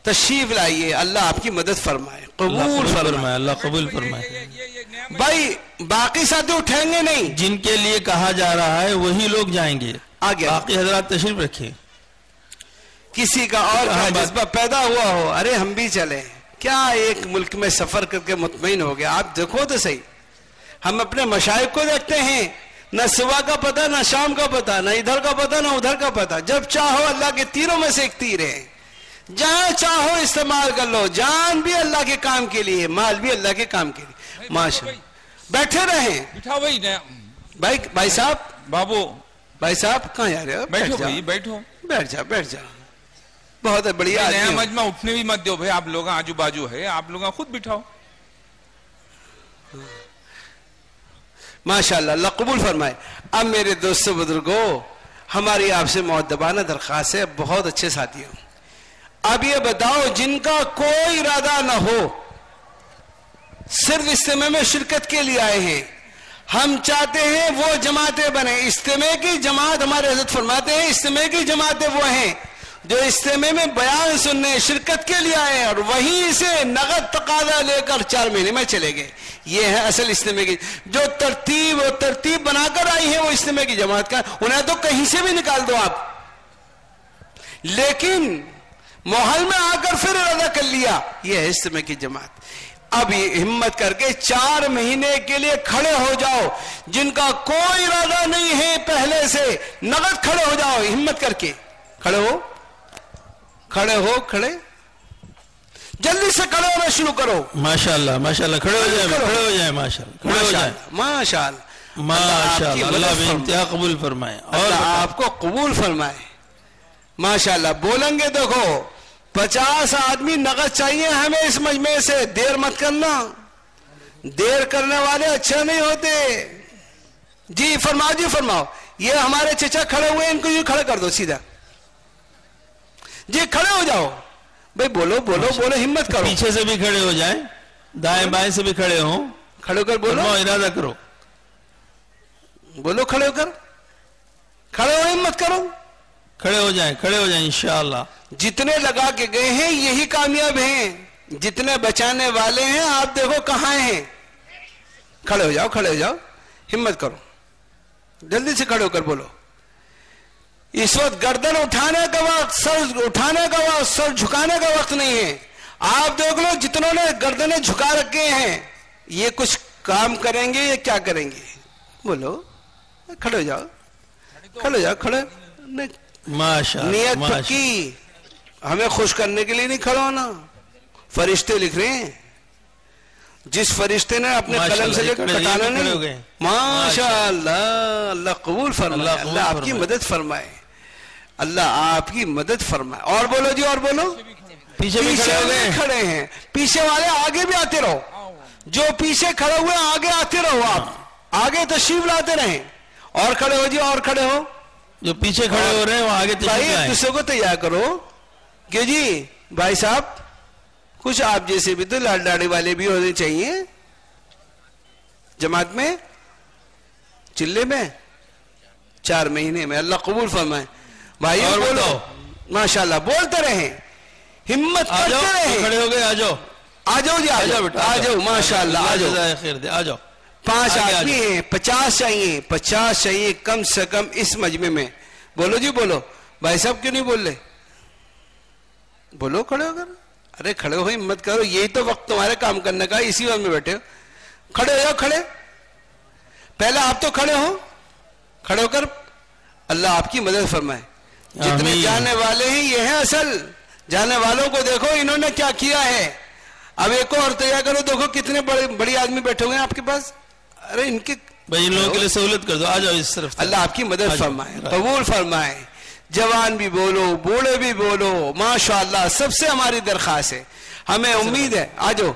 تشریف لائیے. اللہ آپ کی مدد فرمائے, قبول فرمائے, اللہ قبول فرمائے. بھائی باقی ساتھی اٹھیں گے نہیں, جن کے لیے کہا جا رہا ہے وہی لوگ جائیں گے. آگے باقی حضرات تشریف رکھیں. کسی کا اور جذبہ پیدا ہوا ہو, ارے ہم بھی چلیں, کیا ایک ملک میں سفر کر کے مطمئن ہو گیا. آپ دیکھو تو صحیح, ہم اپنے مشائخ کو دیکھتے ہیں, نہ صبح کا پتہ, نہ شام کا پتہ, نہ ادھر کا پتہ, نہ ادھر کا پتہ. جب چاہو اللہ کے تیروں میں سے ایک تیر ہے, جہاں چاہو استعمال کر لو. جان بھی اللہ کے کام کے لیے, مال بھی اللہ کے کام کے لیے. ماشاءاللہ بیٹھے رہیں. بھائی صاحب, بابو بھائی صاحب کہاں جا رہے ہو؟ بیٹھو بھائی, بیٹھو, بیٹھ جا, بیٹھ جا. بہت بڑھیا نیا مجمع اٹھنے بھی مت دو بھائی. آپ لوگ آجو باجو ہے, آپ لوگ خود بٹھاؤ. ماشاءاللہ, اللہ قبول فرمائے. اب میرے دوستو بزرگوں, ہماری آپ سے مؤدبانہ درخواست ہے, بہت اچھے ساتھی ہو. اب یہ بتاؤ, جن کا کوئی ارادہ نہ ہو, صرف اجتماع میں شرکت کے لیے آئے ہیں, ہم چاہتے ہیں وہ جماعتیں بنے. اجتماع کی جماعت, ہمارے حضرت فرماتے ہیں اجتماع کی جماعتیں وہ ہیں جو اجتماع میں بیان سننے شرکت کے لیے آئے اور وہیں سے نقد تقاضا لے کر 4 مہینے میں چلے گئے. یہ ہے اصل اجتماع کی. جو ترتیب بنا کر آئی ہے وہ اجتماع کی جماعت کا. انہیں تو کہیں سے بھی نکال دو آپ, لیکن محل میں آ کر پھر ارادہ کر لیا, یہ ہے اجتماع کی جماعت. اب ہمت کر کے 4 مہینے کے لیے کھڑے ہو جاؤ. جن کا کوئی ارادہ نہیں ہے پہلے سے, نقد کھڑے ہو جاؤ. ہمت کر کے کھڑے ہو, کھڑے ہو, کھڑے, جلدی سے کھڑے ہونا شروع کرو. ماشاءاللہ ماشاءاللہ, کھڑے ہو جائیں, کھڑے ہو جائیں. ماشاءاللہ, کھڑے ہو جائیں. ماشاءاللہ, ماشاءاللہ, اللہ بے انتہا قبول فرمائے. اور آپ کو قبول فرمائے. ماشاءاللہ. بولیں گے دیکھو 50 آدمی نقد چاہیے ہمیں اس مجمع سے. دیر مت کرنا, دیر کرنے والے اچھے نہیں ہوتے. جی فرماؤ, جی فرماؤ. یہ ہمارے چچا کھڑے ہوئے, ان کو یہ کھڑے کر دو سیدھا. جی کھڑے ہو جاؤ بھائی, بولو بولو بولو, ہمت کرو. پیچھے سے بھی کھڑے ہو جائیں, دائیں بائیں سے بھی کھڑے ہوں, کھڑے ہو کر بولو, ارادہ کرو, بولو کھڑے ہو کر, کھڑے ہو, ہمت کرو, کھڑے ہو جائیں, کھڑے ہو جائیں انشاءاللہ. جتنے لگا کے گئے ہیں یہی کامیاب ہیں, جتنے بچانے والے ہیں آپ دیکھو کہاں ہیں. کھڑے ہو جاؤ, کھڑے ہو جاؤ, ہمت کرو, جلدی سے کھڑے ہو کر بولو. اس وقت گردن اٹھانے کا وقت, سر اٹھانے کا وقت, سر جھکانے کا وقت نہیں ہے. آپ دیکھ لو جتنوں نے گردنیں جھکا رکھے ہیں, یہ کچھ کام کریں گے یا کیا کریں گے؟ بولو, کھڑے ہو جاؤ, کھڑے ہو جاؤ, کھڑے. نیت پکی, ہمیں خوش کرنے کے لیے نہیں کھڑا ہونا. فرشتے لکھ رہے ہیں, جس فرشتے نے اپنے قلم سے کٹانا نہیں. ماشاءاللہ, اللہ قبول فرمائے, اللہ آپ کی مدد فرمائے, اللہ آپ کی مدد فرمائے. اور بولو جی, اور بولو. پیچھے بھی کھڑے ہیں, پیچھے والے آگے بھی آتے رہو. جو پیچھے کھڑے ہوئے آگے آتے رہو, آپ آگے تشریف لاتے رہیں. اور کھڑے ہو جی, اور کھڑے ہو. جو پیچھے کھڑے ہو رہے ہیں وہ آگے تشریف لائیں. دوسروں کو تیار کرو کہ جی بھائی صاحب کچھ آپ جیسے بھی تو لاڈ ڈاڑی والے بھی ہونے چاہیے جماعت میں, چلے میں. 4 مہینے میں, اللہ قبول فرمائے. بھائی اور بولو, ماشاءاللہ, بولتے رہیں, ہمت کرتے رہیں. کھڑے ہو گئے, آ جاؤ, آ جاؤ جی, آ جاؤ, آ جاؤ, ماشاءاللہ, آ جاؤ. خیر دے, آ جاؤ. 5 آدمی ہیں, 50 چاہیے, 50 چاہیے کم سے کم اس مجمع میں. بولو جی, بولو. بھائی صاحب کیوں نہیں بول رہے؟ بولو کھڑے ہو کر. ارے کھڑے ہو, ہمت کرو, یہی تو وقت تمہارے کام کرنے کا, اسی وقت میں بیٹھے ہو. کھڑے ہو جاؤ, کھڑے. پہلے آپ تو کھڑے ہو, کھڑے ہو کر اللہ آپ کی مدد فرمائے. جتنے جانے والے ہیں یہ ہیں اصل. جانے والوں کو دیکھو انہوں نے کیا کیا ہے. اب ایک اور تیار کرو, دیکھو کتنے بڑی آدمی بیٹھے ہوئے ہیں آپ کے پاس. ارے ان کی بھائی ان لوگوں کے لیے سہولت کر دو, آ جاؤ اس طرف. اللہ آپ کی مدد فرمائے, قبول فرمائے. جوان بھی بولو, بوڑھے بھی بولو, ماشاءاللہ. سب سے ہماری درخواست ہے, ہمیں امید ہے. آ جاؤ.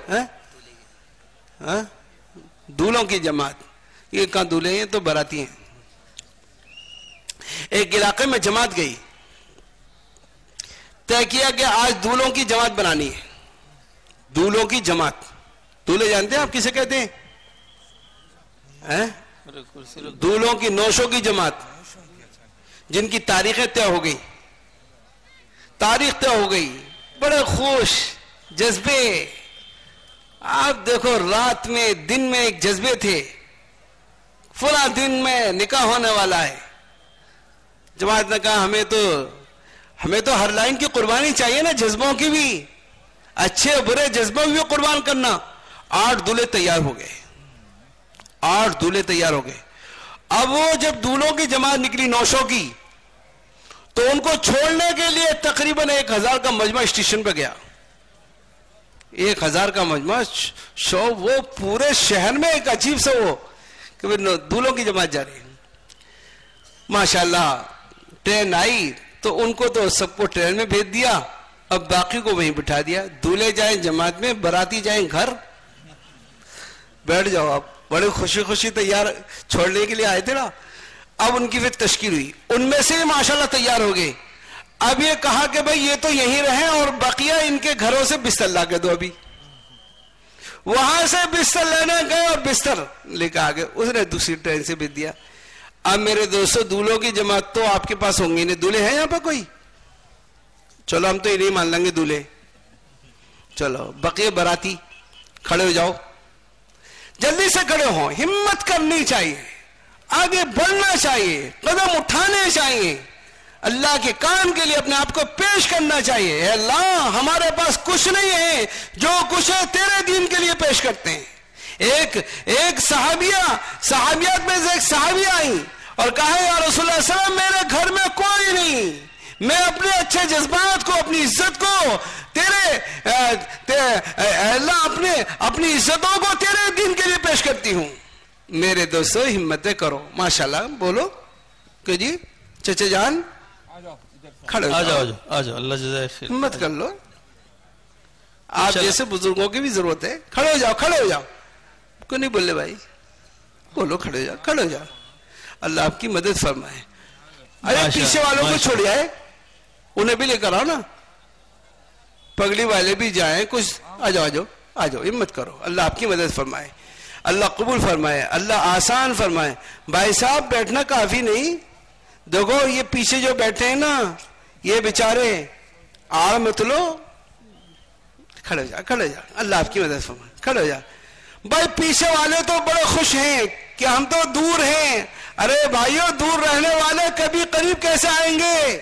دولوں کی جماعت, یہ کہاں دولے ہیں, تو براتی ہیں. ایک علاقے میں جماعت گئی, طے کیا کہ آج دولوں کی جماعت بنانی ہے. دولوں کی جماعت, دولے جانتے ہیں آپ کسے کہتے ہیں؟ دولوں کی نوشوں کی جماعت, جن کی تاریخیں طے ہو گئی, تاریخ طے ہو گئی, بڑے خوش جذبے. آپ دیکھو رات میں دن میں ایک جذبے تھے, فلاں دن میں نکاح ہونے والا ہے. جماعت نے کہا ہمیں تو ہر لائن کی قربانی چاہیے نا, جذبوں کی بھی, اچھے برے جذبوں بھی قربان کرنا. 8 دولے تیار ہو گئے, 8 دولے تیار ہو گئے. اب وہ جب دولوں کی جماعت نکلی نوشوں کی, تو ان کو چھوڑنے کے لیے تقریباً 1000 کا مجمع اسٹیشن پہ گیا. 1000 کا مجمع, وہ پورے شہر میں ایک عجیب سا وہ کہ دولوں کی جماعت جا رہی ہے. ماشاءاللہ ٹرین آئی تو ان کو تو سب کو ٹرین میں بھیج دیا, اب باقی کو وہیں بٹھا دیا. دولے جائیں جماعت میں, براتی جائیں گھر, بیٹھ جاؤ آپ. بڑے خوشی خوشی تیار چھوڑنے کے لیے آئے تھے نا. اب ان کی پھر تشکیل ہوئی, ان میں سے ماشاءاللہ تیار ہو گئے. اب یہ کہا کہ بھئی یہ تو یہیں رہیں اور بقیہ ان کے گھروں سے بستر لا کے دو. ابھی وہاں سے بستر لینے گئے اور بستر لے کے آ گئے. اس نے دوسری ٹرین سے بھیج دیا. اب میرے دوستو, دولوں کی جماعت تو آپ کے پاس ہوں گی نہیں. دولے ہیں یہاں پہ کوئی؟ چلو ہم تو انہیں مان لیں گے دولے. چلو بقیہ براتی کھڑے ہو جاؤ, جلدی سے کھڑے ہو. ہمت کرنی چاہیے, آگے بڑھنا چاہیے, قدم اٹھانے چاہیے, اللہ کے کام کے لیے اپنے آپ کو پیش کرنا چاہیے. اے اللہ ہمارے پاس کچھ نہیں ہے, جو کچھ ہے تیرے دین کے لیے پیش کرتے ہیں. ایک صحابیات میں سے ایک صحابیہ آئی اور کہا یا رسول اللہ صلی اللہ علیہ وسلم, میرے گھر میں کوئی نہیں, میں اپنے اچھے جذبات کو, اپنی عزت کو اللہ اپنی عزتوں کو تیرے دین کے لیے پیش کرتی ہوں. میرے دوستو ہمتیں کرو. ماشاءاللہ بولو کہ جی چچے جان کھڑے ہو جاؤ, آ جاؤ, اللہ جزائے خیر. ہمت کر لو, آپ جیسے بزرگوں کی بھی ضرورت ہے. کھڑے ہو جاؤ, کھڑے ہو جاؤ. کوئی نہیں بولے بھائی, بولو کھڑے ہو جاؤ, کھڑے ہو جاؤ. اللہ آپ کی مدد فرمائے. ارے پیچھے والوں کو چھوڑ آئے, انہیں بھی لے کر آؤ نا, پگڑی والے بھی جائیں کچھ. آ جاؤ آ جاؤ آ جاؤ, ہمت کرو. اللہ آپ کی مدد فرمائے, اللہ قبول فرمائے, اللہ آسان فرمائے. بھائی صاحب بیٹھنا کافی نہیں, دیکھو یہ پیچھے جو بیٹھے ہیں نا, یہ بیچارے آڑ مت لو. کھڑے ہو جا, کھڑے ہو جا, اللہ آپ کی مدد فرمائے. کھڑے ہو جا. بھائی پیچھے والے تو بڑے خوش ہیں کہ ہم تو دور ہیں. ارے بھائیو, دور رہنے والے کبھی قریب کیسے آئیں گے؟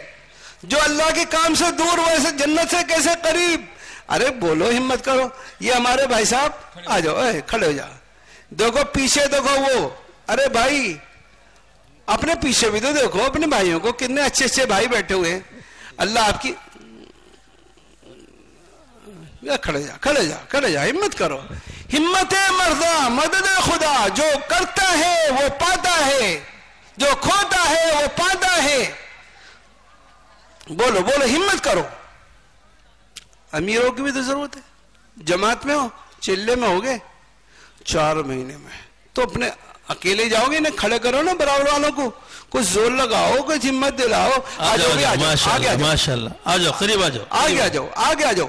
جو اللہ کے کام سے دور ویسے جنت سے کیسے قریب؟ ارے بولو, ہمت کرو. یہ ہمارے بھائی صاحب آ جاؤ, کھڑے ہو جا. دیکھو پیچھے دیکھو وہ, ارے بھائی اپنے پیچھے بھی تو دیکھو اپنے بھائیوں کو, کتنے اچھے اچھے بھائی بیٹھے ہوئے ہیں. اللہ آپ کی, کھڑے جا, کھڑے جا, کھڑے جا, ہمت کرو. ہمت مردہ مدد خدا, جو کرتا ہے وہ پاتا ہے, جو کھوتا ہے وہ پاتا ہے. بولو بولو, ہمت کرو. امیروں کی بھی تو ضرورت ہے. جماعت میں ہو, چلے میں ہو گئے 4 مہینے میں, تو اپنے اکیلے جاؤ گے نا, کھڑے کرو نا برابر والوں کو, کچھ زور لگاؤ, کچھ ہمت دلاؤ. آ جاؤ, ماشاءاللہ, آ جاؤ, قریب آ جاؤ, آگے آ جاؤ, آگے آ جاؤ,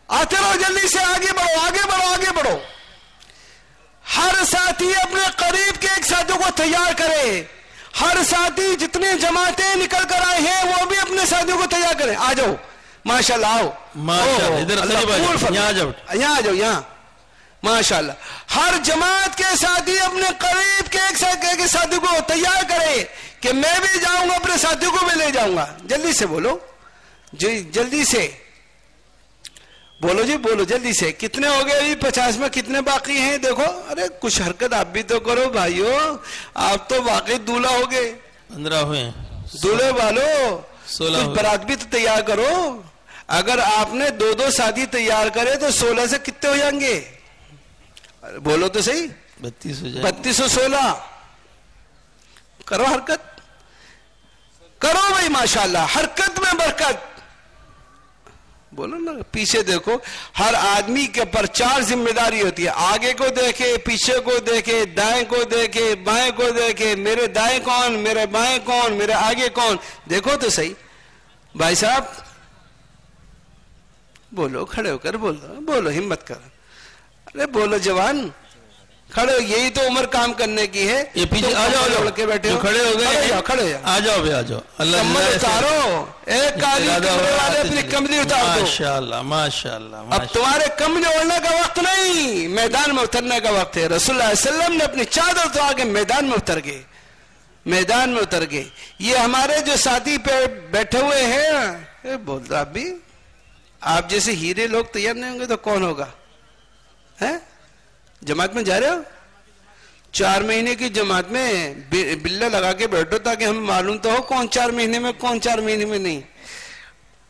آتے رہو, جلدی سے آگے بڑھو, آگے بڑھو, آگے بڑھو. ہر ساتھی اپنے قریب کے ایک ساتھیوں کو تیار کرے. ہر ساتھی جتنے جماعتیں نکل کر آئے ہیں وہ بھی اپنے ساتھیوں کو تیار کریں. آ جاؤ, ماشاءاللہ, آؤ, ادھر قریب آ جاؤ, یہاں آ جاؤ, یہاں آ جاؤ, یہاں. ماشاءاللہ, ہر جماعت کے ساتھی اپنے قریب کے ایک ساتھی کو تیار کرے کہ میں بھی جاؤں گا, اپنے ساتھیوں کو بھی لے جاؤں گا. جلدی سے بولو جی, جلدی سے بولو جی, بولو جلدی سے. کتنے ہو گئے ابھی 50 میں, کتنے باقی ہیں دیکھو. ارے کچھ حرکت آپ بھی تو کرو بھائیو, آپ تو واقعی دولہا ہو گئے. 15 ہوئے ہیں. دولہے والو, 16 کچھ برات بھی تو تیار کرو. اگر آپ نے 2 ساتھی تیار کرے تو 16 سے کتنے ہو جائیں گے؟ بولو تو صحیح. 32 ہو جائے. 32 اور 16 کرو, حرکت کرو بھائی. ماشاءاللہ, حرکت میں برکت. بولو نا, پیچھے دیکھو. ہر آدمی کے پر 4 ذمہ داری ہوتی ہے. آگے کو دیکھے, پیچھے کو دیکھے, دائیں کو دیکھے, بائیں کو دیکھے. میرے دائیں کون, میرے بائیں کون, میرے آگے کون. دیکھو تو صحیح. بھائی صاحب بولو کھڑے ہو کر بولو, بولو ہمت کر, ارے بولو جوان, کھڑے ہو, یہی تو عمر کام کرنے کی ہے. یہ پیچھے آ جاؤ, لڑ کے بیٹھے ہو, کھڑے ہو گئے, کھڑے ہو جاؤ, آ جاؤ بھائی, آ جاؤ. اللہ کمبل اتارو, ایک کالی کمبل والے اپنی کمبلی اتار دو. ماشاءاللہ ماشاءاللہ. اب تمہارے کمبل اوڑھنے کا وقت نہیں, میدان میں اترنے کا وقت ہے. رسول اللہ علیہ وسلم نے اپنی چادر تو آگے میدان میں اتر گئے, میدان میں اتر گئے. یہ ہمارے جو ساتھی پہ بیٹھے ہوئے ہیں, بولتا آپ بھی, آپ جیسے ہیرے لوگ تیار نہیں ہوں گے تو کون ہوگا؟ جماعت میں جا رہے ہو؟ 4 مہینے کی جماعت میں بلہ لگا کے بیٹھو تاکہ ہم معلوم تو ہو کون 4 مہینے میں کون 4 مہینے میں نہیں.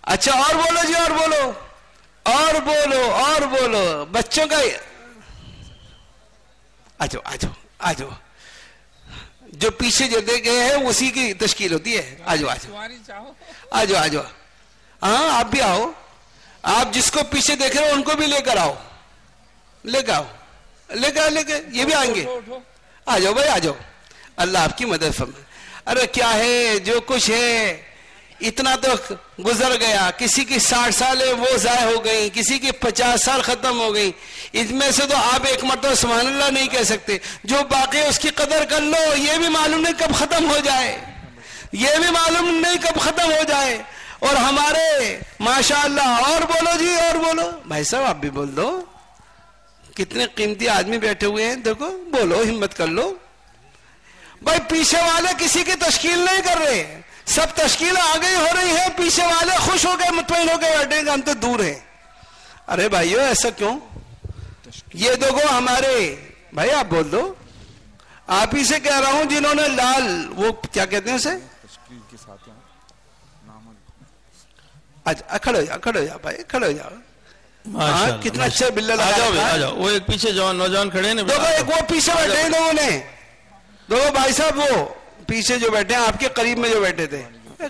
اچھا اور بولو جی, اور بولو, اور بولو, اور بولو. بچوں کا آجو آجو آجو, جو پیچھے جو دے گئے ہیں اسی کی تشکیل ہوتی ہے. آجو آجو آجو آجو, ہاں آپ بھی آؤ. آپ جس کو پیچھے دیکھ رہے ہو ان کو بھی لے کر آؤ, لے کے آؤ, لے کے لے کے یہ بھی آئیں گے. آ جاؤ بھائی, آ جاؤ, اللہ آپ کی مدد فرمائے. ارے کیا ہے جو کچھ ہے اتنا تو گزر گیا. کسی کی 60 سالیں وہ ضائع ہو گئی, کسی کی 50 سال ختم ہو گئی. اس میں سے تو آپ ایک مرتبہ سبحان اللہ نہیں کہہ سکتے. جو باقی اس کی قدر کر لو, یہ بھی معلوم نہیں کب ختم ہو جائے, یہ بھی معلوم نہیں کب ختم ہو جائے. اور ہمارے ماشاءاللہ, اور بولو جی, اور بولو بھائی صاحب, آپ بھی بول دو. کتنے قیمتی آدمی بیٹھے ہوئے ہیں, دیکھو, بولو, ہمت کر لو بھائی. پیچھے والے کسی کی تشکیل نہیں کر رہے, سب تشکیل آگے ہو رہی ہے. پیچھے والے خوش ہو گئے, مطمئن ہو کے بیٹھے ہیں, ہم تو دور ہیں. ارے بھائیو ایسا کیوں؟ یہ دیکھو ہمارے بھائی, آپ بول دو. آپ ہی سے کہہ رہا ہوں جنہوں نے لال, وہ کیا کہتے ہیں اسے, کھڑے ہو جاؤ, کھڑے ہو جاؤ بھائی, کھڑے ہو جاؤ. کتنا اچھا بلہ لگا. آ جاؤ, وہ ایک پیچھے نوجوان کھڑے ہیں, دیکھو ایک وہ پیچھے بیٹھے ہیں دونوں نے, دیکھو بھائی صاحب وہ پیچھے جو بیٹھے ہیں آپ کے قریب میں جو بیٹھے تھے,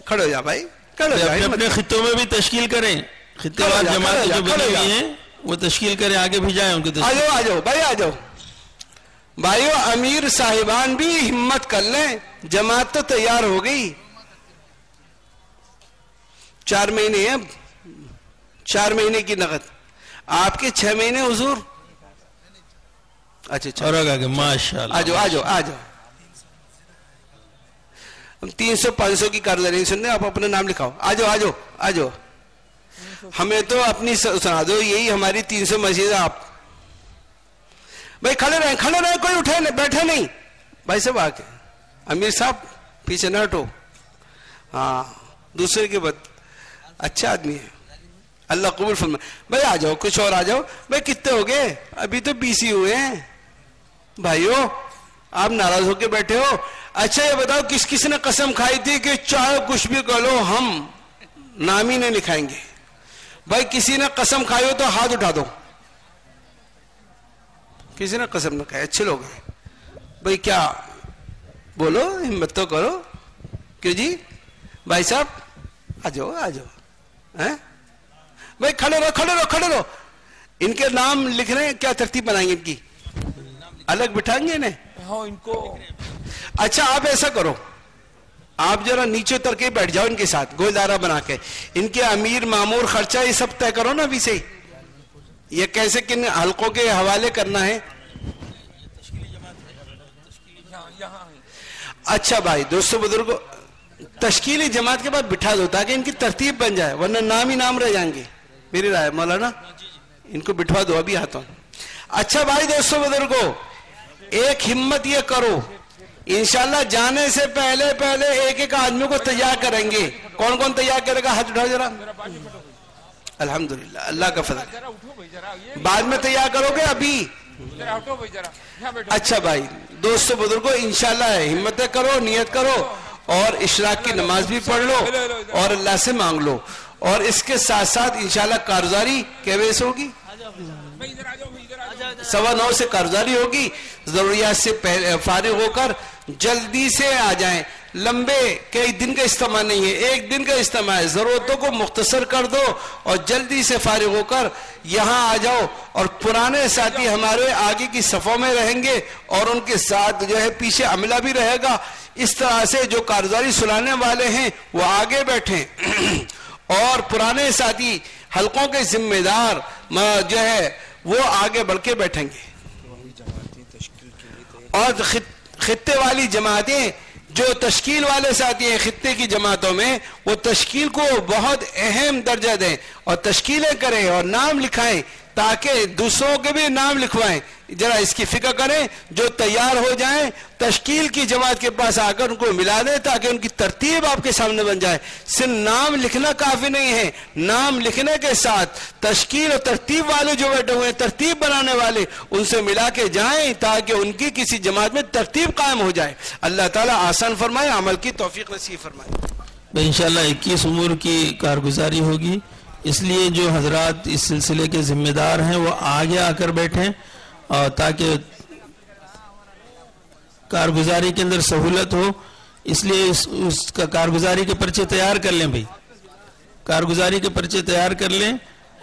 کھڑے ہو جاؤ بھائی, کھڑے ہو جاؤ. اپنے خطوں میں بھی تشکیل کریں, خطے وار جماعتیں جو بنی ہوئی ہیں وہ تشکیل کریں, آگے بھی جائیں ان کی تشکیل. آ جاؤ, آ جاؤ بھائی, آ جاؤ بھائیو. امیر صاحبان بھی ہمت کر لیں, جماعت تو تیار ہو گئی. 4 مہینے ہیں, 4 مہینے کی نقد, آپ کے 6 مہینے حضور. اچھا اور آگے ماشاءاللہ. آ جاؤ, آ جاؤ, آ جاؤ. 300-500 کی کارگزاری سننے, آپ اپنا نام لکھاؤ. آ جاؤ, آ جاؤ, آ جاؤ. ہمیں تو اپنی سنا دو, یہی ہماری 300 مسجد. آپ بھائی کھڑے رہیں, کھڑے رہیں, کوئی اٹھے نہیں, بیٹھے نہیں بھائی صاحب. آ کے امیر صاحب پیچھے نہ ہٹو. ہاں, دوسرے کے بعد اچھا آدمی ہے, اللہ قبول فرمائے. بھائی آ جاؤ, کچھ اور آ جاؤ. بھائی کتنے ہو گئے, ابھی تو 20 ہی ہوئے ہیں. بھائیو آپ ناراض ہو کے بیٹھے ہو. اچھا یہ بتاؤ کس کس نے قسم کھائی تھی کہ چاہے کچھ بھی کر لو ہم نام ہی نہیں لکھائیں گے؟ بھائی کسی نے قسم کھائی ہو تو ہاتھ اٹھا دو. کسی نے قسم نہ کھائی, اچھے لوگ ہیں بھائی. کیا بولو, ہمت تو کرو. کیوں جی بھائی صاحب, آ جاؤ, آ جاؤ. بھائی کھڑے رہو, کھڑے رہو, کھڑے رہو. ان کے نام لکھ رہے ہیں, کیا ترتیب بنائیں گے ان کی, الگ بٹھائیں گے انہیں. ان کو اچھا آپ ایسا کرو, آپ ذرا نیچے اتر کے بیٹھ جاؤ ان کے ساتھ, گول دائرہ بنا کے. ان کے امیر مامور خرچہ یہ سب طے کرو نا ابھی سے, یہ کیسے کن حلقوں کے حوالے کرنا ہے. اچھا بھائی دوستو بزرگوں, تشکیلی جماعت کے بعد بٹھا دو تاکہ ان کی ترتیب بن جائے, ورنہ نام ہی نام رہ جائیں گے. میری رائے مولانا, ان کو بٹھوا دو, ابھی آتا ہوں. اچھا بھائی دوستو بزرگوں, ایک ہمت یہ کرو, انشاءاللہ جانے سے پہلے ایک ایک آدمی کو تیار کریں گے. کون کون تیار کرے گا, ہاتھ اٹھاؤ ذرا. الحمدللہ, اللہ کا فضل. بعد میں تیار کرو گے, ابھی. اچھا بھائی دوستو بزرگوں, انشاءاللہ ہمت کرو, نیت کرو, اور اشراق کی نماز بھی پڑھ لو, اور اللہ سے مانگ لو. اور اس کے ساتھ ساتھ انشاءاللہ کارگزاری کیا ویسے ہوگی, 9:15 سے کارگزاری ہوگی. ضروریات سے فارغ ہو کر جلدی سے آ جائیں. لمبے کئی دن کا اجتماع نہیں ہے, ایک دن کا اجتماع ہے. ضرورتوں کو مختصر کر دو اور جلدی سے فارغ ہو کر یہاں آ جاؤ. اور پرانے ساتھی ہمارے آگے کی صفوں میں رہیں گے, اور ان کے ساتھ جو ہے پیچھے عملہ بھی رہے گا. اس طرح سے جو کارگزاری سنانے والے ہیں وہ آگے بیٹھیں, اور پرانے ساتھی حلقوں کے ذمہ دار جو ہے وہ آگے بڑھ کے بیٹھیں گے، اور خطے والی جماعتیں جو تشکیل والے سے آتی ہیں خطے کی جماعتوں میں، وہ تشکیل کو بہت اہم درجہ دیں اور تشکیلیں کریں اور نام لکھائیں تاکہ دوسروں کے بھی نام لکھوائیں. ذرا اس کی فکر کریں، جو تیار ہو جائیں تشکیل کی جماعت کے پاس آ کر ان کو ملا دیں تاکہ ان کی ترتیب آپ کے سامنے بن جائے. صرف نام لکھنا کافی نہیں ہے، نام لکھنے کے ساتھ تشکیل اور ترتیب والے جو بیٹھے ہوئے ہیں، ترتیب بنانے والے، ان سے ملا کے جائیں تاکہ ان کی کسی جماعت میں ترتیب قائم ہو جائے. اللہ تعالیٰ آسان فرمائے، عمل کی توفیق نصیب فرمائے. انشاءاللہ 21 امور کی کارگزاری ہوگی، اس لیے جو حضرات اس سلسلے کے ذمہ دار ہیں وہ آگے آ کر بیٹھیں اور تاکہ کارگزاری کے اندر سہولت ہو. اس لیے اس کا کارگزاری کے پرچے تیار کر لیں بھائی، کارگزاری کے پرچے تیار کر لیں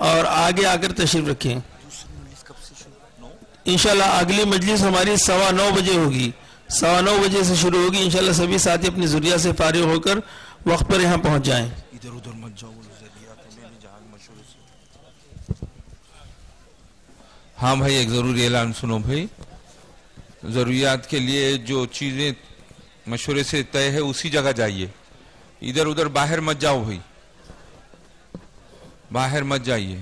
اور آگے آ کر تشریف رکھیں. انشاءاللہ اگلی مجلس ہماری 9:15 بجے ہوگی، 9:15 بجے سے شروع ہوگی. انشاءاللہ سبھی ساتھی اپنی ذریعہ سے فارغ ہو کر وقت پر یہاں پہنچ جائیں. ادھر ادھر مت جاؤ. ہاں بھائی، ایک ضروری اعلان سنو بھائی. ضروریات کے لیے جو چیزیں مشورے سے طے ہے اسی جگہ جائیے، ادھر ادھر باہر مت جاؤ بھائی، باہر مت جائیے.